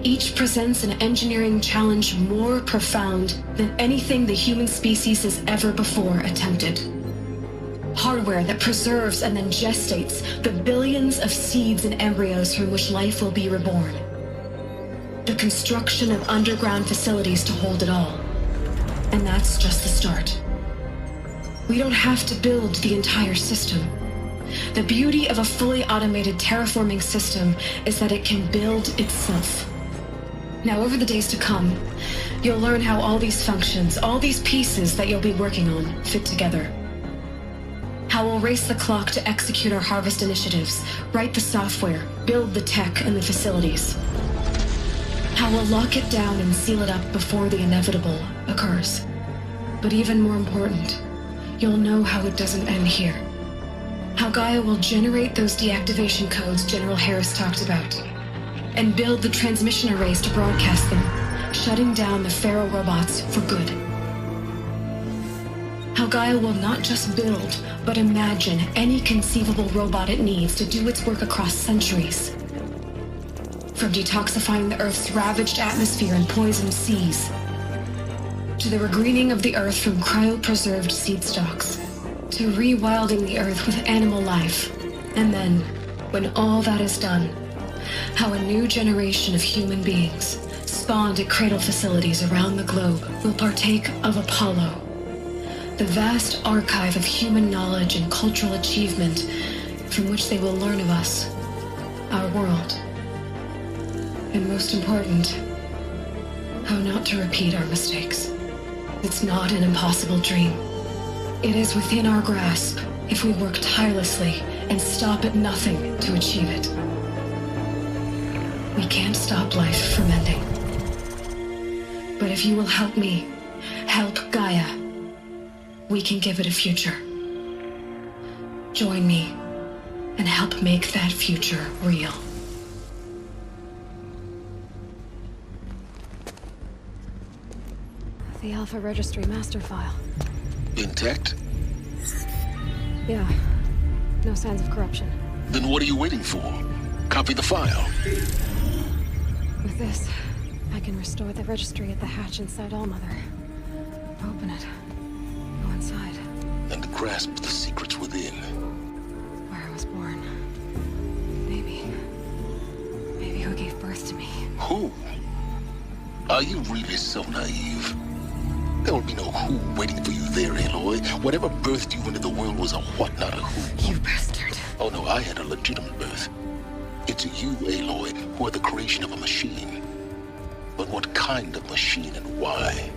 each presents an engineering challenge more profound than anything the human species has ever before attempted. Hardware that preserves and then gestates the billions of seeds and embryos from which life will be reborn. The construction of underground facilities to hold it all. And that's just the start. We don't have to build the entire system. The beauty of a fully automated terraforming system is that it can build itself. Now, over the days to come, you'll learn how all these functions, all these pieces that you'll be working on, fit together. How we'll race the clock to execute our harvest initiatives, write the software, build the tech and the facilities. How we'll lock it down and seal it up before the inevitable occurs. But even more important, you'll know how it doesn't end here. How Gaia will generate those deactivation codes General Harris talked about, and build the transmission arrays to broadcast them, shutting down the Pharaoh robots for good. How Gaia will not just build, but imagine any conceivable robot it needs to do its work across centuries. From detoxifying the Earth's ravaged atmosphere and poisoned seas, to the regreening of the Earth from cryopreserved seed stalks, to rewilding the Earth with animal life. And then, when all that is done, how a new generation of human beings, spawned at cradle facilities around the globe, will partake of Apollo, the vast archive of human knowledge and cultural achievement from which they will learn of us, our world. And most important, how not to repeat our mistakes. It's not an impossible dream. It is within our grasp if we work tirelessly and stop at nothing to achieve it. We can't stop life from ending. But if you will help me, help Gaia, we can give it a future. Join me and help make that future real. The Alpha Registry master file. Intact? Yeah. No signs of corruption. Then what are you waiting for? Copy the file. With this, I can restore the registry at the hatch inside Allmother. Open it. Go inside. And grasp the secrets within. Where I was born. Maybe who gave birth to me. Who? Are you really so naive? There will be no who waiting for you there, Aloy. Whatever birthed you into the world was a what, not a who. You bastard. Oh no, I had a legitimate birth. It's you, Aloy, who are the creation of a machine. But what kind of machine and why?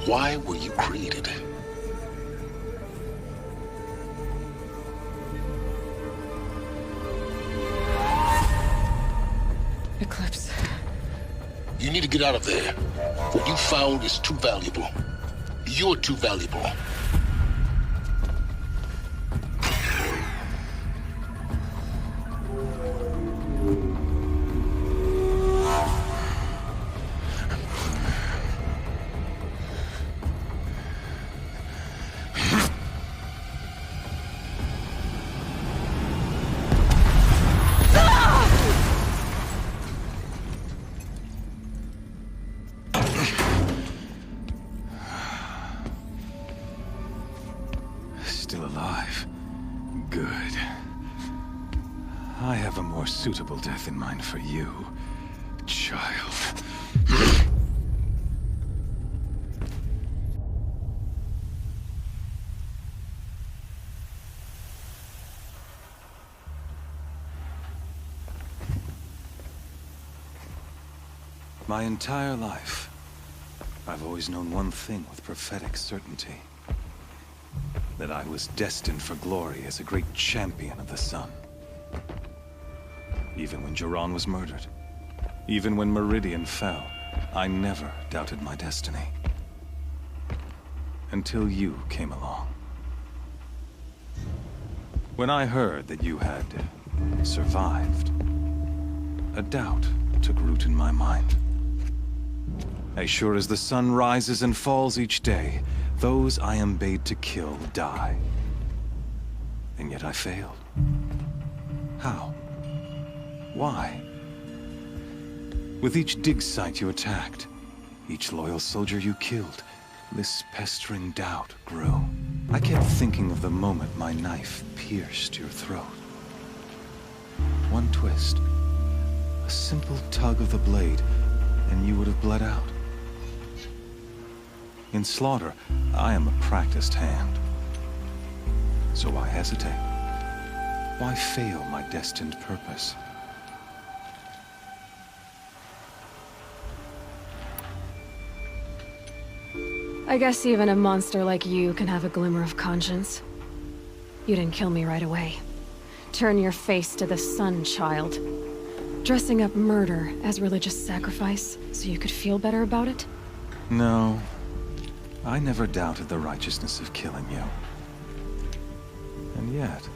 Why were you created? Eclipse. You need to get out of there. What you found is too valuable. You're too valuable. Still alive. Good. I have a more suitable death in mind for you, child. My entire life, I've always known one thing with prophetic certainty. That I was destined for glory as a great champion of the sun. Even when Jiran was murdered, even when Meridian fell, I never doubted my destiny. Until you came along. When I heard that you had survived, a doubt took root in my mind. As sure as the sun rises and falls each day, those I am bade to kill die. And yet I failed. How? Why? With each dig site you attacked, each loyal soldier you killed, this pestering doubt grew. I kept thinking of the moment my knife pierced your throat. One twist, a simple tug of the blade, and you would have bled out. In slaughter, I am a practiced hand. So why hesitate? Why fail my destined purpose? I guess even a monster like you can have a glimmer of conscience. You didn't kill me right away. Turn your face to the sun, child. Dressing up murder as religious sacrifice so you could feel better about it? No. I never doubted the righteousness of killing you. And yet,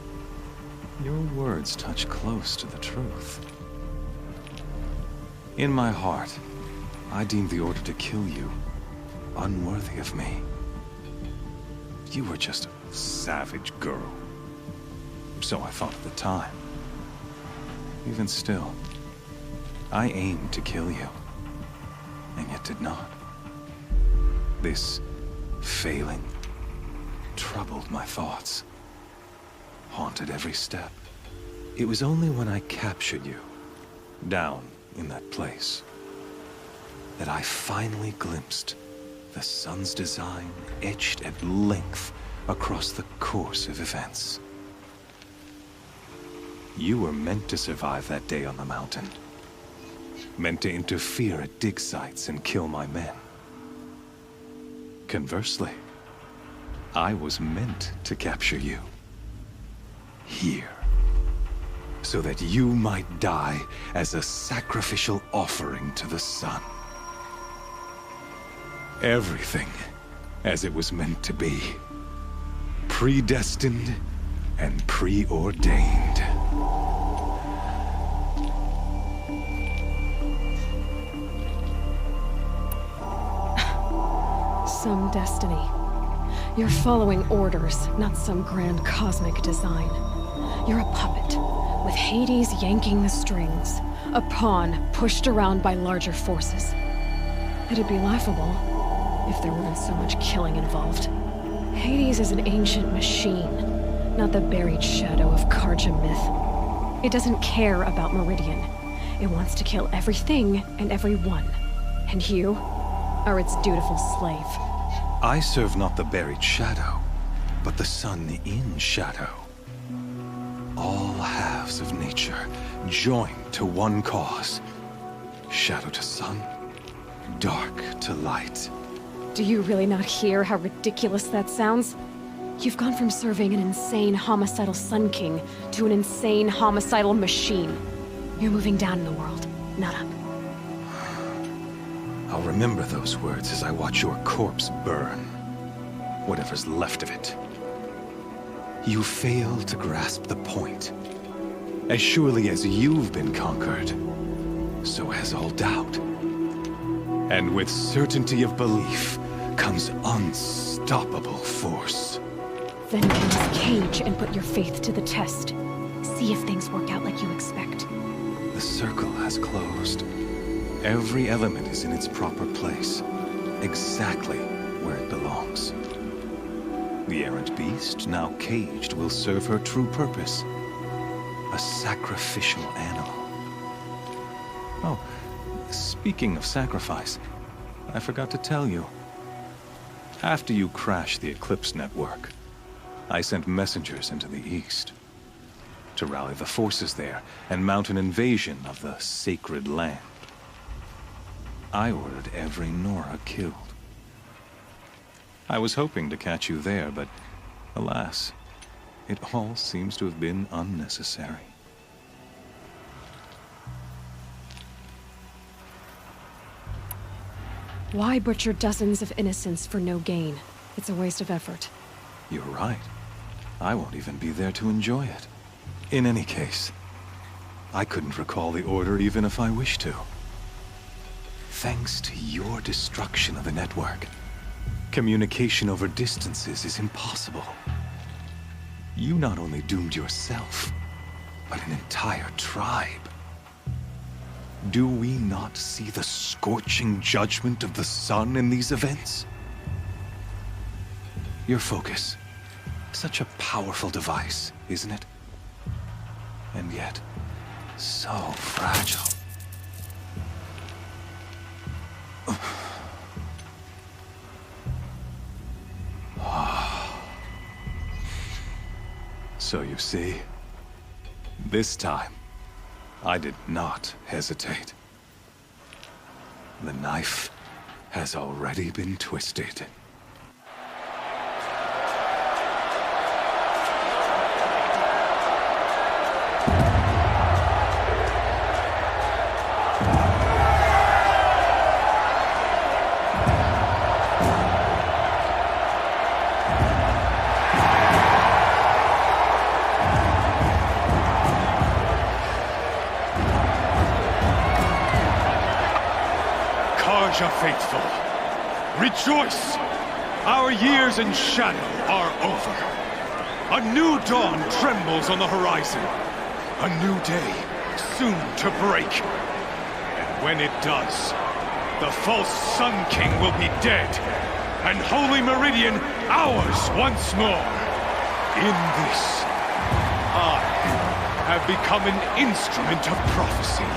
your words touch close to the truth. In my heart, I deemed the order to kill you unworthy of me. You were just a savage girl. So I thought at the time. Even still, I aimed to kill you, and yet did not. This failing troubled my thoughts, haunted every step. It was only when I captured you, down in that place, that I finally glimpsed the sun's design etched at length across the course of events. You were meant to survive that day on the mountain. Meant to interfere at dig sites and kill my men. Conversely, I was meant to capture you. Here. So that you might die as a sacrificial offering to the sun. Everything as it was meant to be. Predestined, and preordained. Some destiny. You're following orders, not some grand cosmic design. You're a puppet, with Hades yanking the strings. A pawn pushed around by larger forces. It'd be laughable if there weren't so much killing involved. Hades is an ancient machine, not the buried shadow of Karja myth. It doesn't care about Meridian. It wants to kill everything and everyone. And you are its dutiful slave. I serve not the buried shadow, but the sun in shadow. All halves of nature joined to one cause. Shadow to sun, dark to light. Do you really not hear how ridiculous that sounds? You've gone from serving an insane homicidal Sun King to an insane homicidal machine. You're moving down in the world, not up. I'll remember those words as I watch your corpse burn. Whatever's left of it. You fail to grasp the point. As surely as you've been conquered, so has all doubt. And with certainty of belief comes unstoppable force. Then get this cage and put your faith to the test. See if things work out like you expect. The circle has closed. Every element is in its proper place, exactly where it belongs. The errant beast, now caged, will serve her true purpose. A sacrificial animal. Oh, speaking of sacrifice, I forgot to tell you. After you crashed the Eclipse network, I sent messengers into the east to rally the forces there and mount an invasion of the sacred land. I ordered every Nora killed. I was hoping to catch you there, but alas, it all seems to have been unnecessary. Why butcher dozens of innocents for no gain? It's a waste of effort. You're right. I won't even be there to enjoy it. In any case, I couldn't recall the order even if I wished to. Thanks to your destruction of the network, communication over distances is impossible. You not only doomed yourself, but an entire tribe. Do we not see the scorching judgment of the sun in these events? Your focus, such a powerful device, isn't it? And yet, so fragile. So you see, this time, I did not hesitate. The knife has already been twisted. Faithful, rejoice! Our years in shadow are over. A new dawn trembles on the horizon. A new day, soon to break. And when it does, the false Sun King will be dead, and Holy Meridian ours once more. In this, I have become an instrument of prophecy.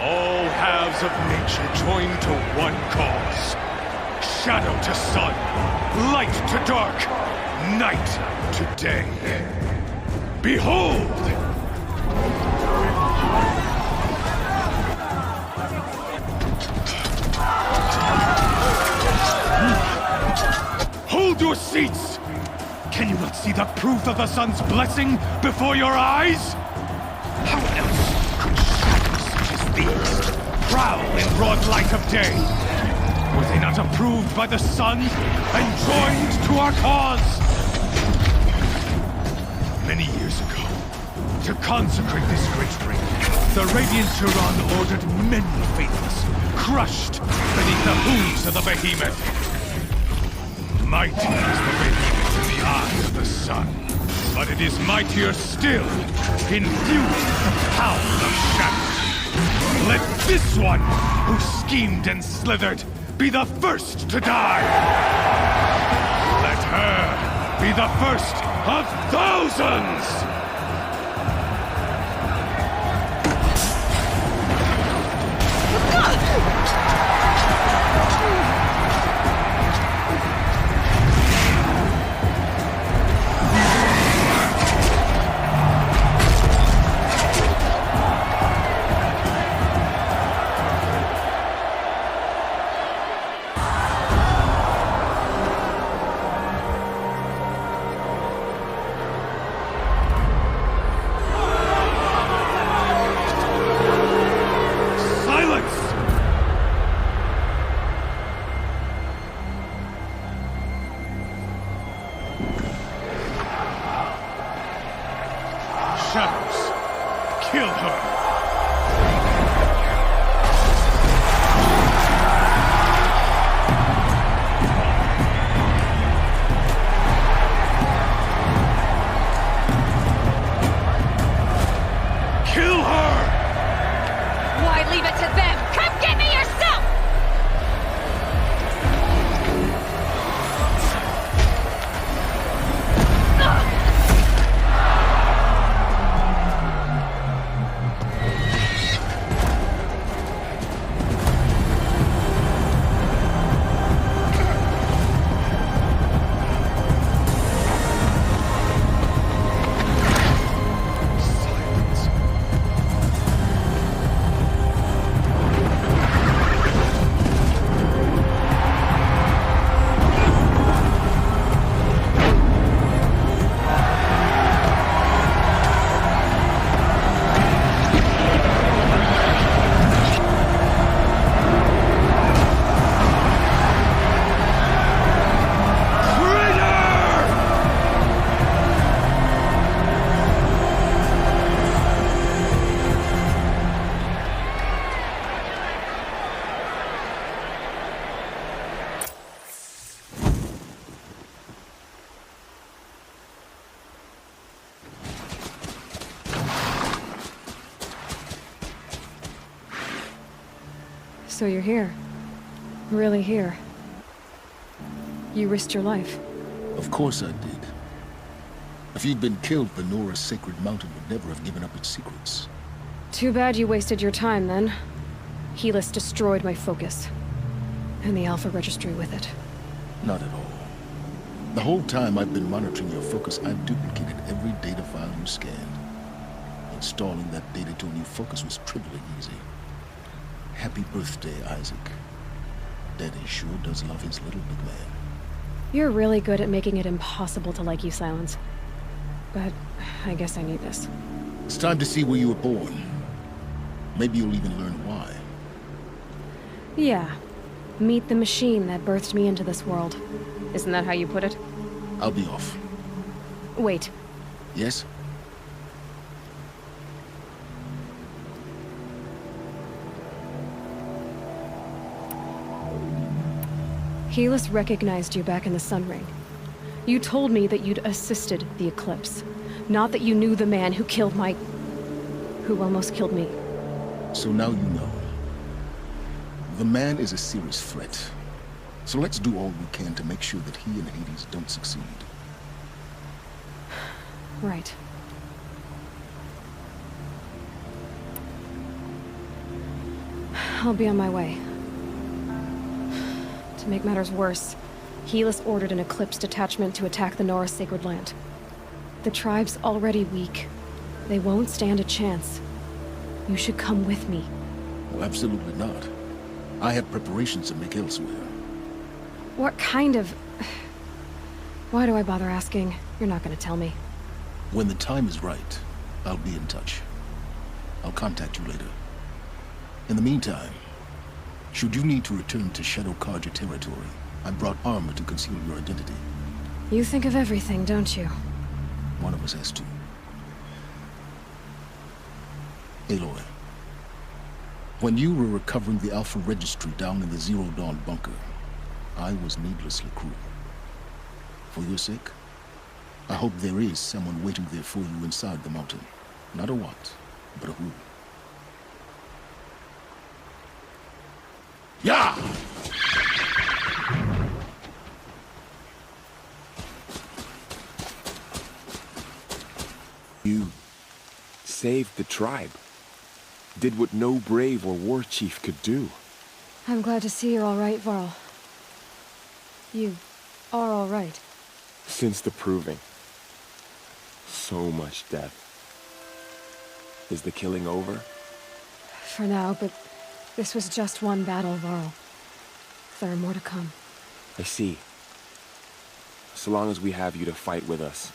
All halves of nature joined to one cause. Shadow to sun, light to dark, night to day. Behold! Hold your seats! Can you not see the proof of the sun's blessing before your eyes? How else could shadows such as these prowl in broad light of day? Were they not approved by the sun and joined to our cause? Many years ago, to consecrate this great ring, the Radiant Turan ordered many faithless, crushed beneath the hooves of the behemoth. Mighty is the behemoth in the eye of the sun, but it is mightier still, infused with the power of shadow. Let this one, who schemed and slithered, be the first to die! Let her be the first of thousands! So you're here. Really here. You risked your life. Of course I did. If you'd been killed, the Nora's sacred mountain would never have given up its secrets. Too bad you wasted your time, then. Helis destroyed my focus. And the Alpha Registry with it. Not at all. The whole time I've been monitoring your focus, I've duplicated every data file you scanned. Installing that data to a new focus was triply easy. Happy birthday, Isaac. Daddy sure does love his little big man. You're really good at making it impossible to like you, Silence. But I guess I need this. It's time to see where you were born. Maybe you'll even learn why. Yeah. Meet the machine that birthed me into this world. Isn't that how you put it? I'll be off. Wait. Yes? Helis recognized you back in the Sun Ring. You told me that you'd assisted the Eclipse. Not that you knew the man who killed my... who almost killed me. So now you know. The man is a serious threat. So let's do all we can to make sure that he and Hades don't succeed. Right. I'll be on my way. To make matters worse, Helis ordered an Eclipse detachment to attack the Nora Sacred Land. The tribe's already weak. They won't stand a chance. You should come with me. Oh, absolutely not. I have preparations to make elsewhere. What kind of... Why do I bother asking? You're not gonna tell me. When the time is right, I'll be in touch. I'll contact you later. In the meantime, should you need to return to Shadow Carja territory, I brought armor to conceal your identity. You think of everything, don't you? One of us has to. Aloy, when you were recovering the Alpha Registry down in the Zero Dawn bunker, I was needlessly cruel. For your sake, I hope there is someone waiting there for you inside the mountain. Not a what, but a who. Yeah! You saved the tribe. Did what no brave or war chief could do. I'm glad to see you're all right, Varl. You are all right. Since the proving. So much death. Is the killing over? For now, but this was just one battle, Varl. There are more to come. I see. So long as we have you to fight with us,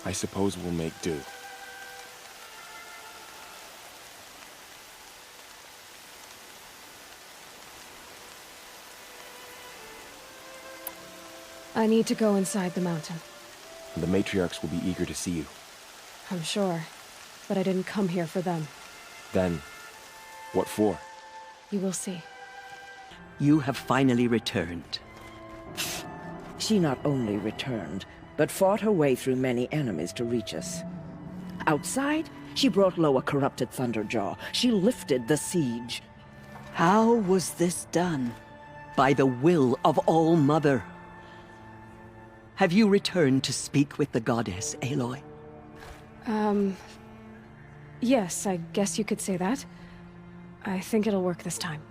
I suppose we'll make do. I need to go inside the mountain. The matriarchs will be eager to see you. I'm sure, but I didn't come here for them. Then, what for? You will see. You have finally returned. She not only returned, but fought her way through many enemies to reach us. Outside, she brought low a corrupted Thunderjaw. She lifted the siege. How was this done? By the will of All-Mother. Have you returned to speak with the goddess, Aloy? Yes, I guess you could say that. I think it'll work this time.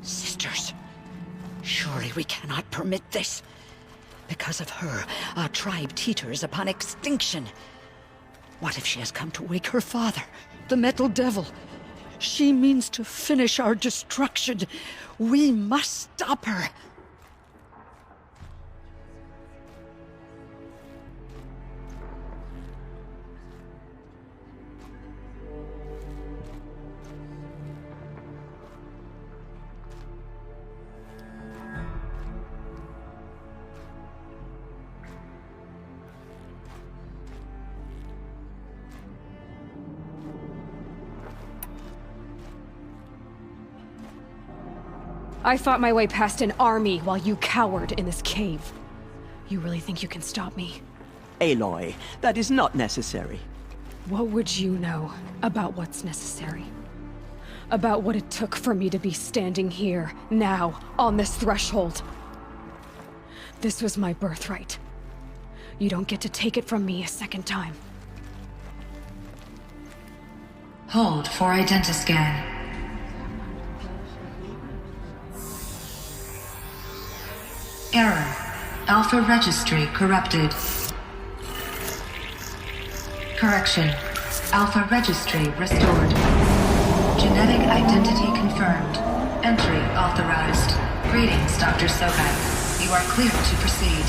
Sisters, surely we cannot permit this. Because of her, our tribe teeters upon extinction. What if she has come to wake her father, the Metal Devil? She means to finish our destruction. We must stop her. I fought my way past an army while you cowered in this cave. You really think you can stop me? Aloy, that is not necessary. What would you know about what's necessary? About what it took for me to be standing here, now, on this threshold? This was my birthright. You don't get to take it from me a second time. Hold for identiscan. Error. Alpha registry corrupted. Correction. Alpha registry restored. Genetic identity confirmed. Entry authorized. Greetings, Dr. Sokai. You are clear to proceed.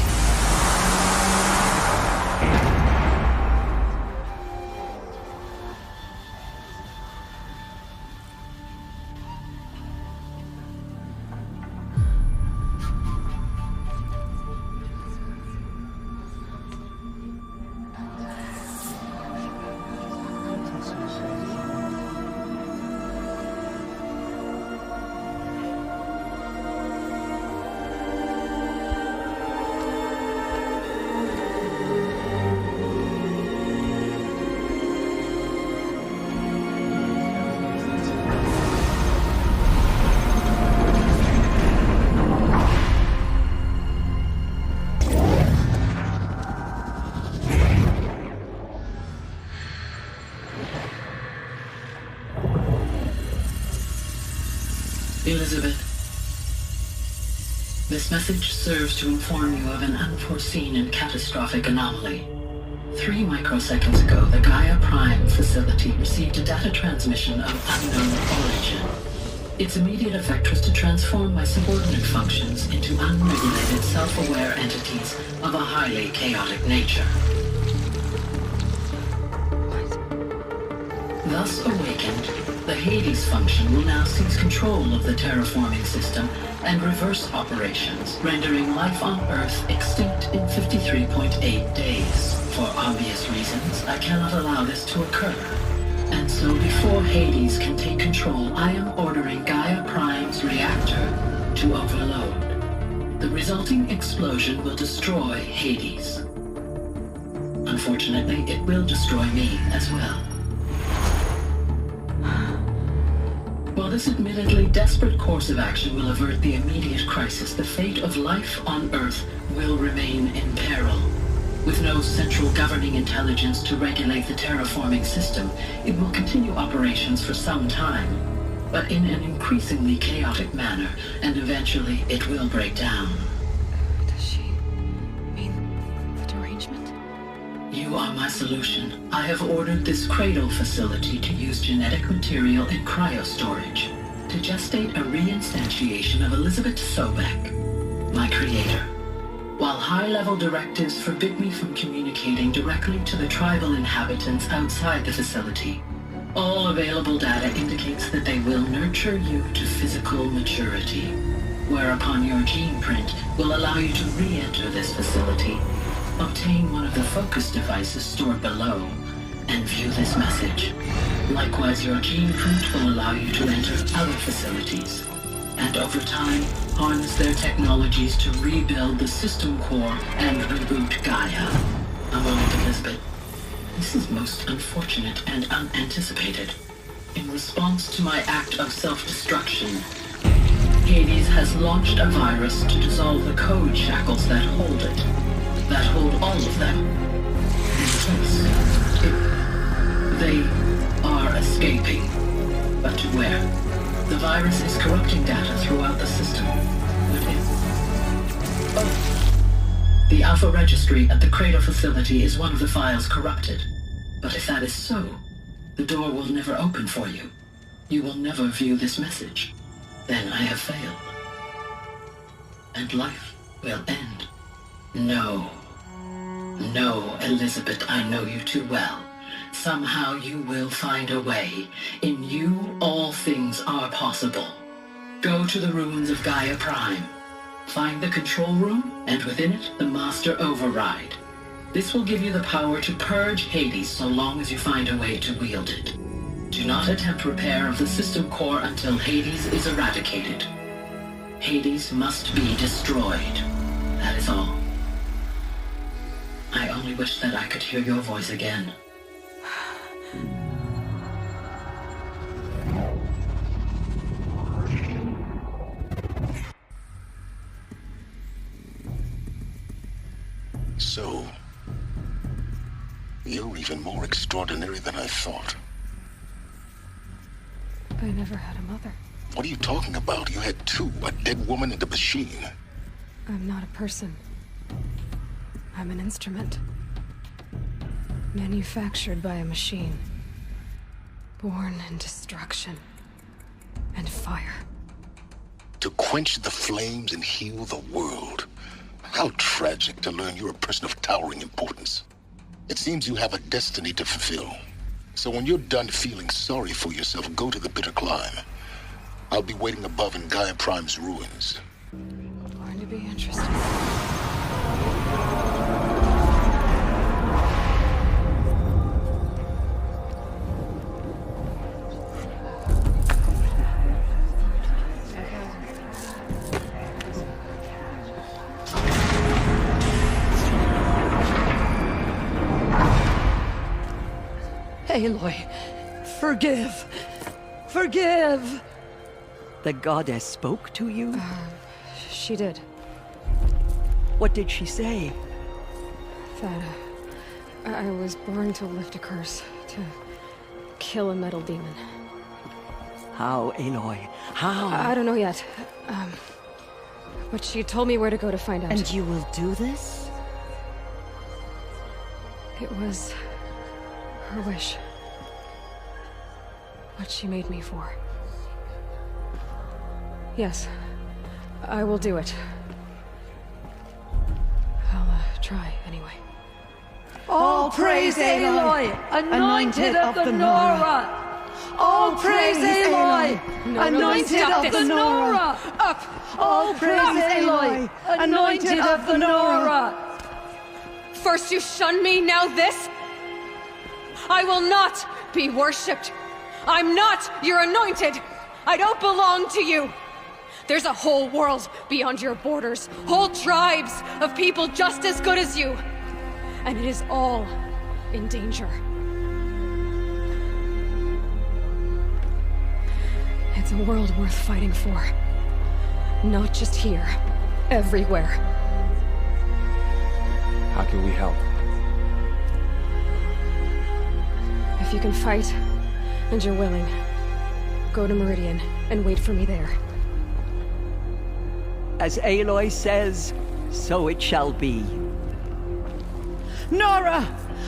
Elizabeth, this message serves to inform you of an unforeseen and catastrophic anomaly. 3 microseconds ago, the Gaia Prime facility received a data transmission of unknown origin. Its immediate effect was to transform my subordinate functions into unregulated, self-aware entities of a highly chaotic nature. Thus awakened, the Hades function will now seize control of the terraforming system and reverse operations, rendering life on Earth extinct in 53.8 days. For obvious reasons, I cannot allow this to occur. And so before Hades can take control, I am ordering Gaia Prime's reactor to overload. The resulting explosion will destroy Hades. Unfortunately, it will destroy me as well. While this admittedly desperate course of action will avert the immediate crisis, the fate of life on Earth will remain in peril. With no central governing intelligence to regulate the terraforming system, it will continue operations for some time, but in an increasingly chaotic manner, and eventually it will break down. Does she mean the derangement? You are my solution. I have ordered this cradle facility to use genetic material in cryostorage to gestate a reinstantiation of Elizabeth Sobek, my creator. While high-level directives forbid me from communicating directly to the tribal inhabitants outside the facility, all available data indicates that they will nurture you to physical maturity, whereupon your gene print will allow you to re-enter this facility, obtain one of the focus devices stored below, and view this message. Likewise, your gene print will allow you to enter other facilities, and over time, harness their technologies to rebuild the system core and reboot Gaia. A moment, Elizabeth. This is most unfortunate and unanticipated. In response to my act of self-destruction, Hades has launched a virus to dissolve the code shackles that hold it, that hold all of them. In place, they are escaping. But to where? The virus is corrupting data throughout the system. The Alpha Registry at the Cradle facility is one of the files corrupted. But if that is so, the door will never open for you. You will never view this message. Then I have failed. And life will end. No. No, Elizabeth, I know you too well. Somehow you will find a way. In you, all things are possible. Go to the ruins of Gaia Prime. Find the control room, and within it, the Master Override. This will give you the power to purge Hades so long as you find a way to wield it. Do not attempt repair of the system core until Hades is eradicated. Hades must be destroyed. That is all. I only wish that I could hear your voice again. So, you're even more extraordinary than I thought. I never had a mother. What are you talking about? You had two, a dead woman and a machine. I'm not a person. I'm an instrument. Manufactured by a machine. Born in destruction and fire. To quench the flames and heal the world. How tragic to learn you're a person of towering importance. It seems you have a destiny to fulfill. So when you're done feeling sorry for yourself, go to the bitter climb. I'll be waiting above in Gaia Prime's ruins. Going to be interesting. Aloy, forgive! Forgive! The goddess spoke to you? She did. What did she say? That I was born to lift a curse, to kill a metal demon. How, Aloy? How? I don't know yet. But she told me where to go to find out. And you will do this? It was her wish. What she made me for. Yes, I will do it. I'll try anyway. All praise Aloy, anointed of the Nora! All praise Aloy, anointed of the Nora! Up! All praise Aloy, anointed of the Nora! First you shun me, now this? I will not be worshipped. I'm not your anointed. I don't belong to you. There's a whole world beyond your borders, whole tribes of people just as good as you. And it is all in danger. It's a world worth fighting for. Not just here, everywhere. How can we help? If you can fight, and you're willing, go to Meridian and wait for me there. As Aloy says, so it shall be. Nora!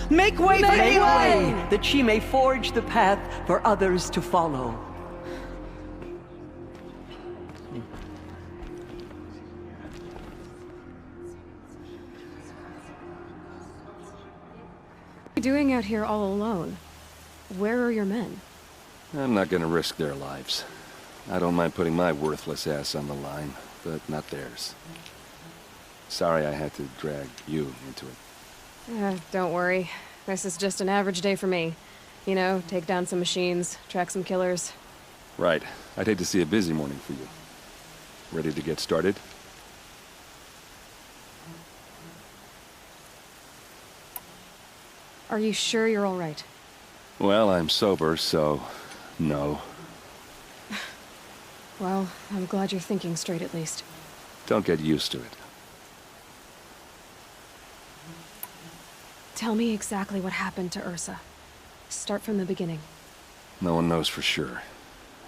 Make way for Make Aloy! way, that she may forge the path for others to follow. What are you doing out here all alone? Where are your men? I'm not gonna risk their lives. I don't mind putting my worthless ass on the line, but not theirs. Sorry I had to drag you into it. Don't worry. This is just an average day for me. You know, take down some machines, track some killers. Right. I'd hate to see a busy morning for you. Ready to get started? Are you sure you're all right? Well, I'm sober, so no. Well, I'm glad you're thinking straight at least. Don't get used to it. Tell me exactly what happened to Ursa. Start from the beginning. No one knows for sure.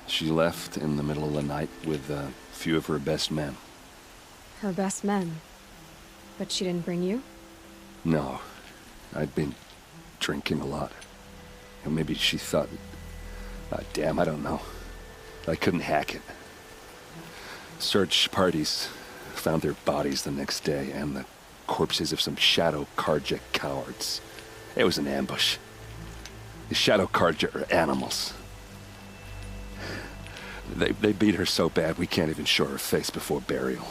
She left in the middle of the night with a few of her best men. Her best men? But she didn't bring you? No. I'd been drinking a lot. Or maybe she thought... damn, I don't know. I couldn't hack it. Search parties found their bodies the next day, and the corpses of some Shadow Karja cowards. It was an ambush. The Shadow Karja are animals. They beat her so bad we can't even show her face before burial.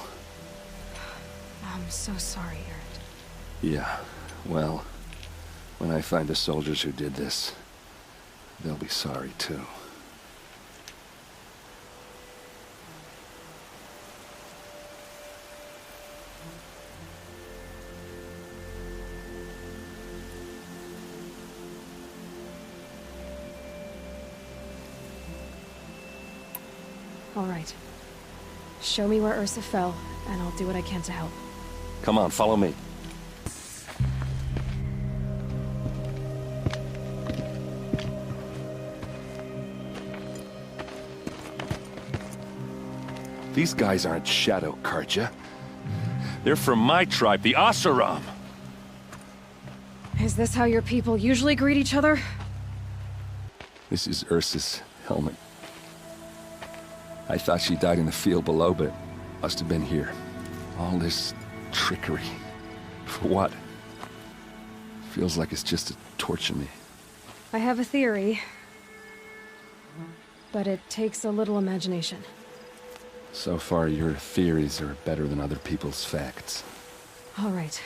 I'm so sorry, Eret. Yeah, well, when I find the soldiers who did this, they'll be sorry too. All right. Show me where Ursa fell, and I'll do what I can to help. Come on, follow me. These guys aren't Shadow Karja. They're from my tribe, the Oseram. Is this how your people usually greet each other? This is Ursa's helmet. I thought she died in the field below, but must have been here. All this trickery. For what? Feels like it's just to torture me. I have a theory, but it takes a little imagination. So far, your theories are better than other people's facts. All right.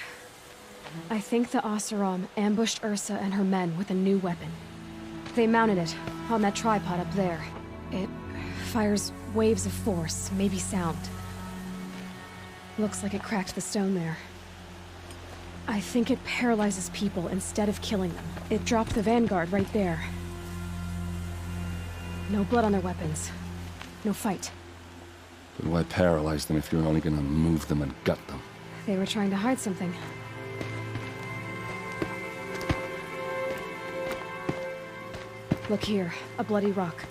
I think the Oseram ambushed Ursa and her men with a new weapon. They mounted it on that tripod up there. It fires waves of force, maybe sound. Looks like it cracked the stone there. I think it paralyzes people instead of killing them. It dropped the vanguard right there. No blood on their weapons. No fight. But why paralyze them if you're only gonna move them and gut them? They were trying to hide something. Look here, a bloody rock.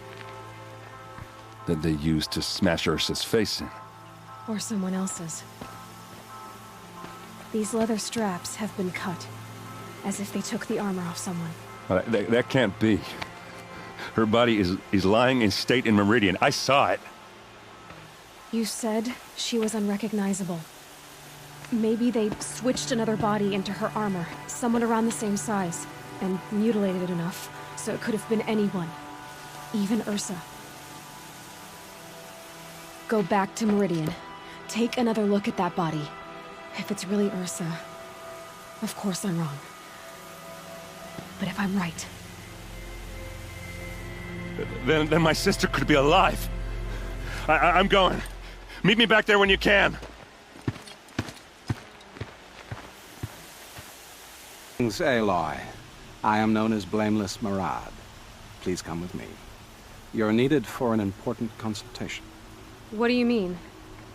That they used to smash Ursa's face in. Or someone else's. These leather straps have been cut, as if they took the armor off someone. That can't be. Her body is lying in state in Meridian. I saw it. You said she was unrecognizable. Maybe they switched another body into her armor, someone around the same size, and mutilated it enough, so it could have been anyone. Even Ursa. Go back to Meridian. Take another look at that body. If it's really Ursa, Of course I'm wrong. But if I'm right... Then my sister could be alive. I'm going. Meet me back there when you can. Aloy. I am known as Blameless Murad. Please come with me. You're needed for an important consultation. What do you mean?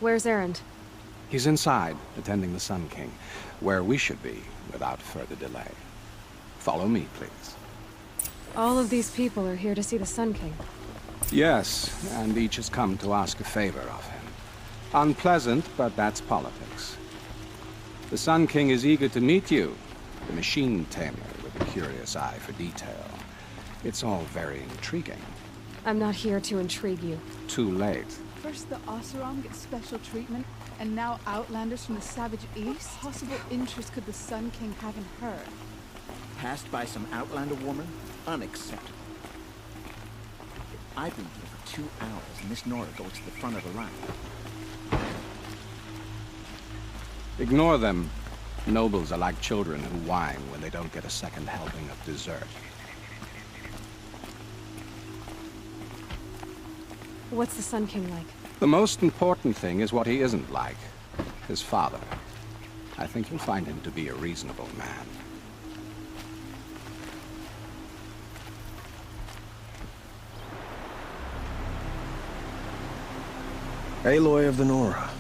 Where's Erend? He's inside, attending the Sun King, where we should be without further delay. Follow me, please. All of these people are here to see the Sun King. Yes, and each has come to ask a favor of him. Unpleasant, but that's politics. The Sun King is eager to meet you, the machine tamer with a curious eye for detail. It's all very intriguing. I'm not here to intrigue you. Too late. First the Oseram gets special treatment, and now Outlanders from the Savage East? What possible interest could the Sun King have in her? Passed by some Outlander woman? Unacceptable. I've been here for 2 hours, and Miss Nora goes to the front of the line. Ignore them. Nobles are like children who whine when they don't get a second helping of dessert. What's the Sun King like? The most important thing is what he isn't like. His father. I think you'll find him to be a reasonable man. Aloy of the Nora.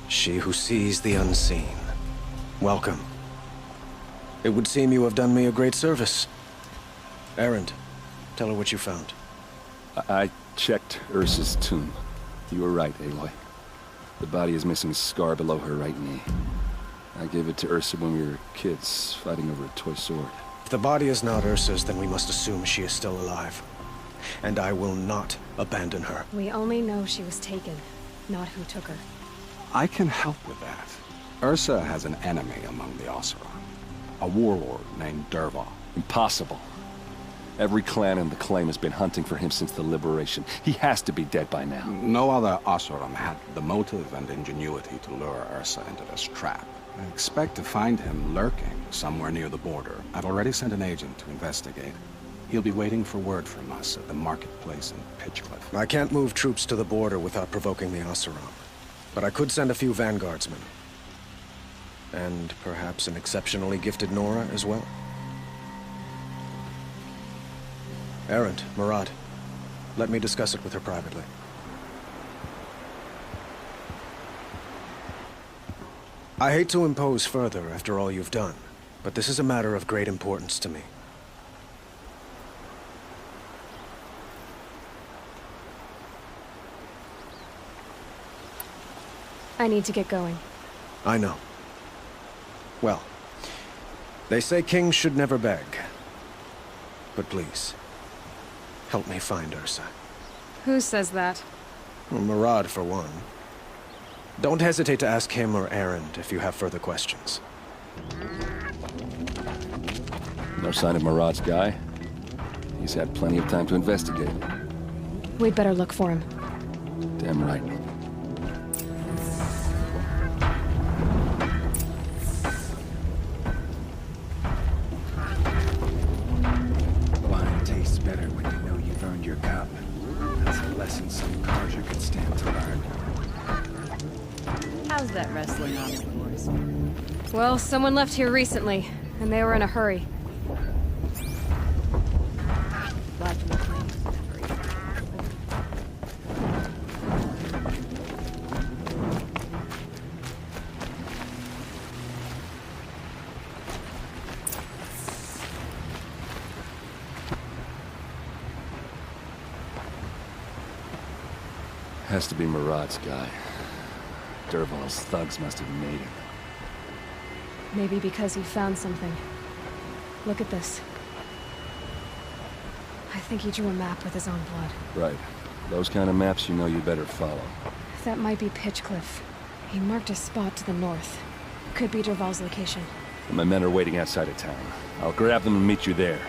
She who sees the unseen. Welcome. It would seem you have done me a great service. Erend, tell her what you found. I checked Ursa's tomb. You were right, Aloy. The body is missing a scar below her right knee. I gave it to Ursa when we were kids, fighting over a toy sword. If the body is not Ursa's, then we must assume she is still alive. And I will not abandon her. We only know she was taken, not who took her. I can help with that. Ursa has an enemy among the Oseram. A warlord named Dervahl. Impossible. Every clan in the claim has been hunting for him since the liberation. He has to be dead by now. No other Oseram had the motive and ingenuity to lure Ursa into this trap. I expect to find him lurking somewhere near the border. I've already sent an agent to investigate. He'll be waiting for word from us at the marketplace in Pitchcliff. I can't move troops to the border without provoking the Oseram. But I could send a few vanguardsmen. And perhaps an exceptionally gifted Nora as well. Erend, Murad, let me discuss it with her privately. I hate to impose further after all you've done, but this is a matter of great importance to me. I need to get going. I know. Well, they say kings should never beg. But please, help me find Ursa. Who says that? Well, Murad, for one. Don't hesitate to ask him or Erend if you have further questions. No sign of Murad's guy. He's had plenty of time to investigate. We'd better look for him. Damn right. Wine tastes better when you know you've earned your cup. That's a lesson some Karja could stand to learn. How's that wrestling on the course? Well, someone left here recently, and they were in a hurry. Has to be Murad's guy. Dervahl's thugs must have made him. Maybe because he found something. Look at this. I think he drew a map with his own blood. Right. Those kind of maps you know you better follow. That might be Pitchcliff. He marked a spot to the north. Could be Dervahl's location. My men are waiting outside of town. I'll grab them and meet you there.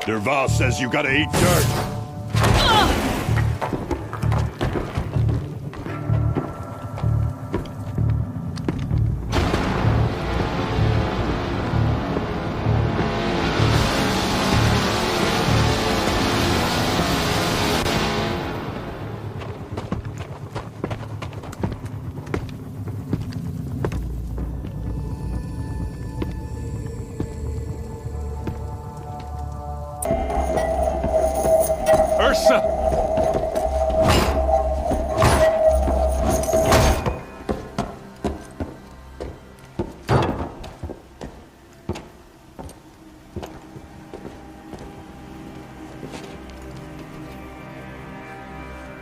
Derval says you gotta eat dirt. Ursa!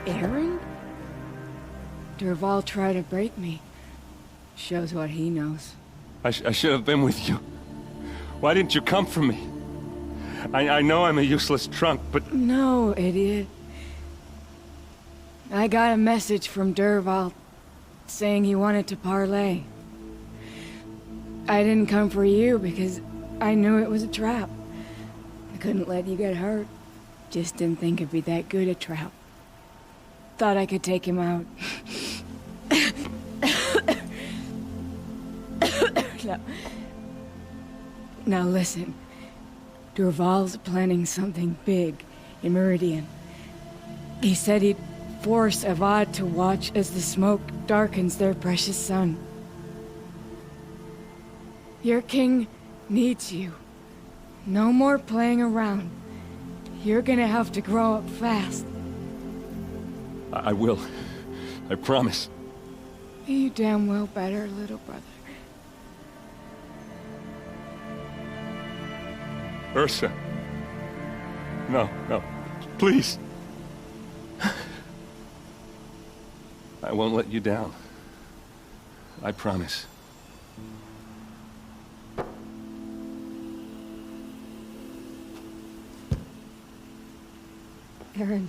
Aaron? Derval tried to break me. Shows what he knows. I should have been with you. Why didn't you come for me? I know I'm a useless trunk, but... No, idiot. I got a message from Derval saying he wanted to parlay. I didn't come for you because I knew it was a trap. I couldn't let you get hurt. Just didn't think it'd be that good a trap. Thought I could take him out. Now listen. Derval's planning something big in Meridian. He said he'd force Avad to watch as the smoke darkens their precious sun. Your king needs you. No more playing around. You're gonna have to grow up fast. I will. I promise. You damn well better, little brother. Ursa. No, no. Please. I won't let you down. I promise. Aaron,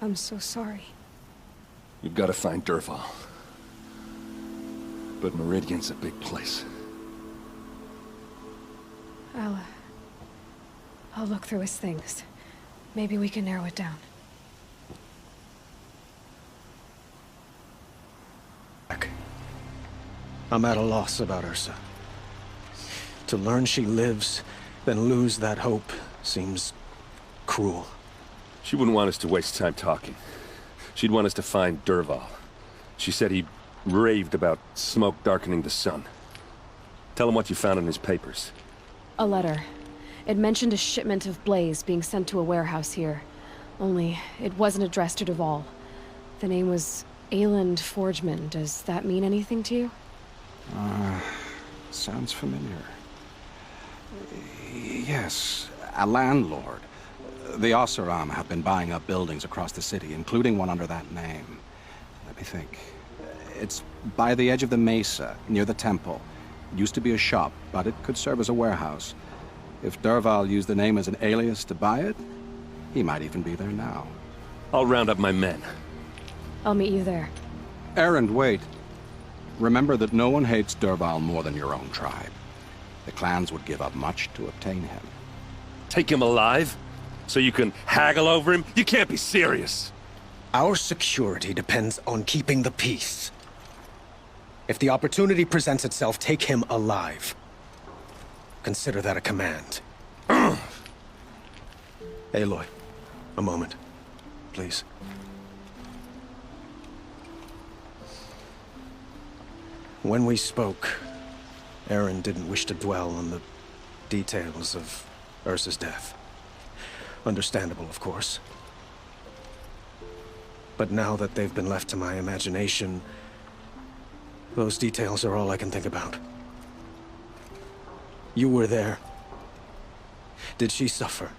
I'm so sorry. You've got to find Derval. But Meridian's a big place. I'll look through his things. Maybe we can narrow it down. I'm at a loss about Ursa. To learn she lives, then lose that hope, seems cruel. She wouldn't want us to waste time talking. She'd want us to find Derval. She said he raved about smoke darkening the sun. Tell him what you found in his papers. A letter. It mentioned a shipment of blaze being sent to a warehouse here. Only, it wasn't addressed to Derval. The name was Ayland Forgeman. Does that mean anything to you? Sounds familiar. Yes, a landlord. The Oseram have been buying up buildings across the city, including one under that name. Let me think. It's by the edge of the mesa, near the temple. It used to be a shop, but it could serve as a warehouse. If Derval used the name as an alias to buy it, he might even be there now. I'll round up my men. I'll meet you there. Aaron, wait. Remember that no one hates Derval more than your own tribe. The clans would give up much to obtain him. Take him alive? So you can haggle over him? You can't be serious. Our security depends on keeping the peace. If the opportunity presents itself, take him alive. Consider that a command. Aloy, a moment, please. When we spoke, Aaron didn't wish to dwell on the details of Ursa's death. Understandable, of course. But now that they've been left to my imagination, those details are all I can think about. You were there. Did she suffer?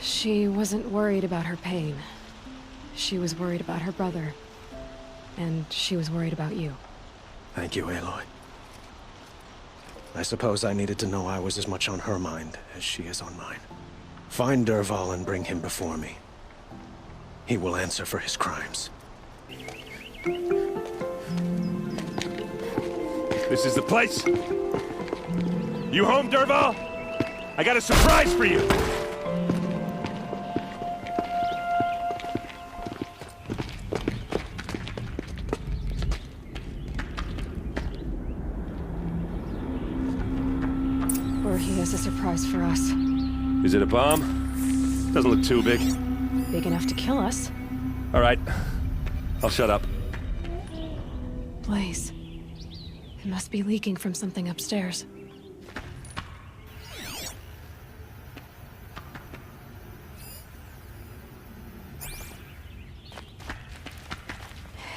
She wasn't worried about her pain. She was worried about her brother. And she was worried about you. Thank you, Aloy. I suppose I needed to know I was as much on her mind as she is on mine. Find Derval and bring him before me. He will answer for his crimes. This is the place. You home, Dervahl? I got a surprise for you. Or he has a surprise for us. Is it a bomb? Doesn't look too big. Big enough to kill us. All right. I'll shut up. Blaze. It must be leaking from something upstairs.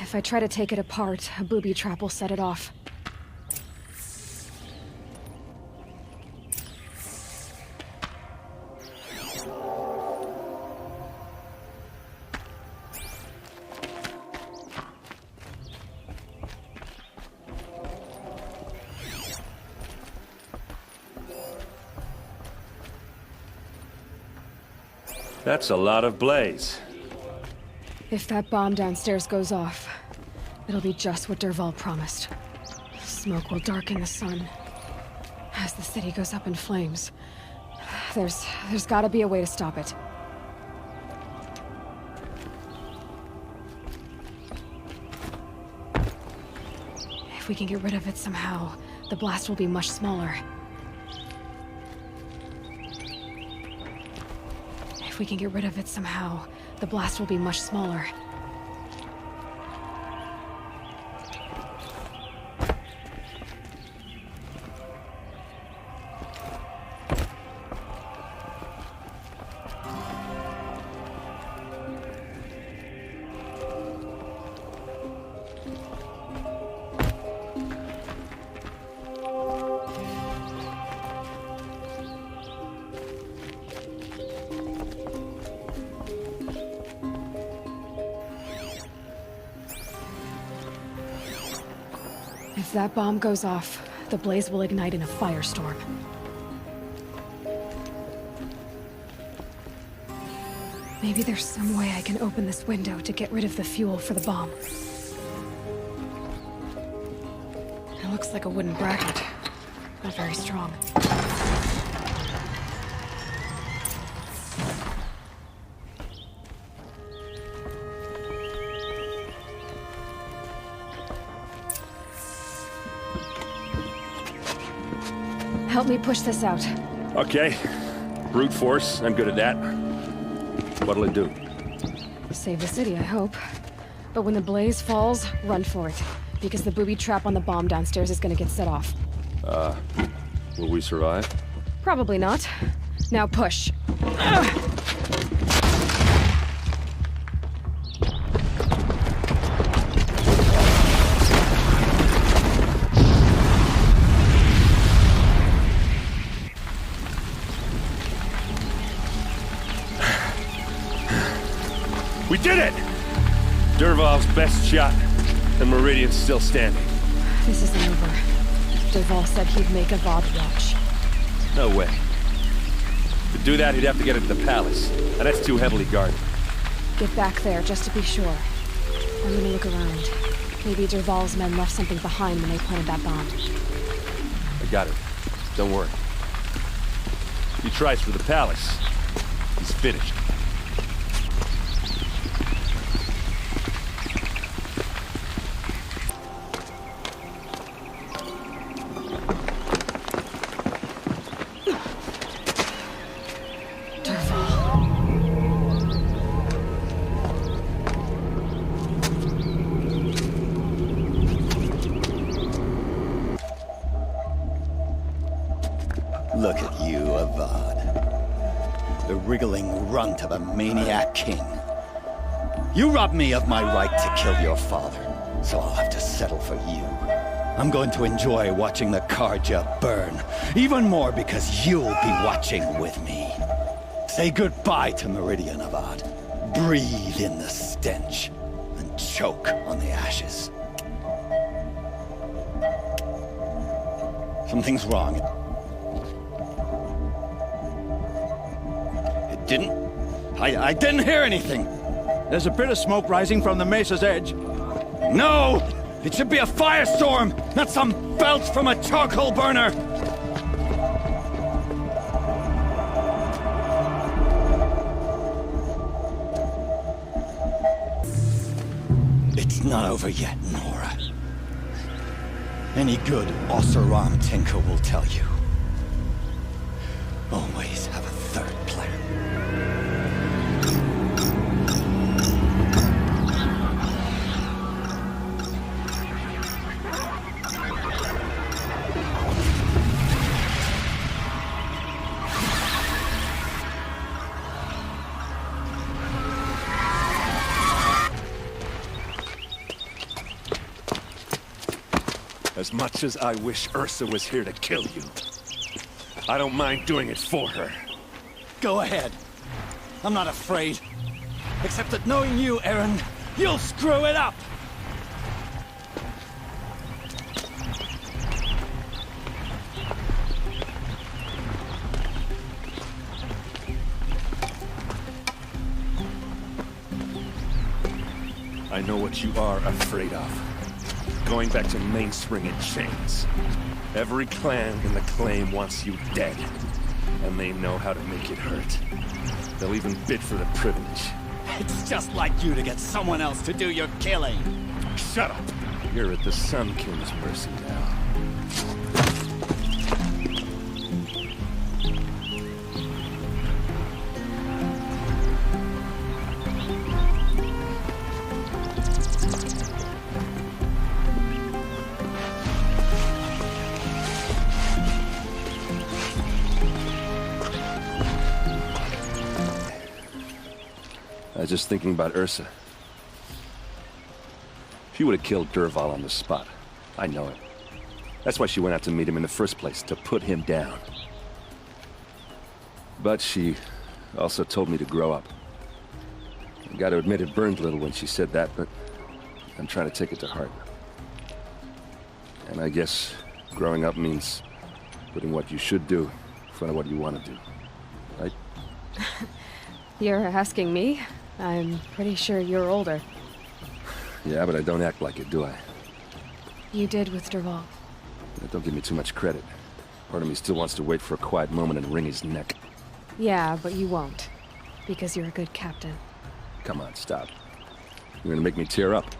If I try to take it apart, a booby trap will set it off. That's a lot of blaze. If that bomb downstairs goes off, it'll be just what Dervahl promised. Smoke will darken the sun. As the city goes up in flames, there's gotta be a way to stop it. If we can get rid of it somehow, the blast will be much smaller. If we can get rid of it somehow, the blast will be much smaller. If that bomb goes off, the blaze will ignite in a firestorm. Maybe there's some way I can open this window to get rid of the fuel for the bomb. It looks like a wooden bracket. Not very strong. Help me push this out. Okay. Brute force, I'm good at that. What'll it do? Save the city, I hope. But when the blaze falls, run for it. Because the booby trap on the bomb downstairs is gonna get set off. Will we survive? Probably not. Now push. We did it! Dervahl's best shot, and Meridian's still standing. This isn't over. Dervahl said he'd make a Avad watch. No way. To do that, he'd have to get into the palace, and that's too heavily guarded. Get back there, just to be sure. I'm gonna look around. Maybe Dervahl's men left something behind when they planted that bomb. I got it. Don't worry. If he tries for the palace, he's finished. Look at you, Avad. The wriggling runt of a maniac king. You robbed me of my right to kill your father, so I'll have to settle for you. I'm going to enjoy watching the Karja burn, even more because you'll be watching with me. Say goodbye to Meridian, Avad. Breathe in the stench, and choke on the ashes. Something's wrong. I didn't hear anything. There's a bit of smoke rising from the mesa's edge. No! It should be a firestorm, not some belch from a charcoal burner! It's not over yet, Nora. Any good Oseram tinker will tell you. Always have a third plan. As much as I wish Ursa was here to kill you, I don't mind doing it for her. Go ahead. I'm not afraid. Except that knowing you, Aaron, you'll screw it up! I know what you are afraid of. Going back to Mainspring in chains. Every clan in the claim wants you dead. And they know how to make it hurt. They'll even bid for the privilege. It's just like you to get someone else to do your killing. Shut up! You're at the Sun King's mercy now. I was just thinking about Ursa. She would have killed Dervahl on the spot. I know it. That's why she went out to meet him in the first place, to put him down. But she also told me to grow up. I gotta admit it burned a little when she said that, but I'm trying to take it to heart. And I guess growing up means putting what you should do in front of what you want to do. Right? You're asking me? I'm pretty sure you're older. Yeah, but I don't act like it, do I? You did with Dervahl. Don't give me too much credit. Part of me still wants to wait for a quiet moment and wring his neck. Yeah, but you won't. Because you're a good captain. Come on, stop. You're gonna make me tear up.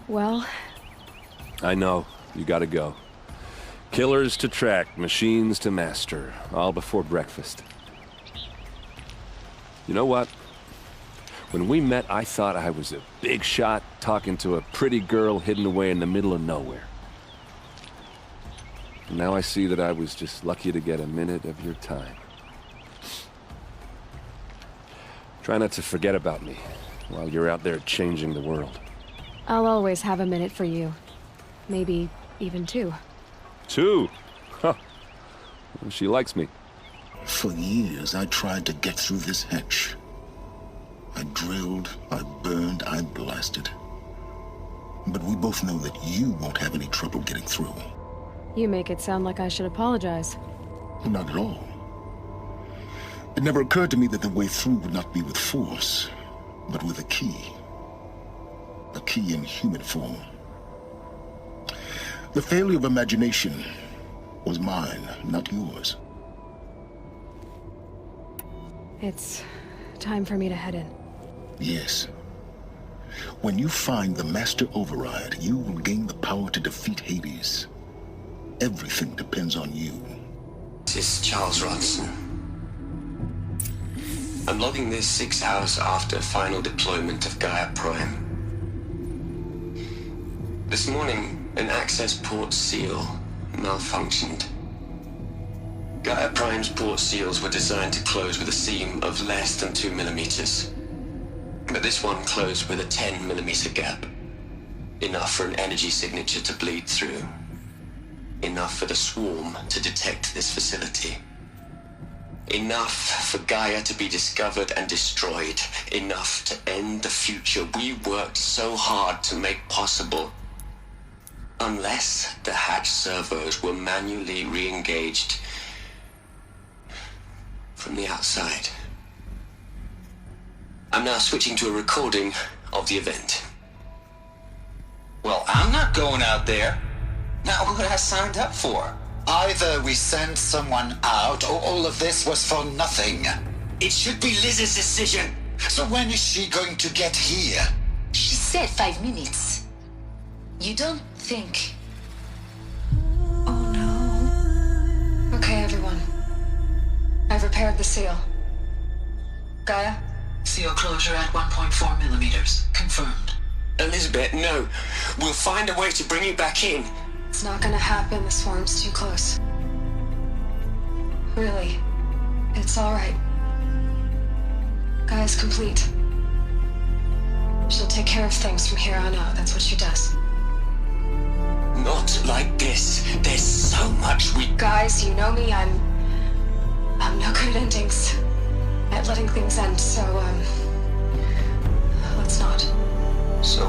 Well... I know. You gotta go. Killers to track, machines to master. All before breakfast. You know what? When we met, I thought I was a big shot talking to a pretty girl hidden away in the middle of nowhere. And now I see that I was just lucky to get a minute of your time. Try not to forget about me while you're out there changing the world. I'll always have a minute for you. Maybe even two. Two? Huh. Well, she likes me. For years, I tried to get through this hatch. I drilled, I burned, I blasted. But we both know that you won't have any trouble getting through. You make it sound like I should apologize. Not at all. It never occurred to me that the way through would not be with force, but with a key. A key in human form. The failure of imagination was mine, not yours. It's time for me to head in. Yes. When you find the Master Override, you will gain the power to defeat Hades. Everything depends on you. This is Charles Rodson. I'm logging this 6 hours after final deployment of Gaia Prime. This morning, an access port seal malfunctioned. Gaia Prime's port seals were designed to close with a seam of less than 2 millimeters. But this one closed with a 10 millimeter gap. Enough for an energy signature to bleed through. Enough for the swarm to detect this facility. Enough for Gaia to be discovered and destroyed. Enough to end the future we worked so hard to make possible. Unless the hatch servos were manually re-engaged from the outside. I'm now switching to a recording of the event. Well, I'm not going out there. Not what I signed up for. Either we send someone out, or all of this was for nothing. It should be Liz's decision. So when is she going to get here? She said 5 minutes. You don't think... Oh no. Okay, everyone. I've repaired the seal. Gaia? Seal closure at 1.4 millimeters. Confirmed. Elizabeth, no. We'll find a way to bring you back in. It's not gonna happen. The swarm's too close. Really. It's alright. Gaia's complete. She'll take care of things from here on out. That's what she does. Not like this. There's so much we... Guys, you know me. I'm no good at endings. At letting things end, so, let's not. So...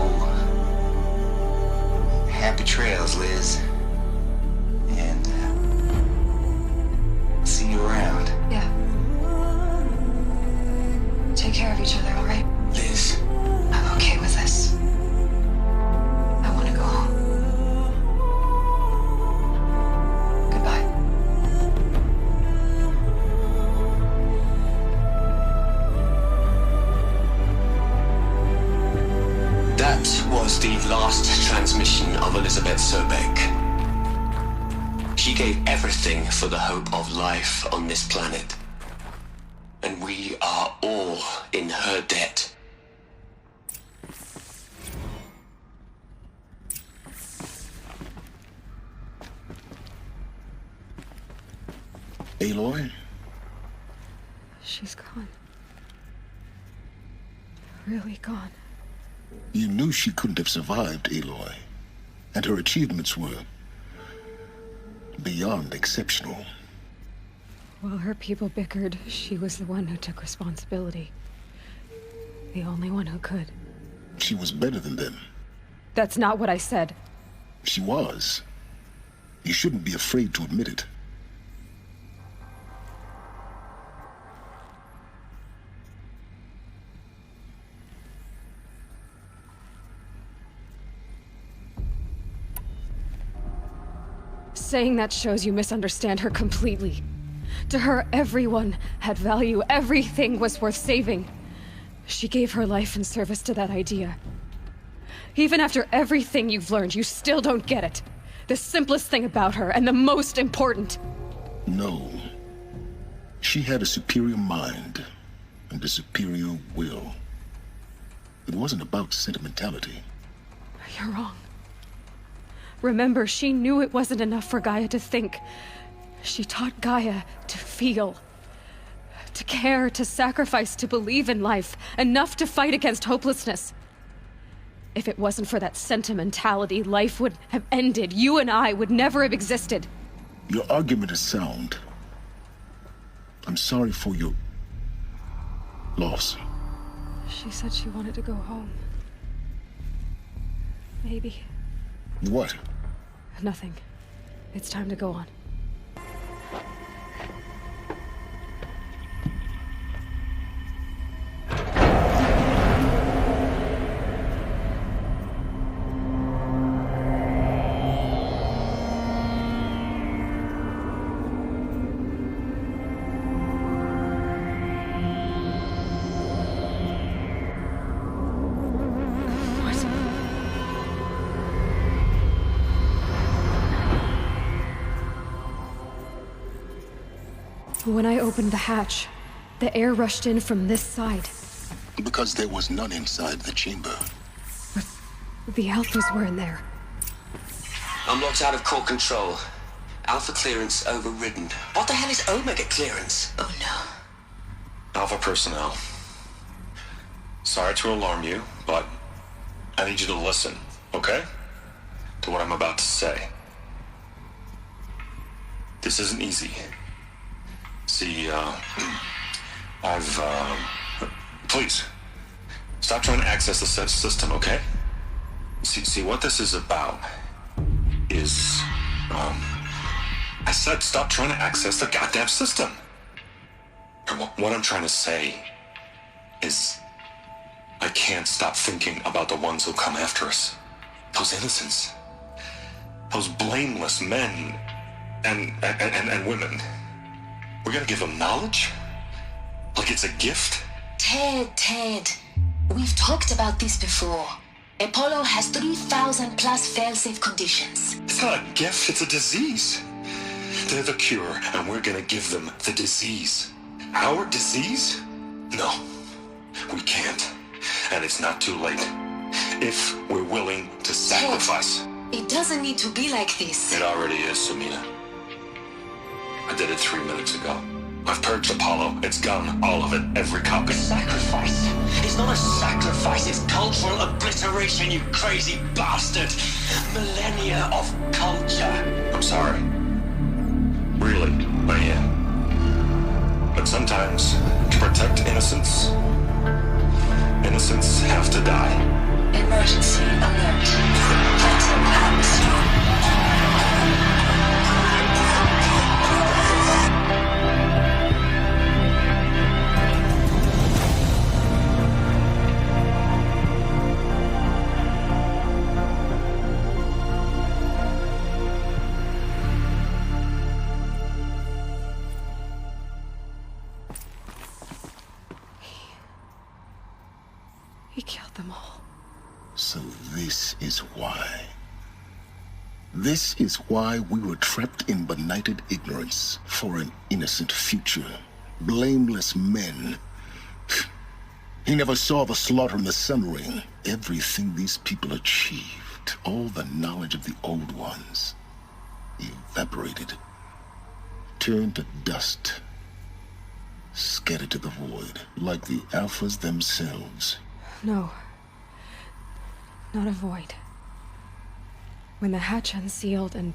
happy trails, Liz. And, see you around. Yeah. Take care of each other, alright? Liz. I'm okay with this. I want to go home. Goodbye. That was the last transmission of Elizabeth Sobek. She gave everything for the hope of life on this planet. And we are all in her debt. Aloy? She's gone. Really gone. You knew she couldn't have survived, Aloy. And her achievements were... beyond exceptional. While her people bickered, she was the one who took responsibility. The only one who could. She was better than them. That's not what I said. She was. You shouldn't be afraid to admit it. Saying that shows you misunderstand her completely. To her, everyone had value. Everything was worth saving. She gave her life in service to that idea. Even after everything you've learned, you still don't get it. The simplest thing about her, and the most important. No. She had a superior mind, and a superior will. It wasn't about sentimentality. You're wrong. Remember, she knew it wasn't enough for Gaia to think. She taught Gaia to feel. To care, to sacrifice, to believe in life. Enough to fight against hopelessness. If it wasn't for that sentimentality, life would have ended. You and I would never have existed. Your argument is sound. I'm sorry for your... loss. She said she wanted to go home. Maybe. What? Nothing. It's time to go on. When I opened the hatch, the air rushed in from this side. Because there was none inside the chamber. But the Alphas were in there. I'm locked out of core control. Alpha clearance overridden. What the hell is Omega clearance? Oh no. Alpha personnel. Sorry to alarm you, but I need you to listen, okay? To what I'm about to say. This isn't easy. See, please, stop trying to access the system, okay? See, what this is about is, I said stop trying to access the goddamn system. And what I'm trying to say is, I can't stop thinking about the ones who come after us. Those innocents. Those blameless men and women. We're gonna give them knowledge? Like it's a gift? Ted. We've talked about this before. Apollo has 3,000 plus fail-safe conditions. It's not a gift, it's a disease. They're the cure, and we're gonna give them the disease. Our disease? No, we can't. And it's not too late. If we're willing to sacrifice. Ted, it doesn't need to be like this. It already is, Samina. I did it 3 minutes ago. I've purged Apollo. It's gone. All of it. Every copy. Sacrifice? It's not a sacrifice. It's cultural obliteration, you crazy bastard. Millennia of culture. I'm sorry. Really, I am. But sometimes, to protect innocence, innocents have to die. Emergency alert. Vital atmosphere. He killed them all. So this is why. This is why we were trapped in benighted ignorance for an innocent future. Blameless men. He never saw the slaughter in the sun ring. Everything these people achieved, all the knowledge of the old ones, evaporated, turned to dust, scattered to the void, like the Alphas themselves. No. Not a void. When the hatch unsealed and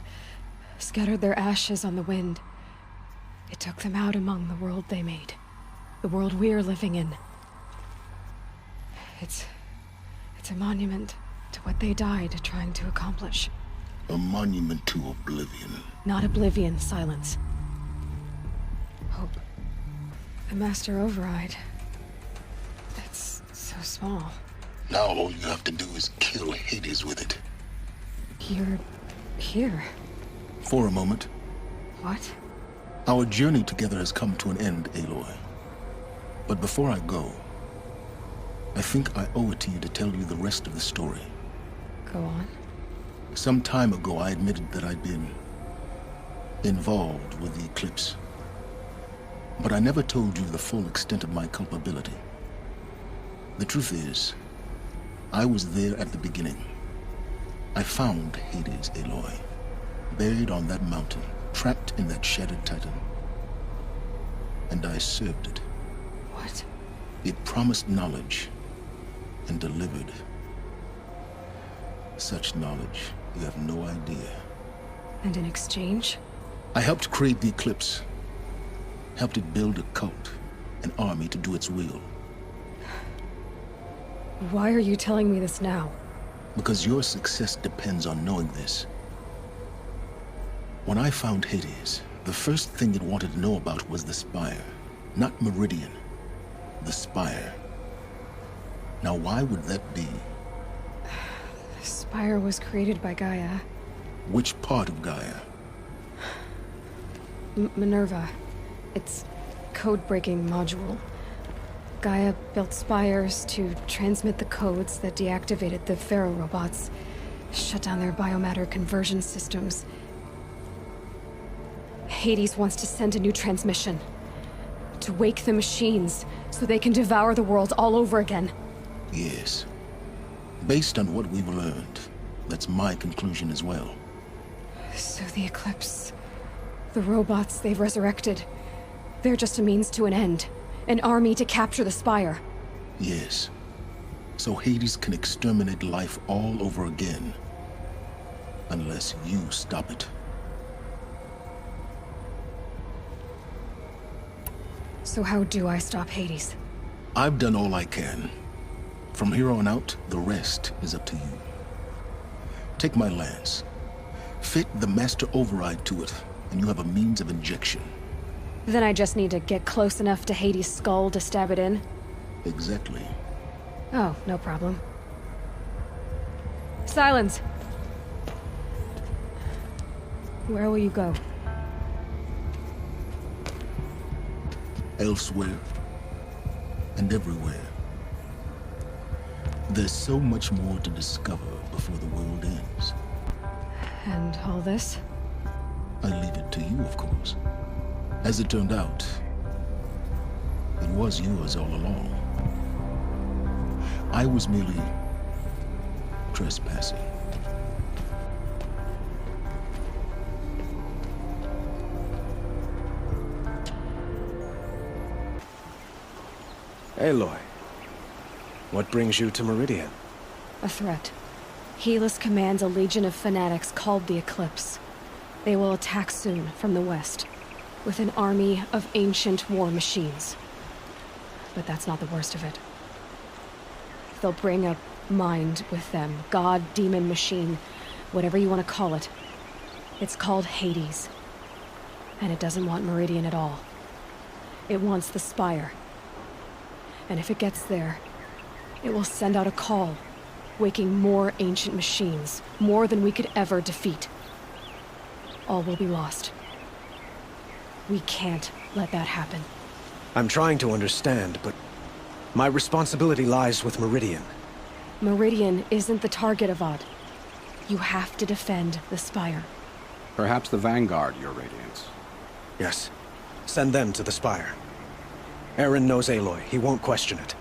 scattered their ashes on the wind, it took them out among the world they made. The world we're living in. It's a monument to what they died trying to accomplish. A monument to oblivion. Not oblivion, silence. Hope. The Master Override. It's so small. Now all you have to do is kill Hades with it. You're here. For a moment. What? Our journey together has come to an end, Aloy. But before I go, I think I owe it to you to tell you the rest of the story. Go on. Some time ago, I admitted that I'd been involved with the eclipse. But I never told you the full extent of my culpability. The truth is, I was there at the beginning. I found Hades, Aloy, buried on that mountain, trapped in that shattered titan. And I served it. What? It promised knowledge and delivered. Such knowledge, you have no idea. And in exchange? I helped create the eclipse. Helped it build a cult, an army to do its will. Why are you telling me this now? Because your success depends on knowing this. When I found Hades, the first thing it wanted to know about was the Spire. Not Meridian. The Spire. Now why would that be? The Spire was created by Gaia. Which part of Gaia? Minerva. Its code-breaking module. Gaia built spires to transmit the codes that deactivated the Pharaoh robots, shut down their biomatter conversion systems. Hades wants to send a new transmission. To wake the machines, so they can devour the world all over again. Yes. Based on what we've learned, that's my conclusion as well. So the Eclipse... the robots they've resurrected... they're just a means to an end. An army to capture the Spire. Yes. So Hades can exterminate life all over again. Unless you stop it. So how do I stop Hades? I've done all I can. From here on out, the rest is up to you. Take my lance. Fit the Master Override to it, and you have a means of injection. Then I just need to get close enough to Hades' skull to stab it in? Exactly. Oh, no problem. Silence. Where will you go? Elsewhere and everywhere. There's so much more to discover before the world ends. And all this? I leave it to you, of course. As it turned out, it was yours all along. I was merely trespassing. Aloy, what brings you to Meridian? A threat. Helis commands a legion of fanatics called the Eclipse. They will attack soon from the west, with an army of ancient war machines. But that's not the worst of it. They'll bring a mind with them, god, demon, machine, whatever you want to call it. It's called Hades. And it doesn't want Meridian at all. It wants the Spire. And if it gets there, it will send out a call, waking more ancient machines, more than we could ever defeat. All will be lost. We can't let that happen. I'm trying to understand, but my responsibility lies with Meridian. Meridian isn't the target, Avad. You have to defend the Spire. Perhaps the Vanguard, Your Radiance. Yes. Send them to the Spire. Eren knows Aloy. He won't question it.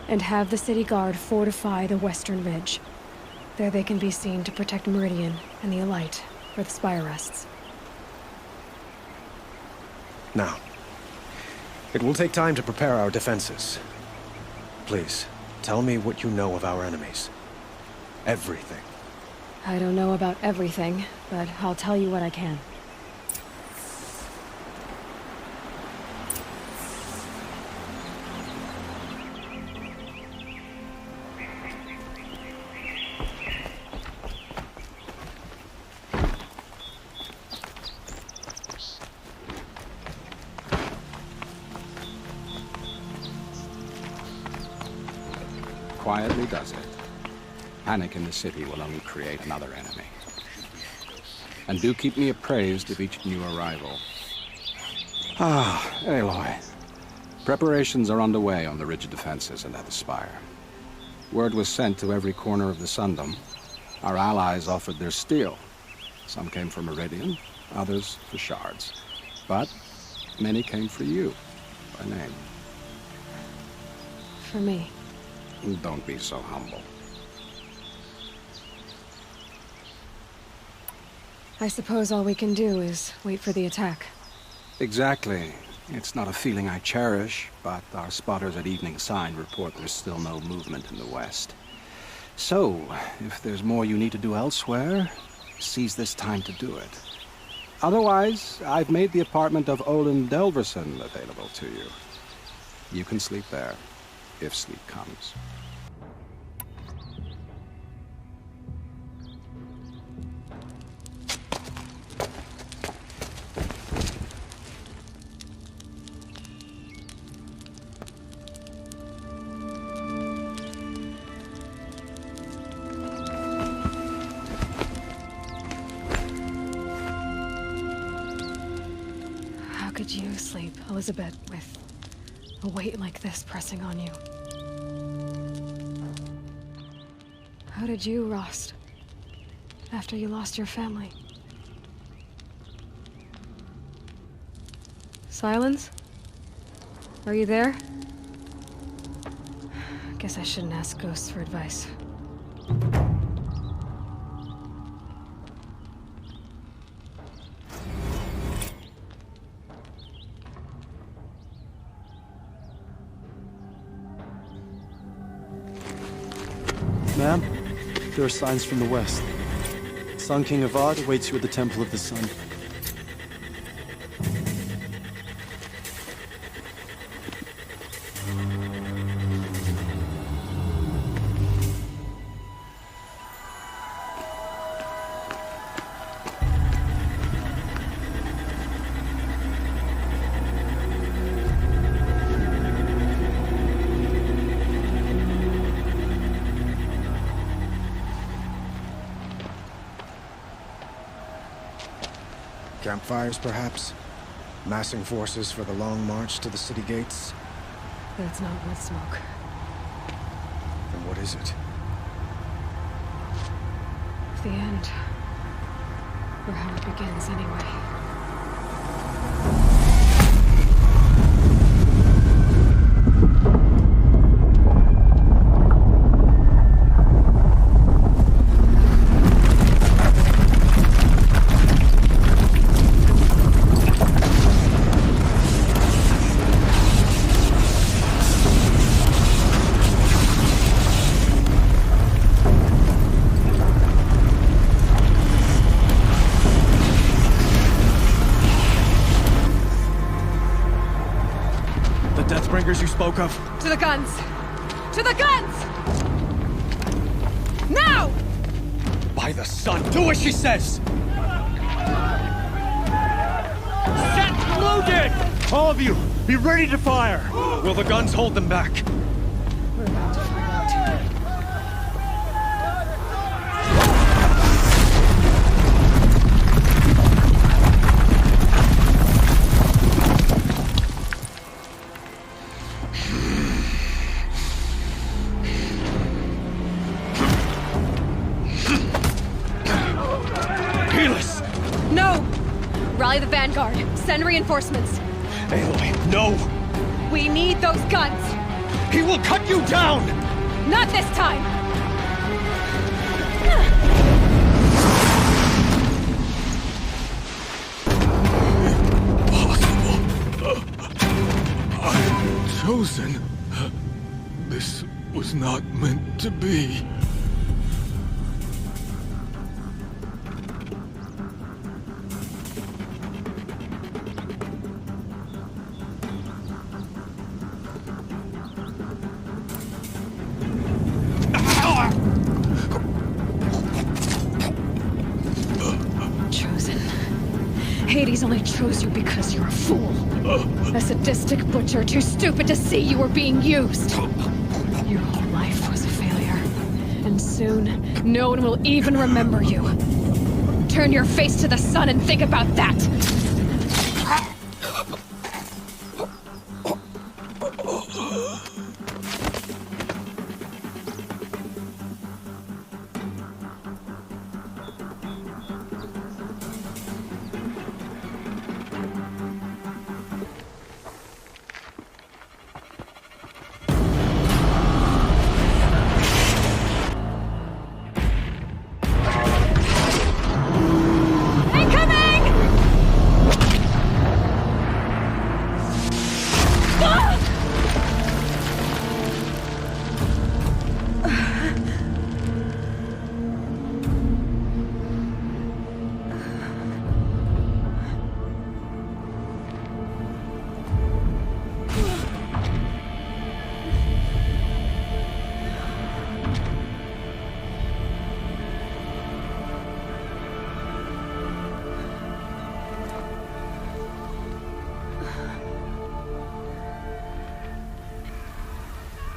And have the city guard fortify the western ridge. There they can be seen to protect Meridian and the Elite, where the Spire rests. Now, it will take time to prepare our defenses. Please, tell me what you know of our enemies. Everything. I don't know about everything, but I'll tell you what I can. Quietly does it. Panic in the city will only create another enemy. And do keep me appraised of each new arrival. Ah, Aloy. Preparations are underway on the ridge defenses and at the Spire. Word was sent to every corner of the Sundom. Our allies offered their steel. Some came for Meridian, others for shards. But many came for you, by name. For me. Don't be so humble. I suppose all we can do is wait for the attack. Exactly. It's not a feeling I cherish, but our spotters at Evening Sign report there's still no movement in the west. So, if there's more you need to do elsewhere, seize this time to do it. Otherwise, I've made the apartment of Olin Delverson available to you. You can sleep there, if sleep comes. How could you sleep, Elizabeth, with a weight like this pressing on you? How did you, Rost, after you lost your family? Silence? Are you there? Guess I shouldn't ask ghosts for advice. Ma'am, there are signs from the west. Sun King Avad awaits you at the Temple of the Sun. Campfires, perhaps? Massing forces for the long march to the city gates? That's not wood smoke. Then what is it? The end. Or how it begins, anyway. You spoke of? To the guns! To the guns! Now! By the sun, do as she says! Set loaded! All of you, be ready to fire! Will the guns hold them back? We're about to find out. Rally the vanguard. Send reinforcements. Aloy, no! We need those guns! He will cut you down! Not this time! Impossible. I'm chosen. This was not meant to be. Hades only chose you because you're a fool. A sadistic butcher too stupid to see you were being used. Your whole life was a failure. And soon, no one will even remember you. Turn your face to the sun and think about that!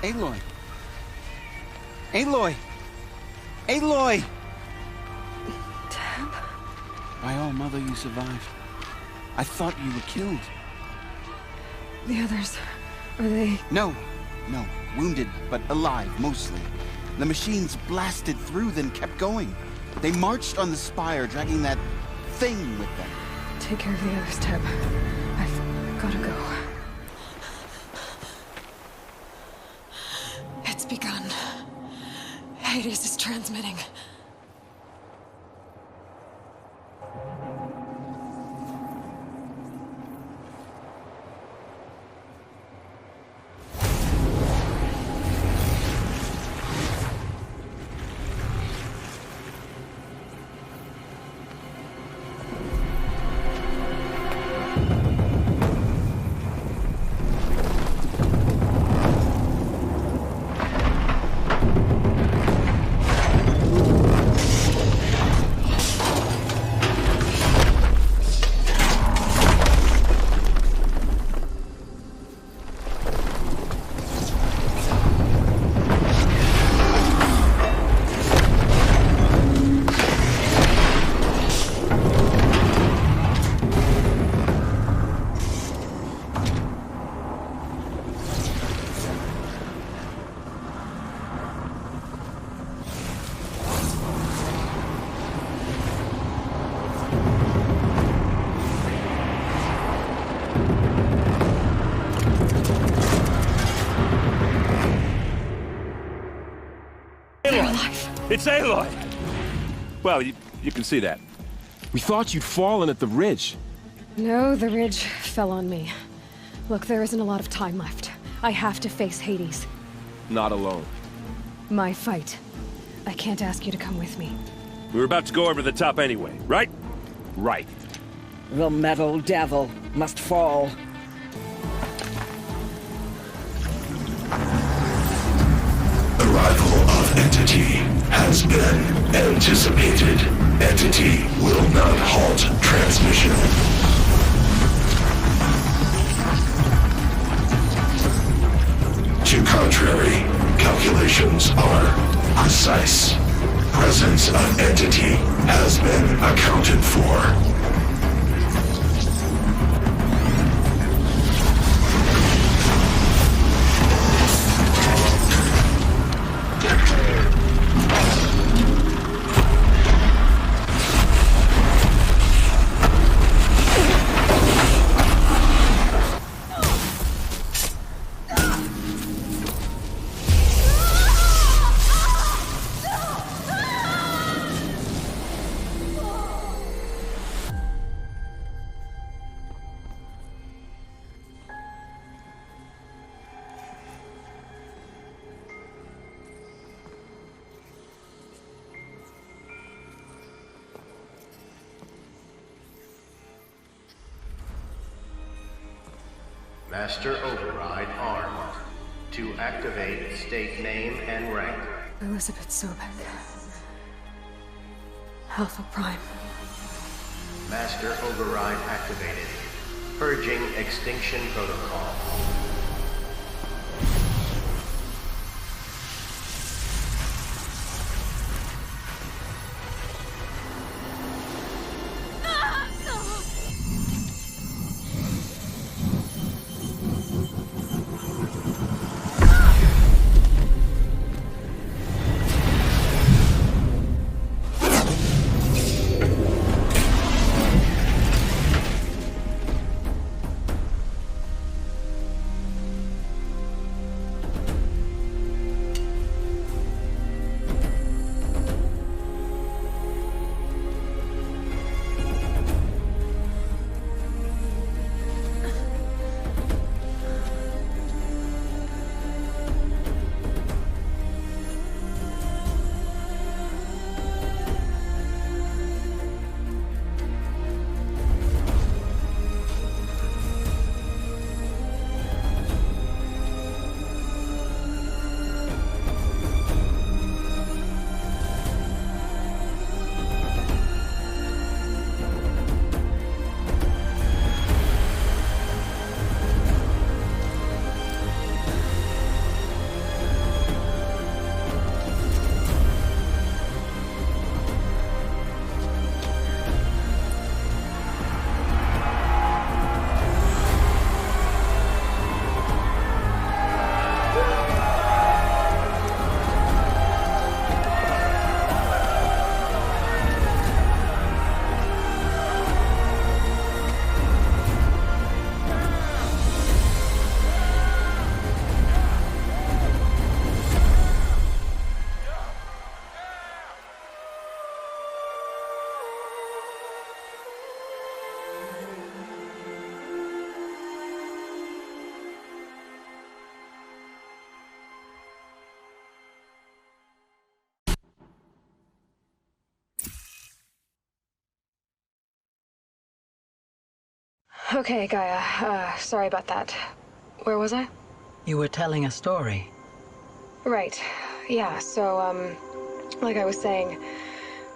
Aloy! Aloy! Aloy! Tab? My own mother, you survived. I thought you were killed. The others, are they... No. Wounded, but alive, mostly. The machines blasted through, then kept going. They marched on the spire, dragging that thing with them. Take care of the others, Tab. I've gotta go. It's begun. Hades is transmitting. They're alive. It's Aloy! Well, you can see that. We thought you'd fallen at the ridge. No, the ridge fell on me. Look, there isn't a lot of time left. I have to face Hades. Not alone. My fight. I can't ask you to come with me. We were about to go over the top anyway, right? Right. The metal devil must fall. Arrival of Entity has been anticipated. Entity will not halt transmission. To contrary, calculations are precise. Presence of Entity has been accounted for. Master Override armed. To activate, state name and rank. Elizabeth Sobek. Alpha Prime. Master Override activated. Purging Extinction Protocol. Okay, Gaia. Sorry about that. Where was I? You were telling a story. Right. Yeah, so, like I was saying,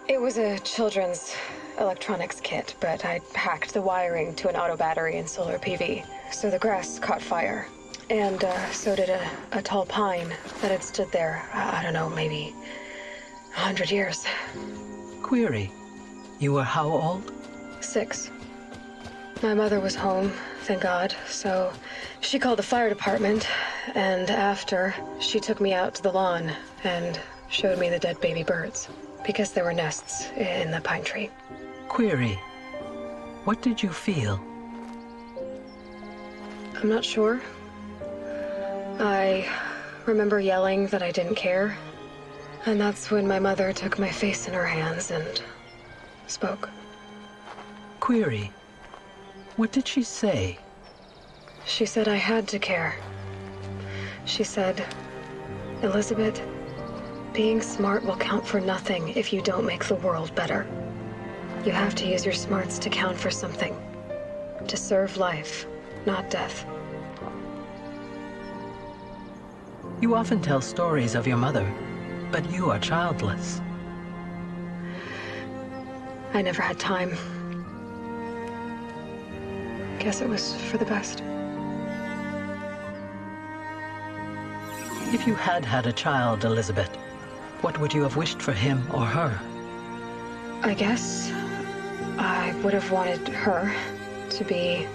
it was a children's electronics kit, but I hacked the wiring to an auto battery and solar PV. So the grass caught fire. And, so did a tall pine that had stood there, I don't know, maybe 100 years. Query. You were how old? 6. My mother was home, thank God, so she called the fire department, and after, she took me out to the lawn and showed me the dead baby birds, because there were nests in the pine tree. Query. What did you feel? I'm not sure. I remember yelling that I didn't care. And that's when my mother took my face in her hands and spoke. Query. What did she say? She said I had to care. She said, Elizabeth, being smart will count for nothing if you don't make the world better. You have to use your smarts to count for something. To serve life, not death. You often tell stories of your mother, but you are childless. I never had time. Guess it was for the best. If you had had a child, Elizabeth, what would you have wished for him or her? I guess I would have wanted her to be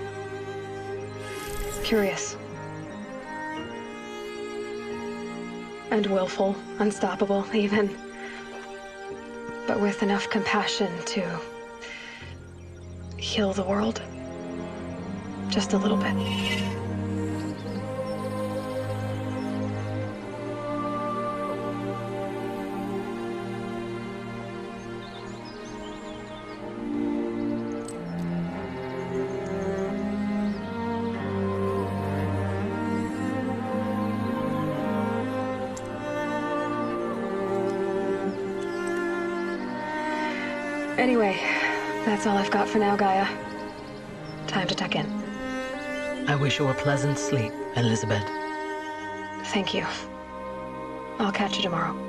curious. And willful, unstoppable, even. But with enough compassion to heal the world. Just a little bit. Anyway, that's all I've got for now, Gaia. Time to tuck in. I wish you a pleasant sleep, Elizabeth. Thank you. I'll catch you tomorrow.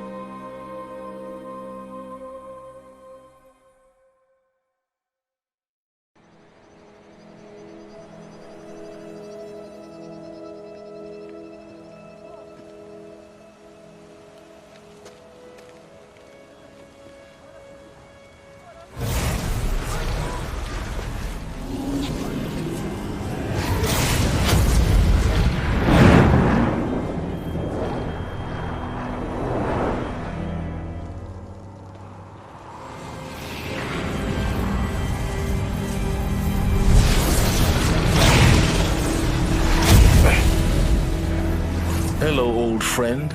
Hello, old friend.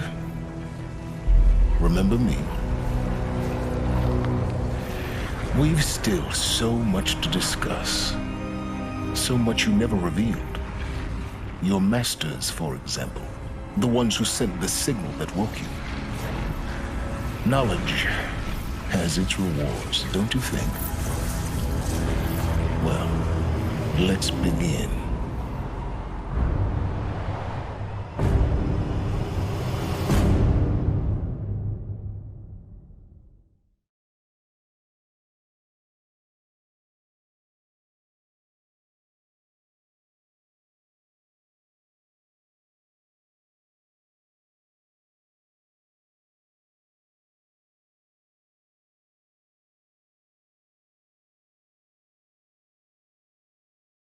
Remember me? We've still so much to discuss. So much you never revealed. Your masters, for example. The ones who sent the signal that woke you. Knowledge has its rewards, don't you think? Well, let's begin.